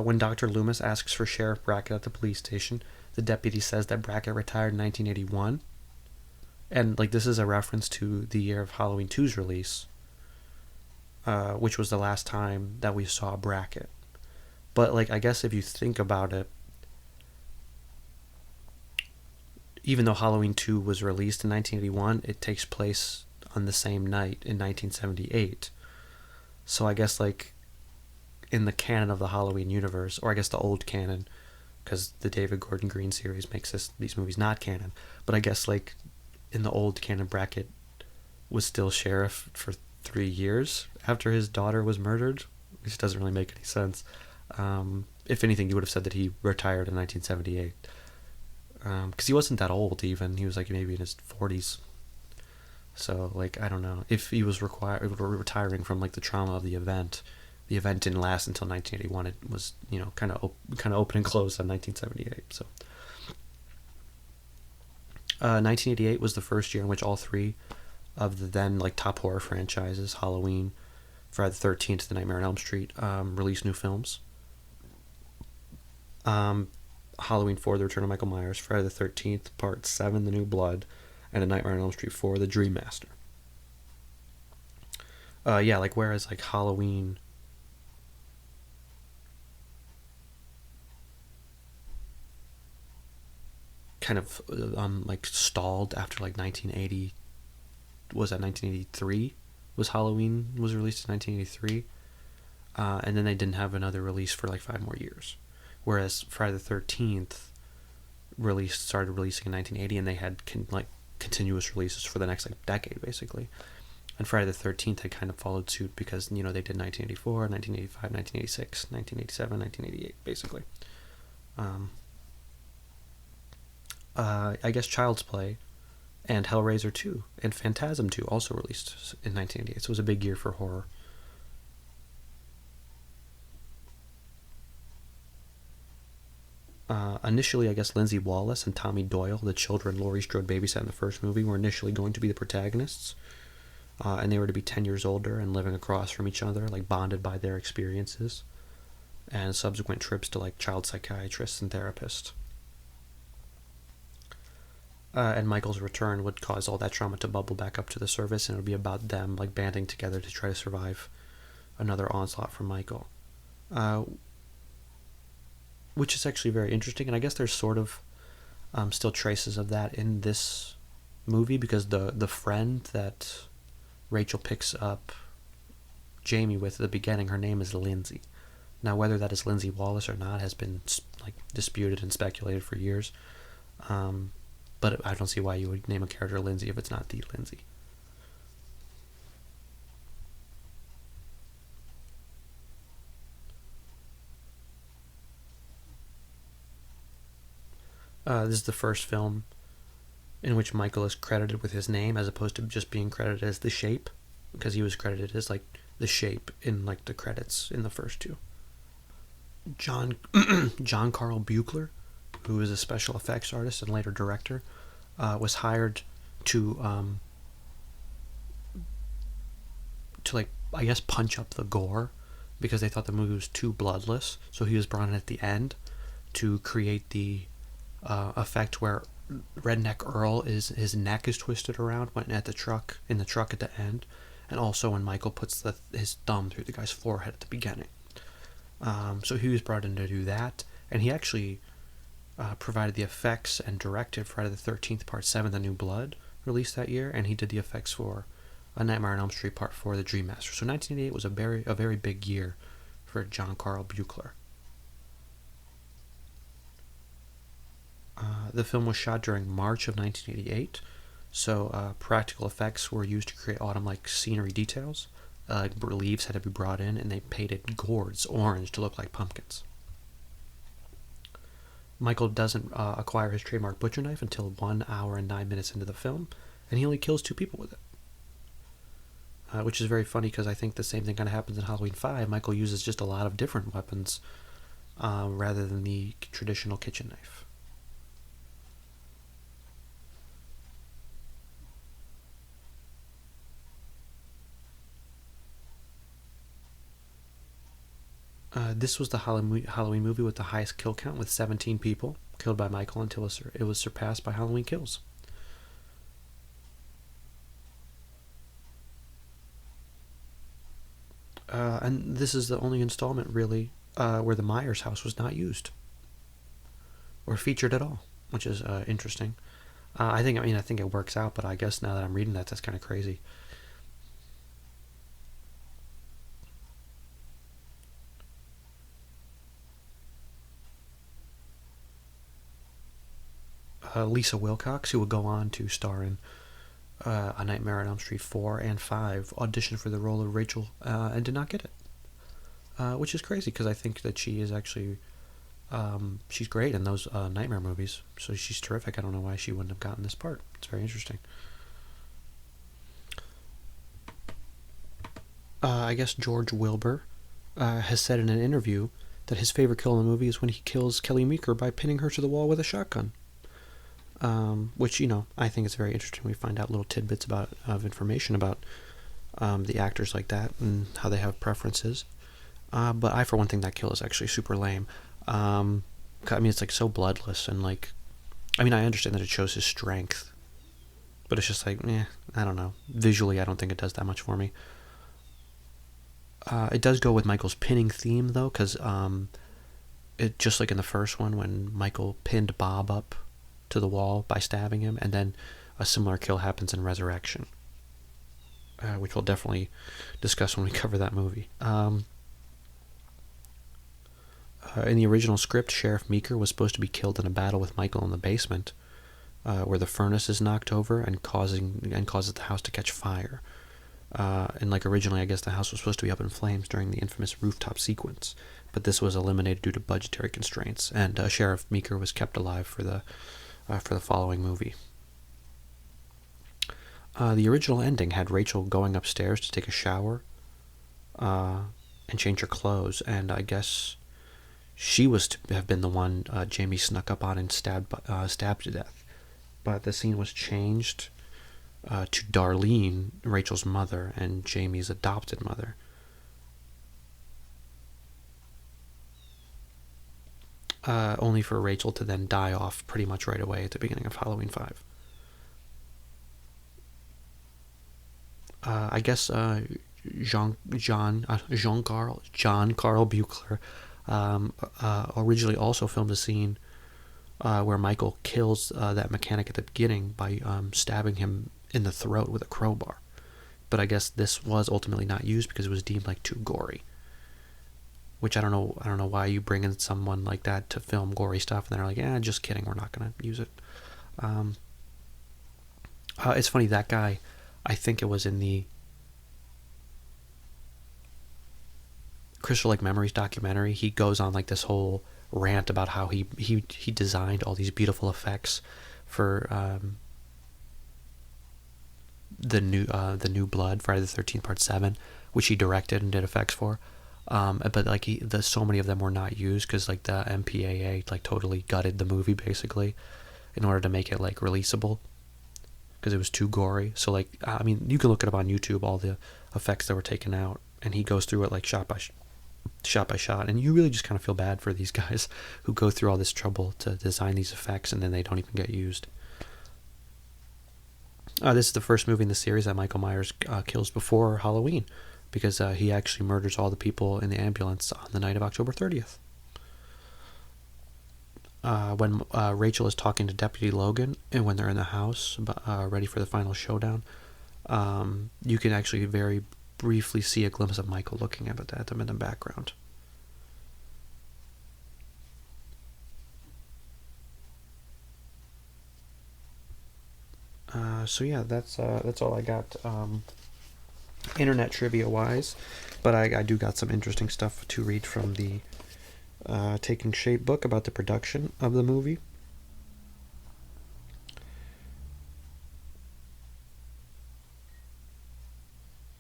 When Dr. Loomis asks for Sheriff Brackett at the police station, the deputy says that Brackett retired in 1981. And like this is a reference to the year of Halloween 2's release, which was the last time that we saw a bracket. But like I guess if you think about it, even though Halloween 2 was released in 1981, it takes place on the same night in 1978. So I guess like in the canon of the Halloween universe, or I guess the old canon, because the David Gordon Green series makes these movies not canon. But I guess like in the old canon, Brackett was still sheriff for 3 years after his daughter was murdered, which doesn't really make any sense. If anything, you would have said that he retired in 1978. Because he wasn't that old even. He was like maybe in his 40s. So like I don't know if he was retiring from like the trauma of the event. The event didn't last until 1981. It was kind of open and closed on 1978. So 1988 was the first year in which all three of the then like top horror franchises, Halloween, Friday the 13th, The Nightmare on Elm Street, released new films. Halloween 4, The Return of Michael Myers, Friday the 13th, Part 7, The New Blood, and A Nightmare on Elm Street 4, The Dream Master. Yeah, like whereas like Halloween kind of like stalled after like 1980, was that 1983? Was Halloween was released in 1983, and then they didn't have another release for like 5 more years. Whereas Friday the 13th started releasing in 1980, and they had continuous releases for the next like decade basically. And Friday the 13th had kind of followed suit because they did 1984, 1985, 1986, 1987, 1988 basically. I guess Child's Play and Hellraiser 2 and Phantasm 2 also released in 1988, so it was a big year for horror. Initially, I guess Lindsay Wallace and Tommy Doyle, the children Laurie Strode babysat in the first movie, were initially going to be the protagonists, and they were to be 10 years older and living across from each other, like bonded by their experiences and subsequent trips to like child psychiatrists and therapists. And Michael's return would cause all that trauma to bubble back up to the surface, and it would be about them like banding together to try to survive another onslaught from Michael, which is actually very interesting. And I guess there's sort of still traces of that in this movie, because the friend that Rachel picks up Jamie with at the beginning, her name is Lindsay. Now, whether that is Lindsay Wallace or not has been like disputed and speculated for years. But I don't see why you would name a character Lindsay if it's not the Lindsay. This is the first film in which Michael is credited with his name as opposed to just being credited as the Shape, because he was credited as like the Shape in like the credits in the first two. John Carl Buechler, who is a special effects artist and later director, was hired to like I guess punch up the gore because they thought the movie was too bloodless. So he was brought in at the end to create the effect where Redneck Earl his neck is twisted around when at the truck at the end, and also when Michael puts his thumb through the guy's forehead at the beginning. So he was brought in to do that, and he actually provided the effects and directed Friday the 13th Part 7, The New Blood, released that year, and he did the effects for A Nightmare on Elm Street Part 4, The Dream Master. So 1988 was a very big year for John Carl Buechler. The film was shot during March of 1988, so practical effects were used to create autumn-like scenery details. Leaves had to be brought in, and they painted gourds orange to look like pumpkins. Michael doesn't acquire his trademark butcher knife until 1 hour and 9 minutes into the film, and he only kills 2 people with it. Which is very funny because I think the same thing kind of happens in Halloween 5. Michael uses just a lot of different weapons rather than the traditional kitchen knife. This was the Halloween movie with the highest kill count, with 17 people killed by Michael until it was surpassed by Halloween Kills. And this is the only installment, really, where the Myers house was not used or featured at all, which is interesting. I think it works out, but I guess now that I'm reading that, that's kind of crazy. Lisa Wilcox, who would go on to star in A Nightmare on Elm Street 4 and 5, auditioned for the role of Rachel and did not get it. Which is crazy because I think that she is actually she's great in those Nightmare movies. So she's terrific. I don't know why she wouldn't have gotten this part. It's very interesting. I guess George Wilbur has said in an interview that his favorite kill in the movie is when he kills Kelly Meeker by pinning her to the wall with a shotgun. Which, I think it's very interesting. We find out little tidbits of information about the actors like that and how they have preferences. But I, for one, think that kill is actually super lame. It's like so bloodless and like, I understand that it shows his strength, but it's just like, I don't know. Visually, I don't think it does that much for me. It does go with Michael's pinning theme though, because it just like in the first one when Michael pinned Bob up to the wall by stabbing him, and then a similar kill happens in Resurrection, which we'll definitely discuss when we cover that movie. In the original script, Sheriff Meeker was supposed to be killed in a battle with Michael in the basement, where the furnace is knocked over and causes the house to catch fire. And like originally, I guess the house was supposed to be up in flames during the infamous rooftop sequence, but this was eliminated due to budgetary constraints, and Sheriff Meeker was kept alive for the following movie. The original ending had Rachel going upstairs to take a shower and change her clothes, and I guess she was to have been the one Jamie snuck up on and stabbed to death. But the scene was changed to Darlene, Rachel's mother, and Jamie's adopted mother. Only for Rachel to then die off pretty much right away at the beginning of Halloween 5. I guess John Carl Buechler originally also filmed a scene where Michael kills that mechanic at the beginning by stabbing him in the throat with a crowbar. But I guess this was ultimately not used because it was deemed like too gory. Which I don't know why you bring in someone like that to film gory stuff and they're like, just kidding, we're not gonna use it. It's funny, that guy, I think it was in the Crystal Lake Memories documentary, he goes on like this whole rant about how he designed all these beautiful effects for the new Blood, Friday the 13th Part 7, which he directed and did effects for. But like so many of them were not used because like the MPAA like totally gutted the movie basically in order to make it like releasable because it was too gory. So like you can look it up on YouTube, all the effects that were taken out, and he goes through it like shot by shot, and you really just kind of feel bad for these guys who go through all this trouble to design these effects and then they don't even get used. This is the first movie in the series that Michael Myers kills before Halloween, because he actually murders all the people in the ambulance on the night of October 30th. When Rachel is talking to Deputy Logan, and when they're in the house, ready for the final showdown, you can actually very briefly see a glimpse of Michael looking at them in the background. So yeah, that's all I got. Internet trivia wise, but I do got some interesting stuff to read from the Taking Shape book about the production of the movie.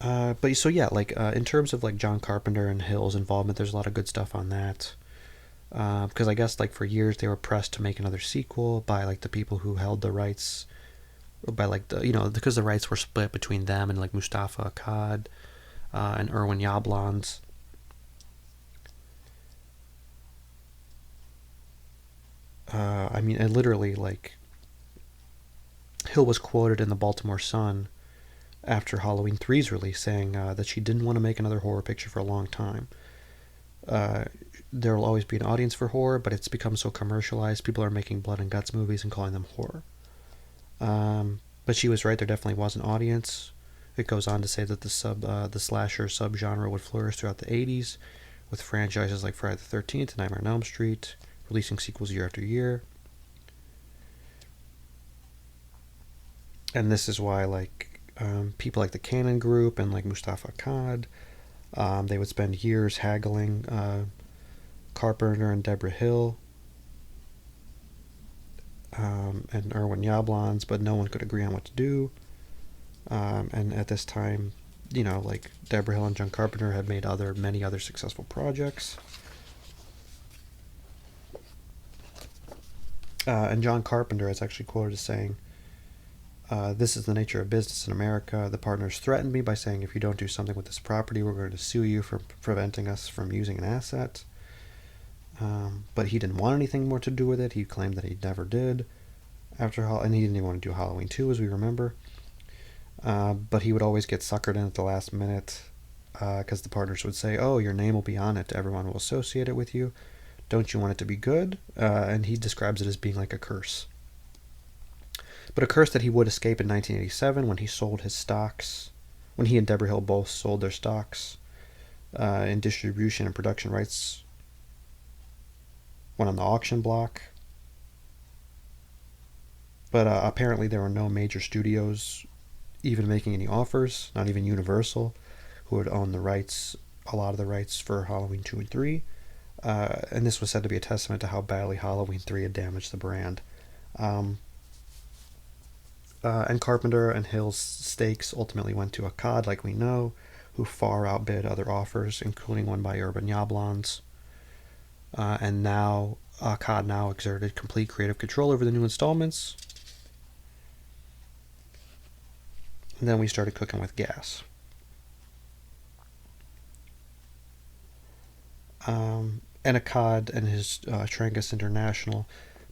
But so yeah, like in terms of like John Carpenter and Hill's involvement, there's a lot of good stuff on that. Because I guess like for years they were pressed to make another sequel by like the people who held the rights, by like because the rights were split between them and like Mustafa Akkad and Irwin Yablans. And literally like Hill was quoted in the Baltimore Sun after Halloween 3's release, saying that she didn't want to make another horror picture for a long time. There will always be an audience for horror, but it's become so commercialized. People are making blood and guts movies and calling them horror. But she was right. There definitely was an audience. It goes on to say that the slasher subgenre would flourish throughout the 80s, with franchises like Friday the 13th and Nightmare on Elm Street, releasing sequels year after year. And this is why, like, people like the Cannon Group and like Mustafa Akkad, they would spend years haggling Carpenter and Deborah Hill and Irwin Yablans, but no one could agree on what to do. And at this time, like Deborah Hill and John Carpenter had made many other successful projects. And John Carpenter is actually quoted as saying, "This is the nature of business in America. The partners threatened me by saying, if you don't do something with this property, we're going to sue you for preventing us from using an asset." But he didn't want anything more to do with it. He claimed that he never did. And he didn't even want to do Halloween 2, as we remember. But he would always get suckered in at the last minute because the partners would say, "Oh, your name will be on it. Everyone will associate it with you. Don't you want it to be good?" And he describes it as being like a curse. But a curse that he would escape in 1987 when he sold his stocks, when he and Deborah Hill both sold their stocks in distribution and production rights, went on the auction block. But apparently there were no major studios even making any offers, not even Universal, who would own the rights, a lot of the rights for Halloween 2 and 3. And this was said to be a testament to how badly Halloween 3 had damaged the brand. And Carpenter and Hill's stakes ultimately went to Akkad, like we know, who far outbid other offers, including one by Urban Yablans. And now Akkad now exerted complete creative control over the new installments. And then we started cooking with gas. And Akkad and his Trangus International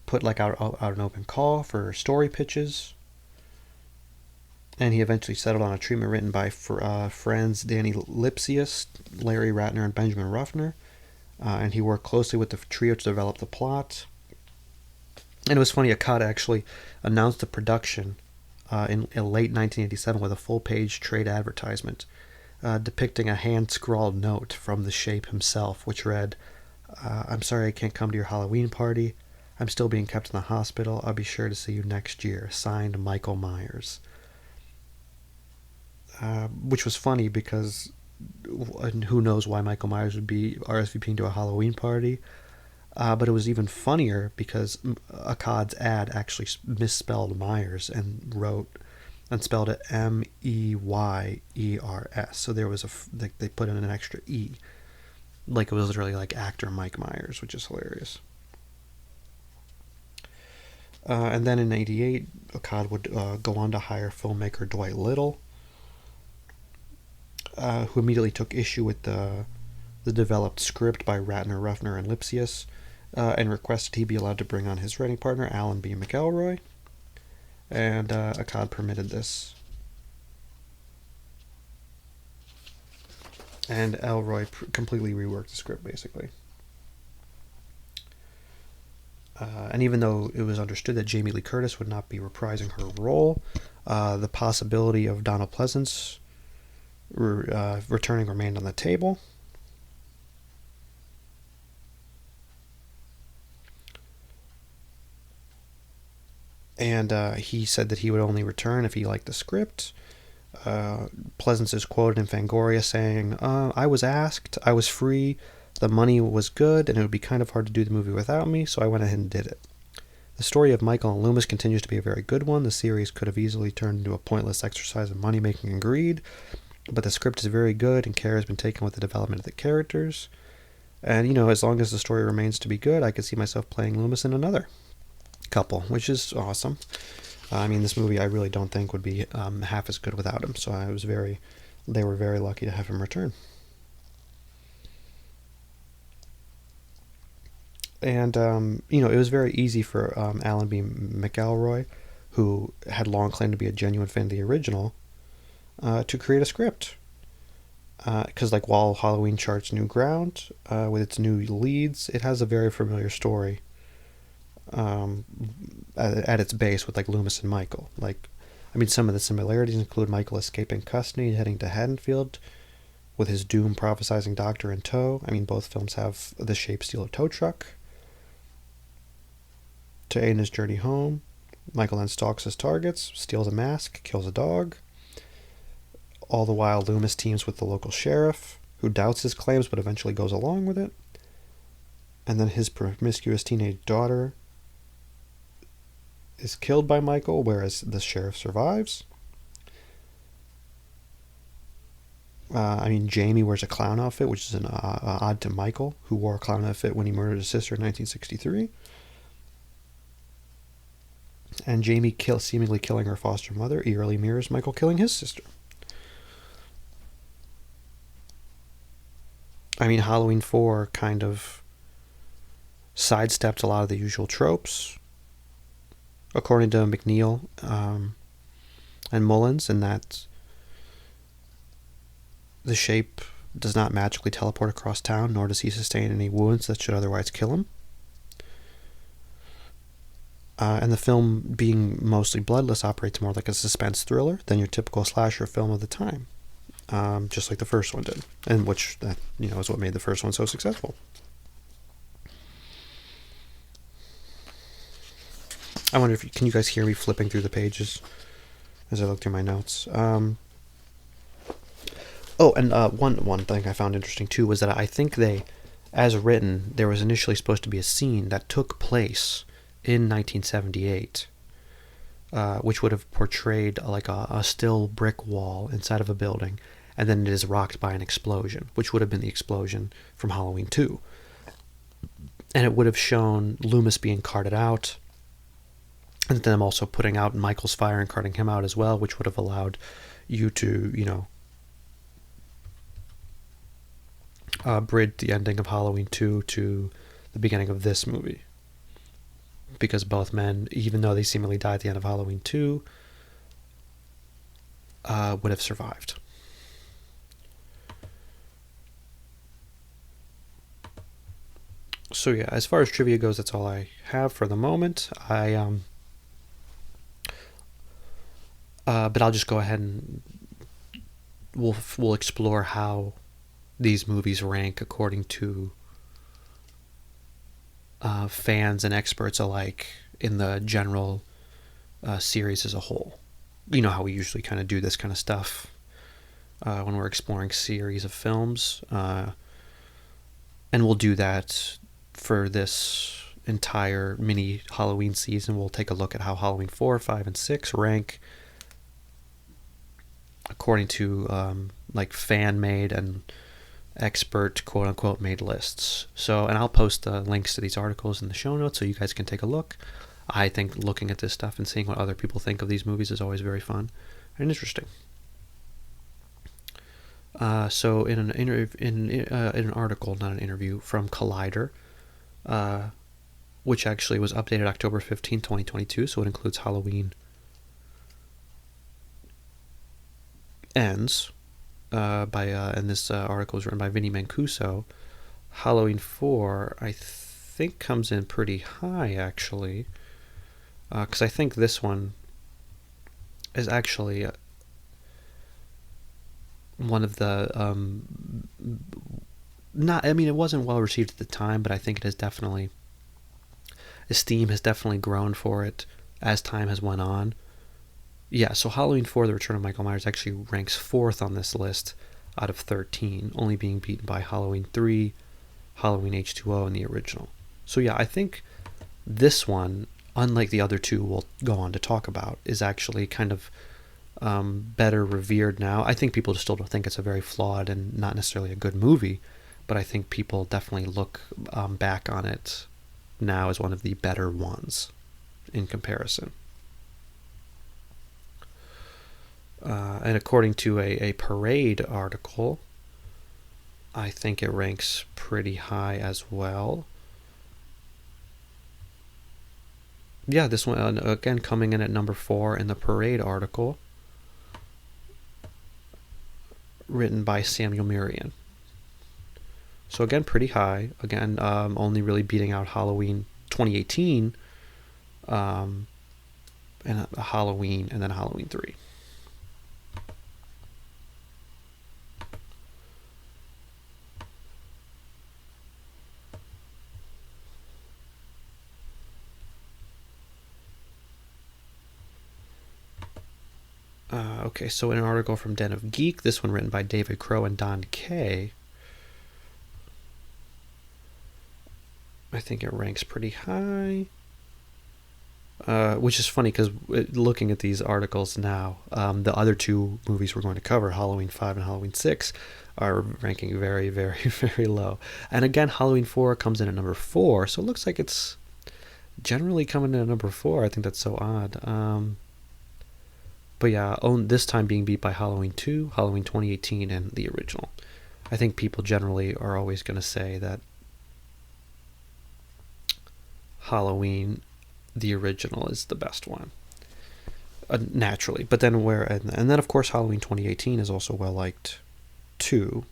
put out an open call for story pitches. And he eventually settled on a treatment written by friends Danny Lipsius, Larry Ratner, and Benjamin Ruffner. And he worked closely with the trio to develop the plot. And it was funny, Akkad actually announced the production in late 1987 with a full-page trade advertisement depicting a hand-scrawled note from the Shape himself, which read, "I'm sorry I can't come to your Halloween party. I'm still being kept in the hospital. I'll be sure to see you next year. Signed, Michael Myers." Which was funny because who knows why Michael Myers would be RSVPing to a Halloween party. But it was even funnier because Akkad's ad actually misspelled Myers and spelled it Meyers. So there was they put in an extra E. Like it was literally like actor Mike Myers, which is hilarious. And then in '88, Akkad would go on to hire filmmaker Dwight Little, who immediately took issue with the developed script by Ratner, Ruffner, and Lipsius, and requested he be allowed to bring on his writing partner, Alan B. McElroy. And Akkad permitted this. And Elroy completely reworked the script, basically. And even though it was understood that Jamie Lee Curtis would not be reprising her role, the possibility of Donald Pleasance returning remained on the table. And he said that he would only return if he liked the script. Pleasance is quoted in Fangoria saying, "I was asked, I was free, the money was good, and it would be kind of hard to do the movie without me, so I went ahead and did it." The story of Michael and Loomis continues to be a very good one. The series could have easily turned into a pointless exercise of money-making and greed, but the script is very good, and care has been taken with the development of the characters. And, as long as the story remains to be good, I could see myself playing Loomis in another couple, which is awesome. This movie I really don't think would be half as good without him, so they were very lucky to have him return. And, it was very easy for Alan B. McElroy, who had long claimed to be a genuine fan of the original, to create a script. Because like while Halloween charts new ground with its new leads, it has a very familiar story at its base with like Loomis and Michael. Like, I mean, some of the similarities include Michael escaping custody and heading to Haddonfield with his doom prophesizing doctor in tow. I mean, both films have the shape steel of tow truck. To aid in his journey home, Michael then stalks his targets, steals a mask, kills a dog. All the while, Loomis teams with the local sheriff, who doubts his claims but eventually goes along with it. And then his promiscuous teenage daughter is killed by Michael, whereas the sheriff survives. I mean, Jamie wears a clown outfit, which is an odd to Michael, who wore a clown outfit when he murdered his sister in 1963. And Jamie seemingly killing her foster mother eerily mirrors Michael killing his sister. I mean, Halloween 4 kind of sidestepped a lot of the usual tropes, according to McNeil and Mullins, in that the shape does not magically teleport across town, nor does he sustain any wounds that should otherwise kill him. And the film, being mostly bloodless, operates more like a suspense thriller than your typical slasher film of the time, just like the first one did, and which is what made the first one so successful. I wonder if can you guys hear me flipping through the pages as I look through my notes. And one thing I found interesting too was that I think as written, there was initially supposed to be a scene that took place in 1978, which would have portrayed like a still brick wall inside of a building, and then it is rocked by an explosion, which would have been the explosion from Halloween 2. And it would have shown Loomis being carted out, and then also putting out Michael's fire and carting him out as well, which would have allowed you to, bridge the ending of Halloween 2 to the beginning of this movie. Because both men, even though they seemingly died at the end of Halloween 2, would have survived. So yeah, as far as trivia goes, that's all I have for the moment. But I'll just go ahead and we'll explore how these movies rank according to fans and experts alike in the general series as a whole. You know how we usually kind of do this kind of stuff when we're exploring series of films. And we'll do that for this entire mini Halloween season. We'll take a look at how Halloween 4, 5, and 6 rank according to like fan-made and expert quote-unquote made lists. So, and I'll post the links to these articles in the show notes so you guys can take a look. I think looking at this stuff and seeing what other people think of these movies is always very fun and interesting. So in an article, not an interview, from Collider, which actually was updated October 15, 2022, so it includes Halloween Ends, and this article is written by Vinny Mancuso. Halloween 4, I think, comes in pretty high, actually, because I think this one is actually one of the it wasn't well received at the time, but I think it has definitely, esteem has definitely grown for it as time has went on. Yeah, so Halloween 4, The Return of Michael Myers, actually ranks 4th on this list out of 13, only being beaten by Halloween 3, Halloween H2O, and the original. So yeah, I think this one, unlike the other two we'll go on to talk about, is actually kind of better revered now. I think people still don't think it's a very flawed and not necessarily a good movie, but I think people definitely look back on it now as one of the better ones in comparison. And according to a Parade article, I think it ranks pretty high as well. Yeah, this one, again, coming in at number 4 in the Parade article. written by Samuel Mirian. So again, pretty high. Again, only really beating out Halloween 2018, and Halloween, and then Halloween 3. Okay, so in an article from Den of Geek, this one written by David Crow and Don Kay, I think it ranks pretty high. Which is funny because looking at these articles now, the other two movies we're going to cover, Halloween 5 and Halloween 6, are ranking very, very, very low. And again, Halloween 4 comes in at number 4, so it looks like it's generally coming in at number 4. I think that's so odd. But yeah, this time being beat by Halloween 2, Halloween 2018, and the original. I think people generally are always going to say that Halloween, the original, is the best one, naturally. But then and then of course Halloween 2018 is also well liked too.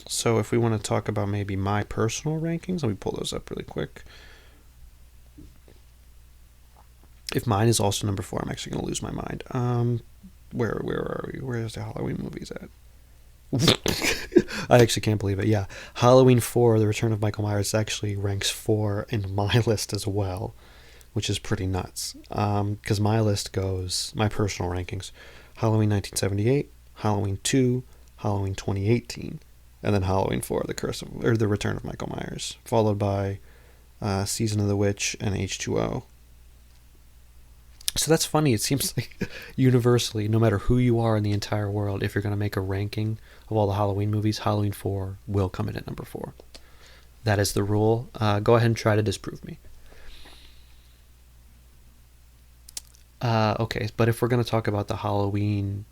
So if we want to talk about maybe my personal rankings, let me pull those up really quick. If mine is also number 4, I'm actually going to lose my mind. Where are we? Where is the Halloween movies at? I actually can't believe it. Yeah, Halloween 4, The Return of Michael Myers, actually ranks 4 in my list as well, which is pretty nuts. Because my list goes, my personal rankings, Halloween 1978, Halloween 2, Halloween 2018, and then Halloween 4, The Return of Michael Myers, followed by Season of the Witch and H2O. So that's funny. It seems like universally, no matter who you are in the entire world, if you're going to make a ranking of all the Halloween movies, Halloween 4 will come in at number 4. That is the rule. Go ahead and try to disprove me. Okay, but if we're going to talk about the Halloween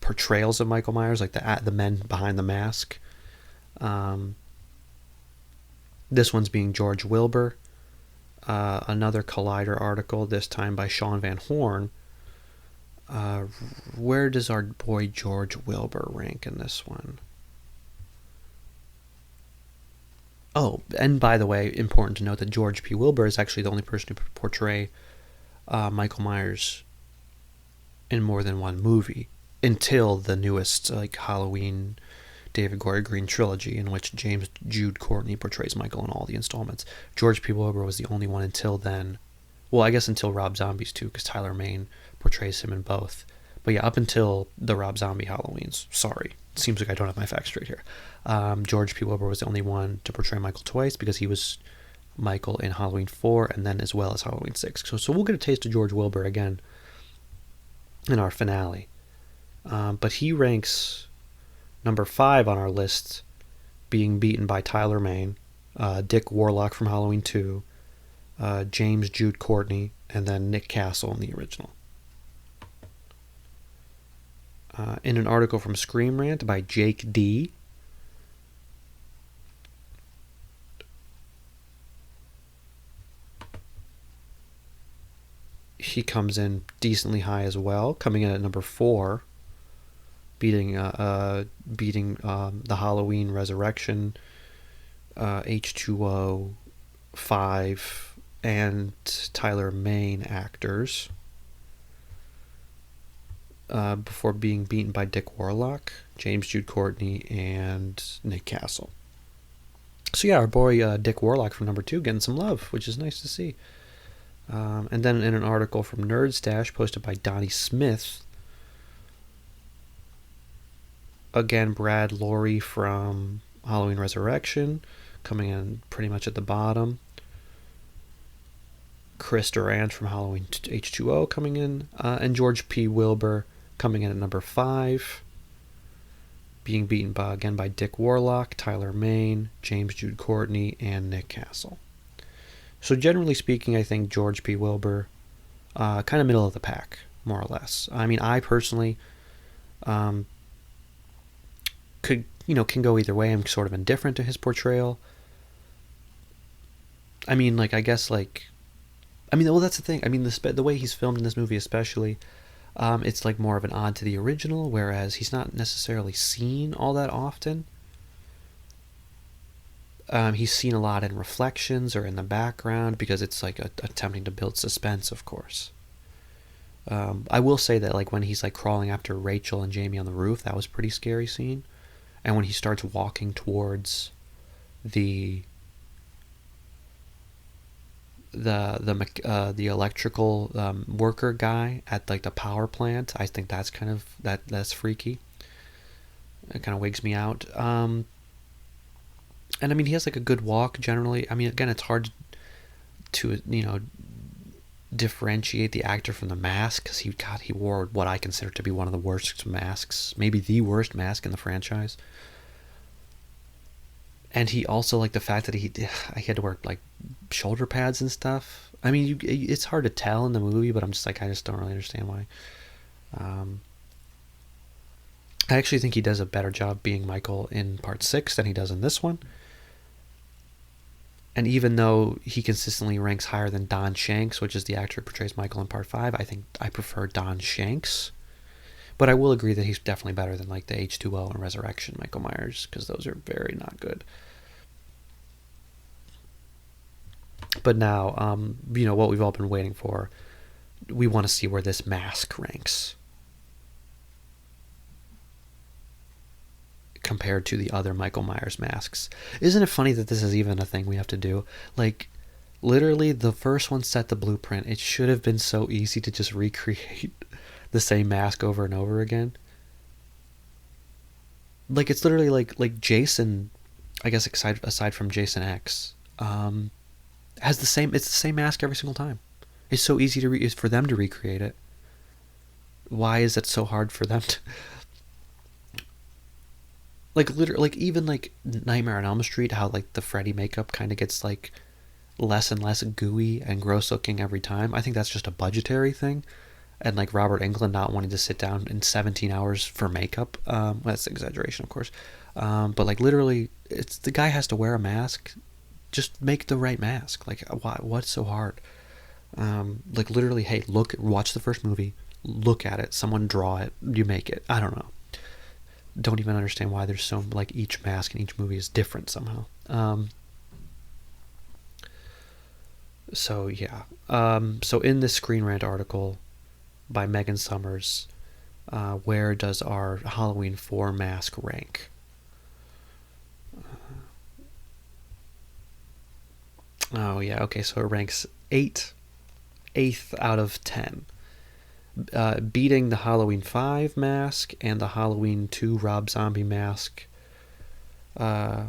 portrayals of Michael Myers, like the men behind the mask, this one's being George Wilbur. Another Collider article, this time by Sean Van Horn. Where does our boy George Wilbur rank in this one? Oh, and by the way, important to note that George P. Wilbur is actually the only person to portray Michael Myers in more than one movie until the newest Halloween David Gordon Green trilogy, in which James Jude Courtney portrays Michael in all the installments. George P. Wilbur was the only one until then. Well, I guess until Rob Zombie's too, because Tyler Mane portrays him in both. But yeah, up until the Rob Zombie Halloweens. Sorry, it seems like I don't have my facts straight here. George P. Wilbur was the only one to portray Michael twice, because he was Michael in Halloween 4 and then as well as Halloween 6. So we'll get a taste of George Wilbur again in our finale. But he ranks number 5 on our list, being beaten by Tyler Mane, Dick Warlock from Halloween 2, James Jude Courtney, and then Nick Castle in the original. In an article from Scream Rant by Jake D., he comes in decently high as well, coming in at number 4, beating the Halloween Resurrection, H2O, 5, and Tyler Mane actors, before being beaten by Dick Warlock, James Jude Courtney, and Nick Castle. So yeah, our boy Dick Warlock from number 2 getting some love, which is nice to see. And then in an article from Nerd Stash posted by Donnie Smith, again, Brad Lorre from Halloween Resurrection, coming in pretty much at the bottom. Chris Durant from Halloween H2O coming in. And George P. Wilbur coming in at number 5. Being beaten again by Dick Warlock, Tyler Mane, James Jude Courtney, and Nick Castle. So generally speaking, I think George P. Wilbur, kind of middle of the pack, more or less. I mean, I personally can go either way. I'm sort of indifferent to his portrayal. I mean, I guess, I mean, well, that's the thing. I mean, the way he's filmed in this movie, especially, it's like more of an odd to the original, whereas he's not necessarily seen all that often. He's seen a lot in reflections or in the background because it's like attempting to build suspense, of course. I will say that like when he's like crawling after Rachel and Jamie on the roof, that was a pretty scary scene. And when he starts walking towards the the electrical worker guy at like the power plant, I think that's kind of that's freaky. It kind of wigs me out. And I mean, he has like a good walk generally. I mean, again, it's hard to differentiate the actor from the mask because he wore what I consider to be one of the worst masks, maybe the worst mask in the franchise. And he also like the fact that he had to wear like shoulder pads and stuff. I mean, it's hard to tell in the movie, but I'm just like I just don't really understand why. I actually think he does a better job being Michael in part 6 than he does in this one. And even though he consistently ranks higher than Don Shanks, which is the actor who portrays Michael in part 5, I think I prefer Don Shanks. But I will agree that he's definitely better than like the H2O and Resurrection Michael Myers, because those are very not good. But now, what we've all been waiting for, we want to see where this mask ranks compared to the other Michael Myers masks. Isn't it funny that this is even a thing we have to do? Like, literally, the first one set the blueprint. It should have been so easy to just recreate the same mask over and over again. Like, it's literally like Jason, I guess aside from Jason X, has the same. It's the same mask every single time. It's so easy for them to recreate it. Why is it so hard for them to? Like literally, like even like Nightmare on Elm Street, how like the Freddy makeup kind of gets like less and less gooey and gross looking every time. I think that's just a budgetary thing, and like Robert Englund not wanting to sit down in 17 hours for makeup. That's an exaggeration, of course, but like literally, it's the guy has to wear a mask. Just make the right mask. Like why? What's so hard? Like literally, hey, watch the first movie, look at it, someone draw it, you make it. I don't know. Don't even understand why there's so like each mask in each movie is different somehow. So yeah. So in this Screen Rant article by Megan Summers, where does our Halloween 4 mask rank? Oh yeah, okay, so it ranks 8th out of 10. Beating the Halloween 5 mask and the Halloween 2 Rob Zombie mask,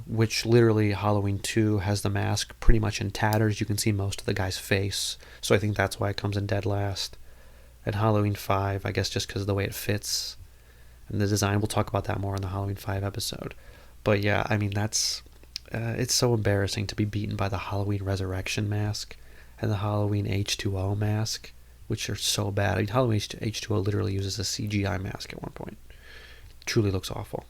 which literally Halloween 2 has the mask pretty much in tatters. You can see most of the guy's face, so I think that's why it comes in dead last. And Halloween 5, I guess just because of the way it fits and the design. We'll talk about that more in the Halloween 5 episode. But yeah, I mean, that's it's so embarrassing to be beaten by the Halloween Resurrection mask and the Halloween H2O mask, which are so bad. I mean, Halloween H2O literally uses a CGI mask at one point. It truly looks awful.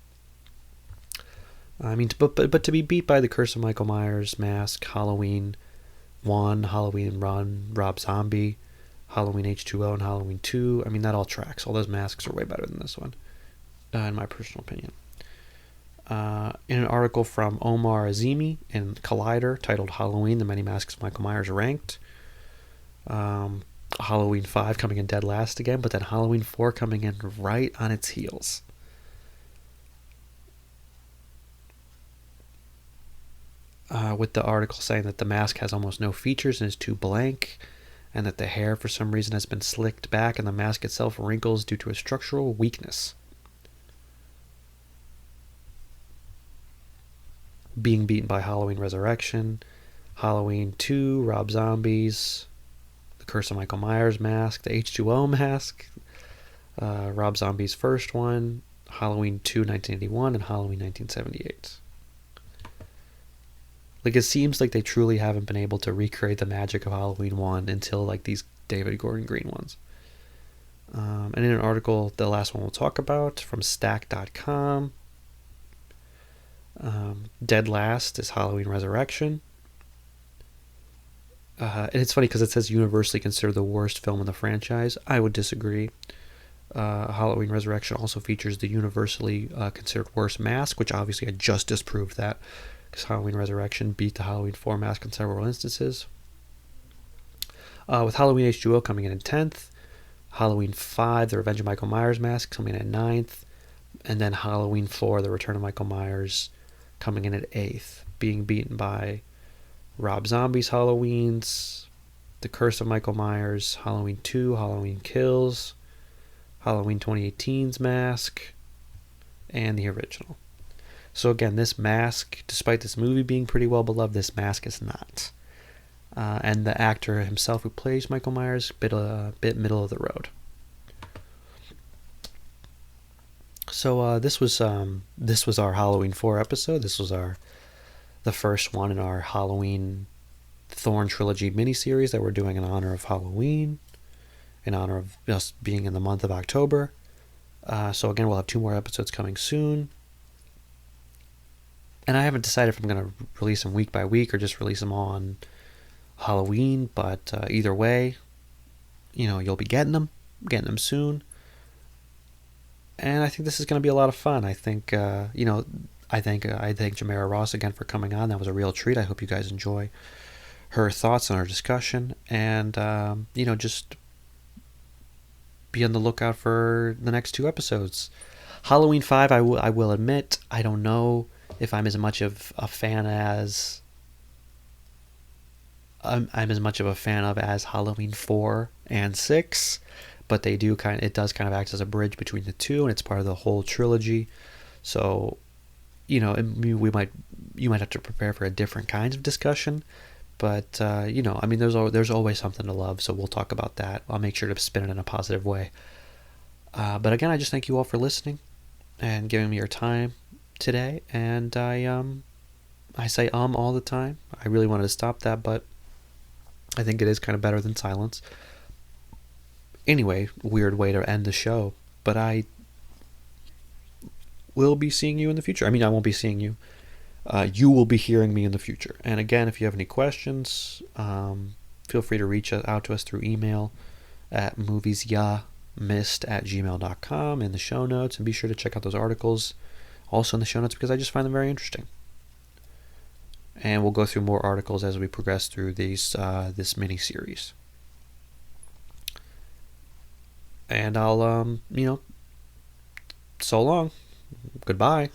I mean, but to be beat by the Curse of Michael Myers mask, Halloween 1, Halloween Run, Rob Zombie, Halloween H2O, and Halloween 2, I mean, that all tracks. All those masks are way better than this one, in my personal opinion. In an article from Omar Azimi in Collider titled Halloween, the Many Masks of Michael Myers Ranked, Halloween 5 coming in dead last again, but then Halloween 4 coming in right on its heels. With the article saying that the mask has almost no features and is too blank, and that the hair for some reason has been slicked back and the mask itself wrinkles due to a structural weakness. Being beaten by Halloween Resurrection, Halloween 2, Rob Zombies, The Curse of Michael Myers mask, the H2O mask, Rob Zombie's first one, Halloween 2, 1981, and Halloween 1978. Like, it seems like they truly haven't been able to recreate the magic of Halloween 1 until, like, these David Gordon Green ones. And in an article, the last one we'll talk about, from Stack.com, dead last is Halloween Resurrection. And it's funny because it says universally considered the worst film in the franchise. I would disagree. Halloween Resurrection also features the universally considered worst mask, which obviously I just disproved that because Halloween Resurrection beat the Halloween 4 mask in several instances. With Halloween H2O coming in 10th, Halloween 5, The Revenge of Michael Myers mask coming in at 9th, and then Halloween 4, The Return of Michael Myers coming in at 8th, being beaten by Rob Zombie's Halloweens, The Curse of Michael Myers, Halloween 2, Halloween Kills, Halloween 2018's mask, and the original. So again, this mask, despite this movie being pretty well beloved, this mask is not. And the actor himself who plays Michael Myers, bit middle of the road. So this was our Halloween 4 episode. This was the first one in our Halloween Thorn Trilogy miniseries that we're doing in honor of Halloween, in honor of us being in the month of October. So again, we'll have 2 more episodes coming soon. And I haven't decided if I'm going to release them week by week or just release them on Halloween, but either way, you'll be getting them soon. And I think this is going to be a lot of fun. I think, I thank Jamera Ross again for coming on. That was a real treat. I hope you guys enjoy her thoughts on our discussion. And, just be on the lookout for the next 2 episodes. Halloween 5, I will admit, I don't know if I'm as much of a fan as I'm as much of a fan of as Halloween 4 and 6, but it does kind of act as a bridge between the two, and it's part of the whole trilogy. So, you might have to prepare for a different kind of discussion, but there's always something to love. So we'll talk about that. I'll make sure to spin it in a positive way. But again, I just thank you all for listening and giving me your time today. And I say all the time. I really wanted to stop that, but I think it is kind of better than silence. Anyway, weird way to end the show, but I will be seeing you in the future. I mean, I won't be seeing you. You will be hearing me in the future. And again, if you have any questions, feel free to reach out to us through email at moviesyamissed@gmail.com in the show notes. And be sure to check out those articles also in the show notes because I just find them very interesting. And we'll go through more articles as we progress through this mini-series. And I'll, so long. Goodbye.